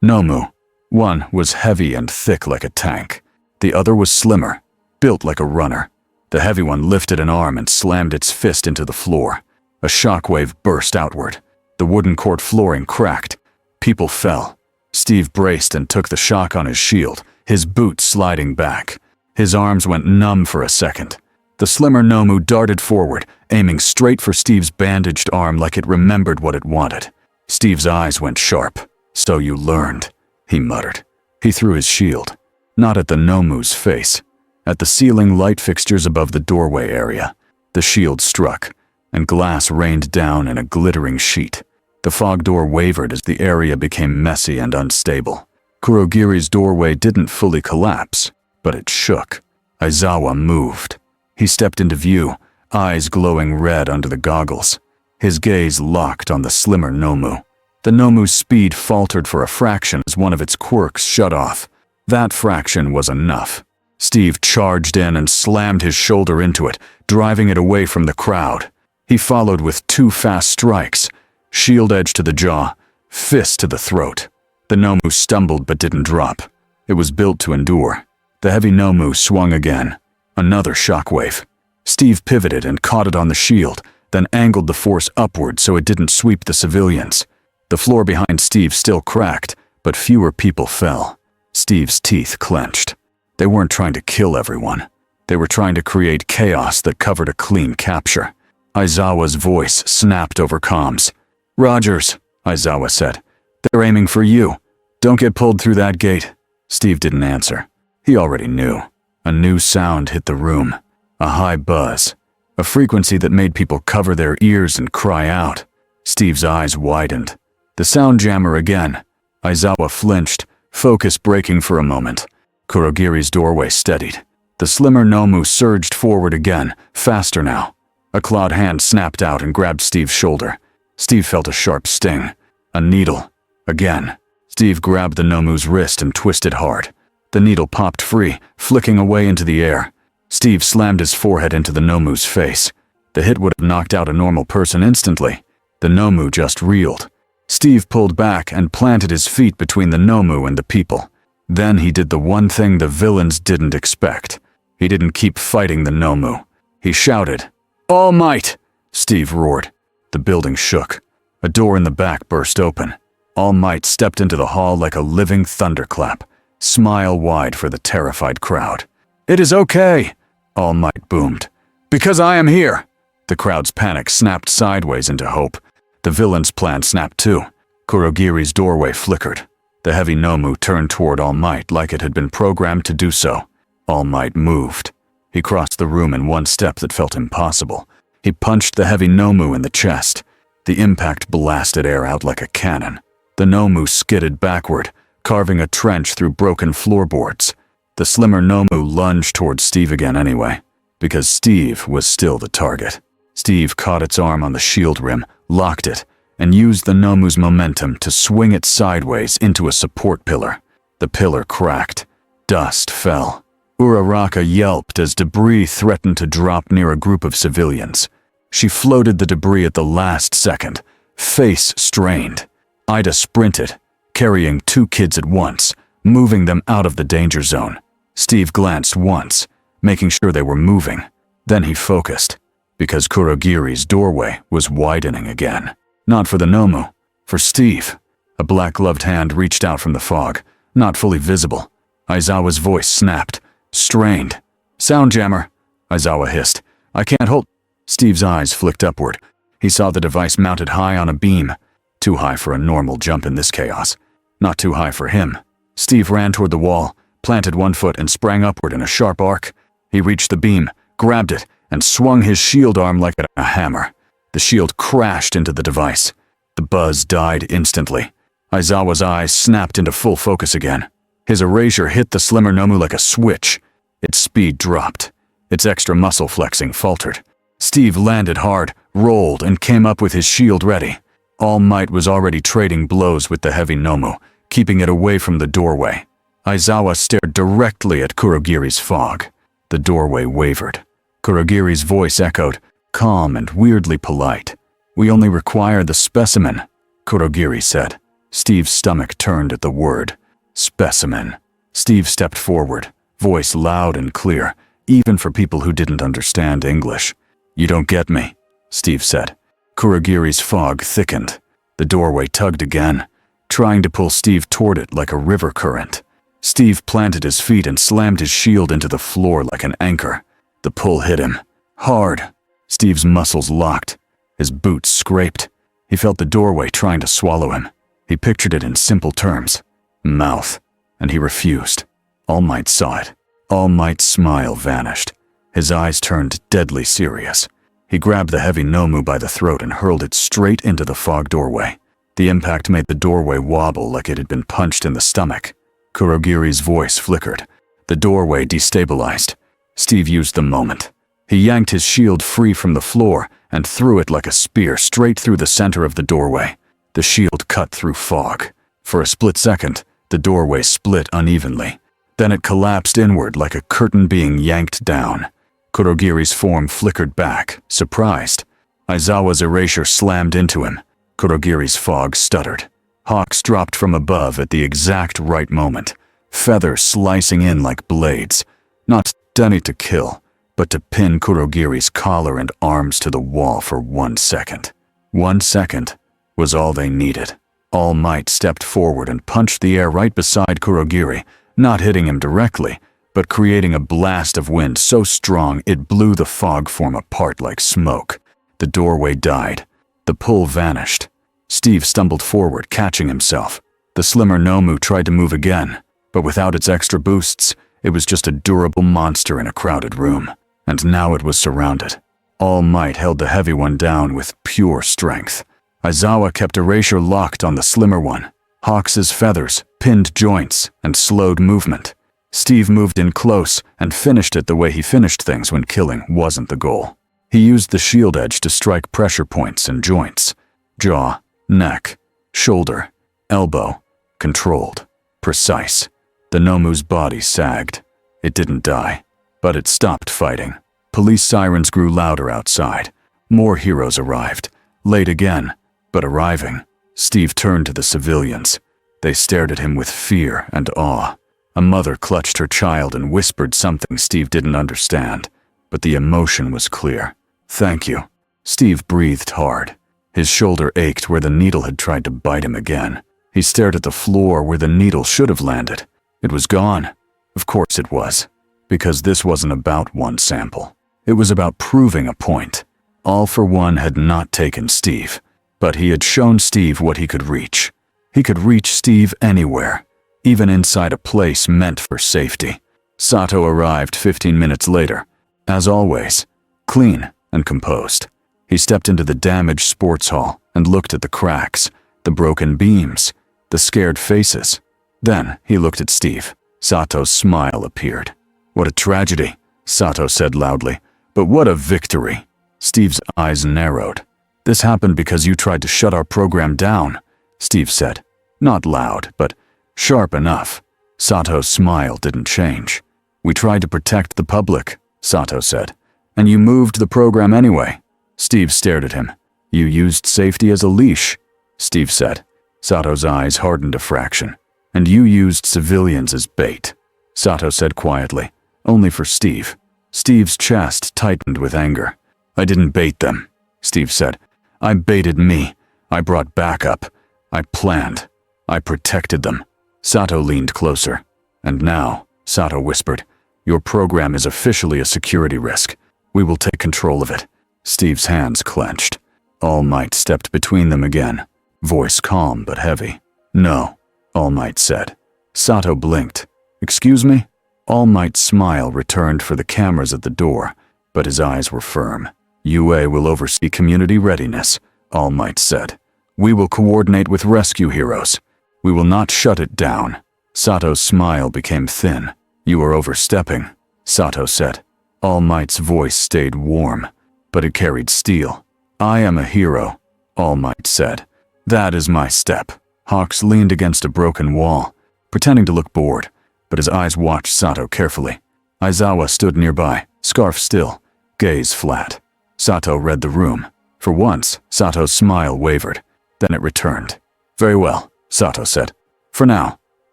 Nomu. One was heavy and thick like a tank. The other was slimmer, built like a runner. The heavy one lifted an arm and slammed its fist into the floor. A shockwave burst outward. The wooden court flooring cracked. People fell. Steve braced and took the shock on his shield, his boots sliding back. His arms went numb for a second. The slimmer Nomu darted forward, aiming straight for Steve's bandaged arm like it remembered what it wanted. Steve's eyes went sharp. "So you learned," he muttered. He threw his shield, not at the Nomu's face, at the ceiling light fixtures above the doorway area. The shield struck, and glass rained down in a glittering sheet. The fog door wavered as the area became messy and unstable. Kurogiri's doorway didn't fully collapse, but it shook. Aizawa moved. He stepped into view, eyes glowing red under the goggles. His gaze locked on the slimmer Nomu. The Nomu's speed faltered for a fraction as one of its quirks shut off. That fraction was enough. Steve charged in and slammed his shoulder into it, driving it away from the crowd. He followed with 2 fast strikes, shield edge to the jaw, fist to the throat. The Nomu stumbled but didn't drop. It was built to endure. The heavy Nomu swung again. Another shockwave. Steve pivoted and caught it on the shield, then angled the force upward so it didn't sweep the civilians. The floor behind Steve still cracked, but fewer people fell. Steve's teeth clenched. They weren't trying to kill everyone. They were trying to create chaos that covered a clean capture. Aizawa's voice snapped over comms. "Rogers," Aizawa said. "They're aiming for you. Don't get pulled through that gate." Steve didn't answer. He already knew. A new sound hit the room. A high buzz. A frequency that made people cover their ears and cry out. Steve's eyes widened. The sound jammer again. Aizawa flinched, focus breaking for a moment. Kurogiri's doorway steadied. The slimmer Nomu surged forward again, faster now. A clawed hand snapped out and grabbed Steve's shoulder. Steve felt a sharp sting. A needle. Again. Steve grabbed the Nomu's wrist and twisted hard. The needle popped free, flicking away into the air. Steve slammed his forehead into the Nomu's face. The hit would have knocked out a normal person instantly. The Nomu just reeled. Steve pulled back and planted his feet between the Nomu and the people. Then he did the one thing the villains didn't expect. He didn't keep fighting the Nomu. He shouted, "All Might!" Steve roared. The building shook. A door in the back burst open. All Might stepped into the hall like a living thunderclap, smile wide for the terrified crowd. "It is okay," All Might boomed. "Because I am here." The crowd's panic snapped sideways into hope. The villain's plan snapped too. Kurogiri's doorway flickered. The heavy Nomu turned toward All Might like it had been programmed to do so. All Might moved. He crossed the room in one step that felt impossible. He punched the heavy Nomu in the chest. The impact blasted air out like a cannon. The Nomu skidded backward, carving a trench through broken floorboards. The slimmer Nomu lunged towards Steve again anyway, because Steve was still the target. Steve caught its arm on the shield rim, locked it, and used the Nomu's momentum to swing it sideways into a support pillar. The pillar cracked. Dust fell. Uraraka yelped as debris threatened to drop near a group of civilians. She floated the debris at the last second, face strained. Ida sprinted, carrying 2 kids at once, moving them out of the danger zone. Steve glanced once, making sure they were moving. Then he focused, because Kurogiri's doorway was widening again. Not for the Nomu, for Steve. A black-gloved hand reached out from the fog, not fully visible. Aizawa's voice snapped, strained. "Sound jammer," Aizawa hissed. "I can't hold—" Steve's eyes flicked upward. He saw the device mounted high on a beam. Too high for a normal jump in this chaos. Not too high for him. Steve ran toward the wall, planted one foot and sprang upward in a sharp arc. He reached the beam, grabbed it, and swung his shield arm like a hammer. The shield crashed into the device. The buzz died instantly. Aizawa's eyes snapped into full focus again. His erasure hit the slimmer Nomu like a switch. Its speed dropped. Its extra muscle flexing faltered. Steve landed hard, rolled, and came up with his shield ready. All Might was already trading blows with the heavy Nomu, keeping it away from the doorway. Aizawa stared directly at Kurogiri's fog. The doorway wavered. Kurogiri's voice echoed, calm and weirdly polite. "We only require the specimen," Kurogiri said. Steve's stomach turned at the word. Specimen. Steve stepped forward, voice loud and clear, even for people who didn't understand English. "You don't get me," Steve said. Kurogiri's fog thickened. The doorway tugged again, trying to pull Steve toward it like a river current. Steve planted his feet and slammed his shield into the floor like an anchor. The pull hit him. Hard. Steve's muscles locked. His boots scraped. He felt the doorway trying to swallow him. He pictured it in simple terms. Mouth. And he refused. All Might saw it. All Might's smile vanished. His eyes turned deadly serious. He grabbed the heavy Nomu by the throat and hurled it straight into the fog doorway. The impact made the doorway wobble like it had been punched in the stomach. Kurogiri's voice flickered. The doorway destabilized. Steve used the moment. He yanked his shield free from the floor and threw it like a spear straight through the center of the doorway. The shield cut through fog. For a split second, the doorway split unevenly. Then it collapsed inward like a curtain being yanked down. Kurogiri's form flickered back, surprised. Aizawa's erasure slammed into him. Kurogiri's fog stuttered. Hawks dropped from above at the exact right moment, feathers slicing in like blades, not done to kill, but to pin Kurogiri's collar and arms to the wall for 1 second. 1 second was all they needed. All Might stepped forward and punched the air right beside Kurogiri, not hitting him directly, but creating a blast of wind so strong it blew the fog form apart like smoke. The doorway died. The pull vanished. Steve stumbled forward, catching himself. The slimmer Nomu tried to move again, but without its extra boosts, it was just a durable monster in a crowded room. And now it was surrounded. All Might held the heavy one down with pure strength. Aizawa kept erasure locked on the slimmer one. Hawks's feathers pinned joints and slowed movement. Steve moved in close and finished it the way he finished things when killing wasn't the goal. He used the shield edge to strike pressure points and joints. Jaw, neck, shoulder, elbow, controlled, precise. The Nomu's body sagged. It didn't die, but it stopped fighting. Police sirens grew louder outside. More heroes arrived. Late again, but arriving. Steve turned to the civilians. They stared at him with fear and awe. A mother clutched her child and whispered something Steve didn't understand, but the emotion was clear. "Thank you." Steve breathed hard. His shoulder ached where the needle had tried to bite him again. He stared at the floor where the needle should have landed. It was gone. Of course it was, because this wasn't about one sample. It was about proving a point. All for One had not taken Steve, but he had shown Steve what he could reach. He could reach Steve anywhere, even inside a place meant for safety. Sato arrived 15 minutes later, As always, clean and composed. He stepped into the damaged sports hall and looked at the cracks, the broken beams, the scared faces. Then he looked at Steve. Sato's smile appeared. "What a tragedy," Sato said loudly. "But what a victory." Steve's eyes narrowed. "This happened because you tried to shut our program down," Steve said. Not loud, but sharp enough. Sato's smile didn't change. "We tried to protect the public," Sato said. "And you moved the program anyway." Steve stared at him. "You used safety as a leash," Steve said. Sato's eyes hardened a fraction. "And you used civilians as bait," Sato said quietly. "Only for Steve." Steve's chest tightened with anger. "I didn't bait them," Steve said. "I baited me. I brought backup. I planned. I protected them." Sato leaned closer. "And now," Sato whispered, "your program is officially a security risk. We will take control of it." Steve's hands clenched. All Might stepped between them again, voice calm but heavy. "No," All Might said. Sato blinked. "Excuse me?" All Might's smile returned for the cameras at the door, but his eyes were firm. "UA will oversee community readiness," All Might said. "We will coordinate with rescue heroes. We will not shut it down." Sato's smile became thin. "You are overstepping," Sato said. All Might's voice stayed warm, but it carried steel. "I am a hero," All Might said. "That is my step." Hawks leaned against a broken wall, pretending to look bored, but his eyes watched Sato carefully. Aizawa stood nearby, scarf still, gaze flat. Sato read the room. For once, Sato's smile wavered. Then it returned. "Very well," Sato said. "For now."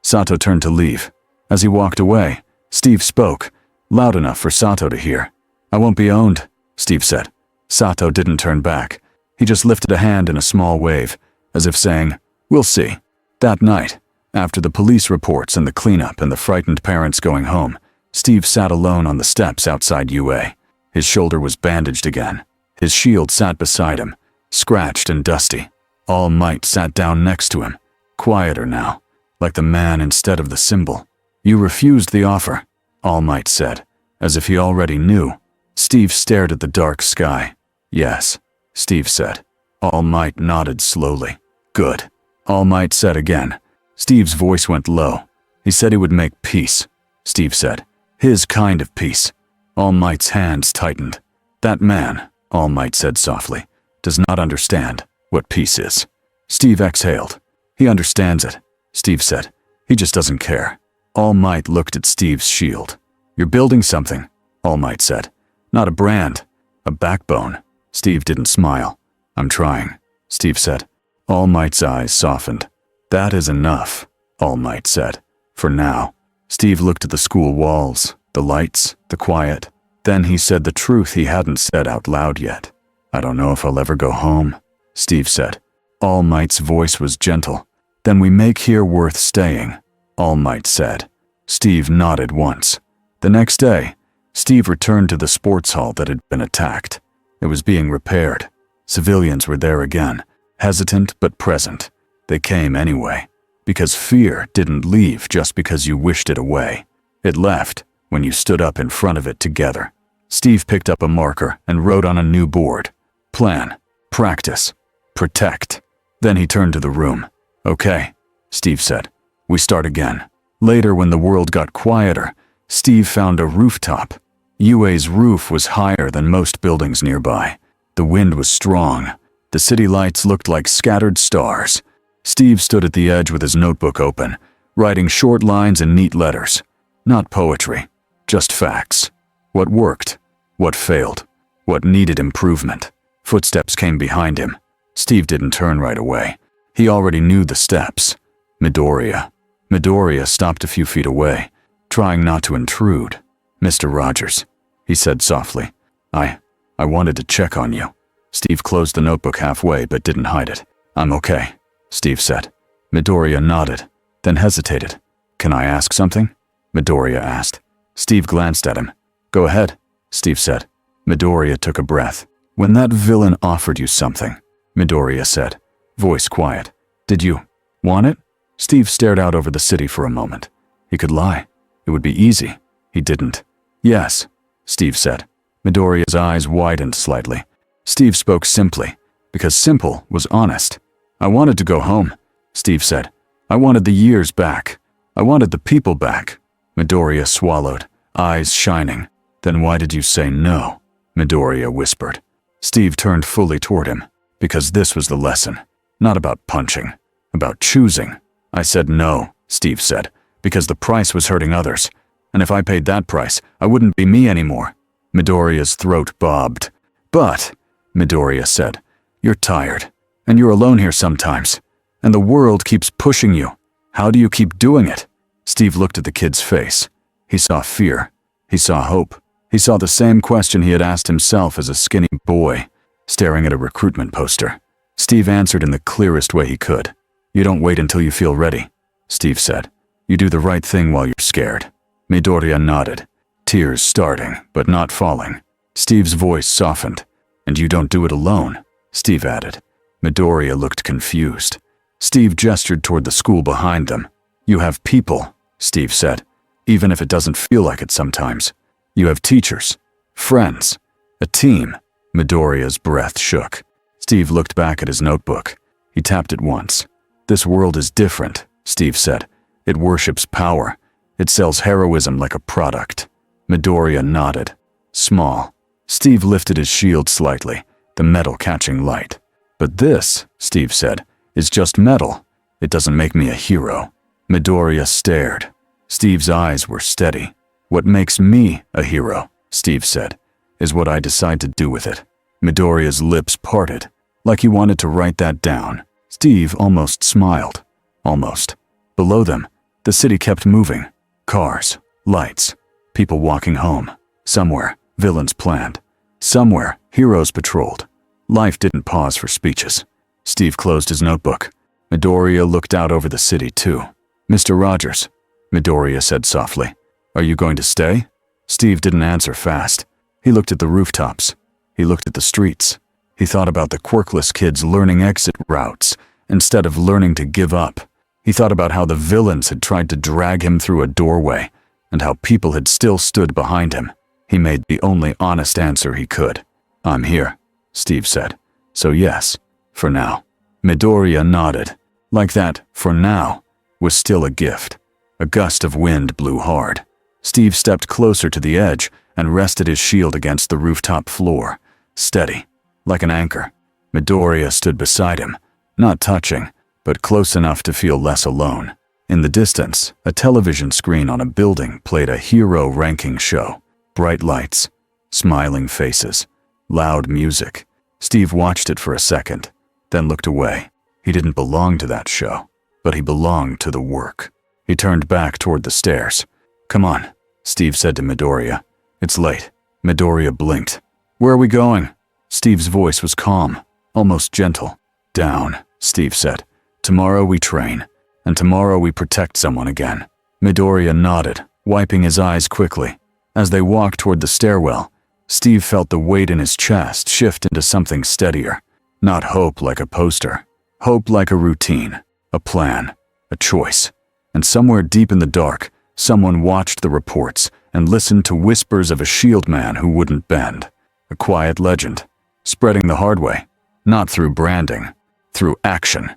Sato turned to leave. As he walked away, Steve spoke, loud enough for Sato to hear. "I won't be owned," Steve said. Sato didn't turn back. He just lifted a hand in a small wave, as if saying, "We'll see." That night, after the police reports and the cleanup and the frightened parents going home, Steve sat alone on the steps outside UA. His shoulder was bandaged again. His shield sat beside him, scratched and dusty. All Might sat down next to him, quieter now, like the man instead of the symbol. "You refused the offer," All Might said, as if he already knew. Steve stared at the dark sky. "Yes," Steve said. All Might nodded slowly. "Good," All Might said again. Steve's voice went low. "He said he would make peace," Steve said. "His kind of peace." All Might's hands tightened. "That man," All Might said softly, "does not understand what peace is." Steve exhaled. "He understands it," Steve said. "He just doesn't care." All Might looked at Steve's shield. "You're building something," All Might said. "Not a brand, a backbone." Steve didn't smile. "I'm trying," Steve said. All Might's eyes softened. "That is enough," All Might said. "For now." Steve looked at the school walls, the lights, the quiet. Then he said the truth he hadn't said out loud yet. "I don't know if I'll ever go home," Steve said. All Might's voice was gentle. "Then we make here worth staying," All Might said. Steve nodded once. The next day, Steve returned to the sports hall that had been attacked. It was being repaired. Civilians were there again, hesitant but present. They came anyway, because fear didn't leave just because you wished it away. It left when you stood up in front of it together. Steve picked up a marker and wrote on a new board. Plan, practice, protect. Then he turned to the room. "Okay," Steve said. "We start again." Later, when the world got quieter, Steve found a rooftop. UA's roof was higher than most buildings nearby. The wind was strong. The city lights looked like scattered stars. Steve stood at the edge with his notebook open, writing short lines in neat letters. Not poetry, just facts. What worked, what failed, what needed improvement. Footsteps came behind him. Steve didn't turn right away. He already knew the steps. Midoriya. Midoriya stopped a few feet away, trying not to intrude. "Mr. Rogers," he said softly. I wanted to check on you." Steve closed the notebook halfway but didn't hide it. "I'm okay," Steve said. Midoriya nodded, then hesitated. "Can I ask something?" Midoriya asked. Steve glanced at him. "Go ahead," Steve said. Midoriya took a breath. "When that villain offered you something," Midoriya said, voice quiet, "did you want it?" Steve stared out over the city for a moment. He could lie. It would be easy. He didn't. "Yes," Steve said. Midoriya's eyes widened slightly. Steve spoke simply, because simple was honest. I wanted to go home, Steve said. I wanted the years back. I wanted the people back. Midoriya swallowed, eyes shining. Then why did you say no? Midoriya whispered. Steve turned fully toward him, because this was the lesson. Not about punching, about choosing. I said no, Steve said, because the price was hurting others. And if I paid that price, I wouldn't be me anymore. Midoriya's throat bobbed. But, Midoriya said, you're tired, and you're alone here sometimes. And the world keeps pushing you. How do you keep doing it? Steve looked at the kid's face. He saw fear. He saw hope. He saw the same question he had asked himself as a skinny boy, staring at a recruitment poster. Steve answered in the clearest way he could. You don't wait until you feel ready, Steve said. You do the right thing while you're scared. Midoriya nodded, tears starting, but not falling. Steve's voice softened. And you don't do it alone, Steve added. Midoriya looked confused. Steve gestured toward the school behind them. You have people, Steve said, even if it doesn't feel like it sometimes. You have teachers, friends, a team. Midoriya's breath shook. Steve looked back at his notebook. He tapped it once. This world is different, Steve said. It worships power. It sells heroism like a product. Midoriya nodded. Small. Steve lifted his shield slightly, the metal catching light. But this, Steve said, is just metal. It doesn't make me a hero. Midoriya stared. Steve's eyes were steady. What makes me a hero, Steve said, is what I decide to do with it. Midoriya's lips parted, like he wanted to write that down. Steve almost smiled. Almost. Below them, the city kept moving. Cars, lights, people walking home. Somewhere, villains planned. Somewhere, heroes patrolled. Life didn't pause for speeches. Steve closed his notebook. Midoriya looked out over the city too. Mr. Rogers, Midoriya said softly. Are you going to stay? Steve didn't answer fast. He looked at the rooftops. He looked at the streets. He thought about the quirkless kids learning exit routes instead of learning to give up. He thought about how the villains had tried to drag him through a doorway and how people had still stood behind him. He made the only honest answer he could. I'm here, Steve said. So yes, for now. Midoriya nodded. Like that, for now, was still a gift. A gust of wind blew hard. Steve stepped closer to the edge and rested his shield against the rooftop floor, steady, like an anchor. Midoriya stood beside him, not touching, but close enough to feel less alone. In the distance, a television screen on a building played a hero ranking show. Bright lights, smiling faces, loud music. Steve watched it for a second, then looked away. He didn't belong to that show, but he belonged to the work. He turned back toward the stairs. Come on, Steve said to Midoriya. It's late. Midoriya blinked. Where are we going? Steve's voice was calm, almost gentle. Down, Steve said. Tomorrow we train, and tomorrow we protect someone again. Midoriya nodded, wiping his eyes quickly. As they walked toward the stairwell, Steve felt the weight in his chest shift into something steadier. Not hope like a poster. Hope like a routine, a plan, a choice. And somewhere deep in the dark, someone watched the reports and listened to whispers of a shield man who wouldn't bend. A quiet legend, spreading the hard way, not through branding, through action.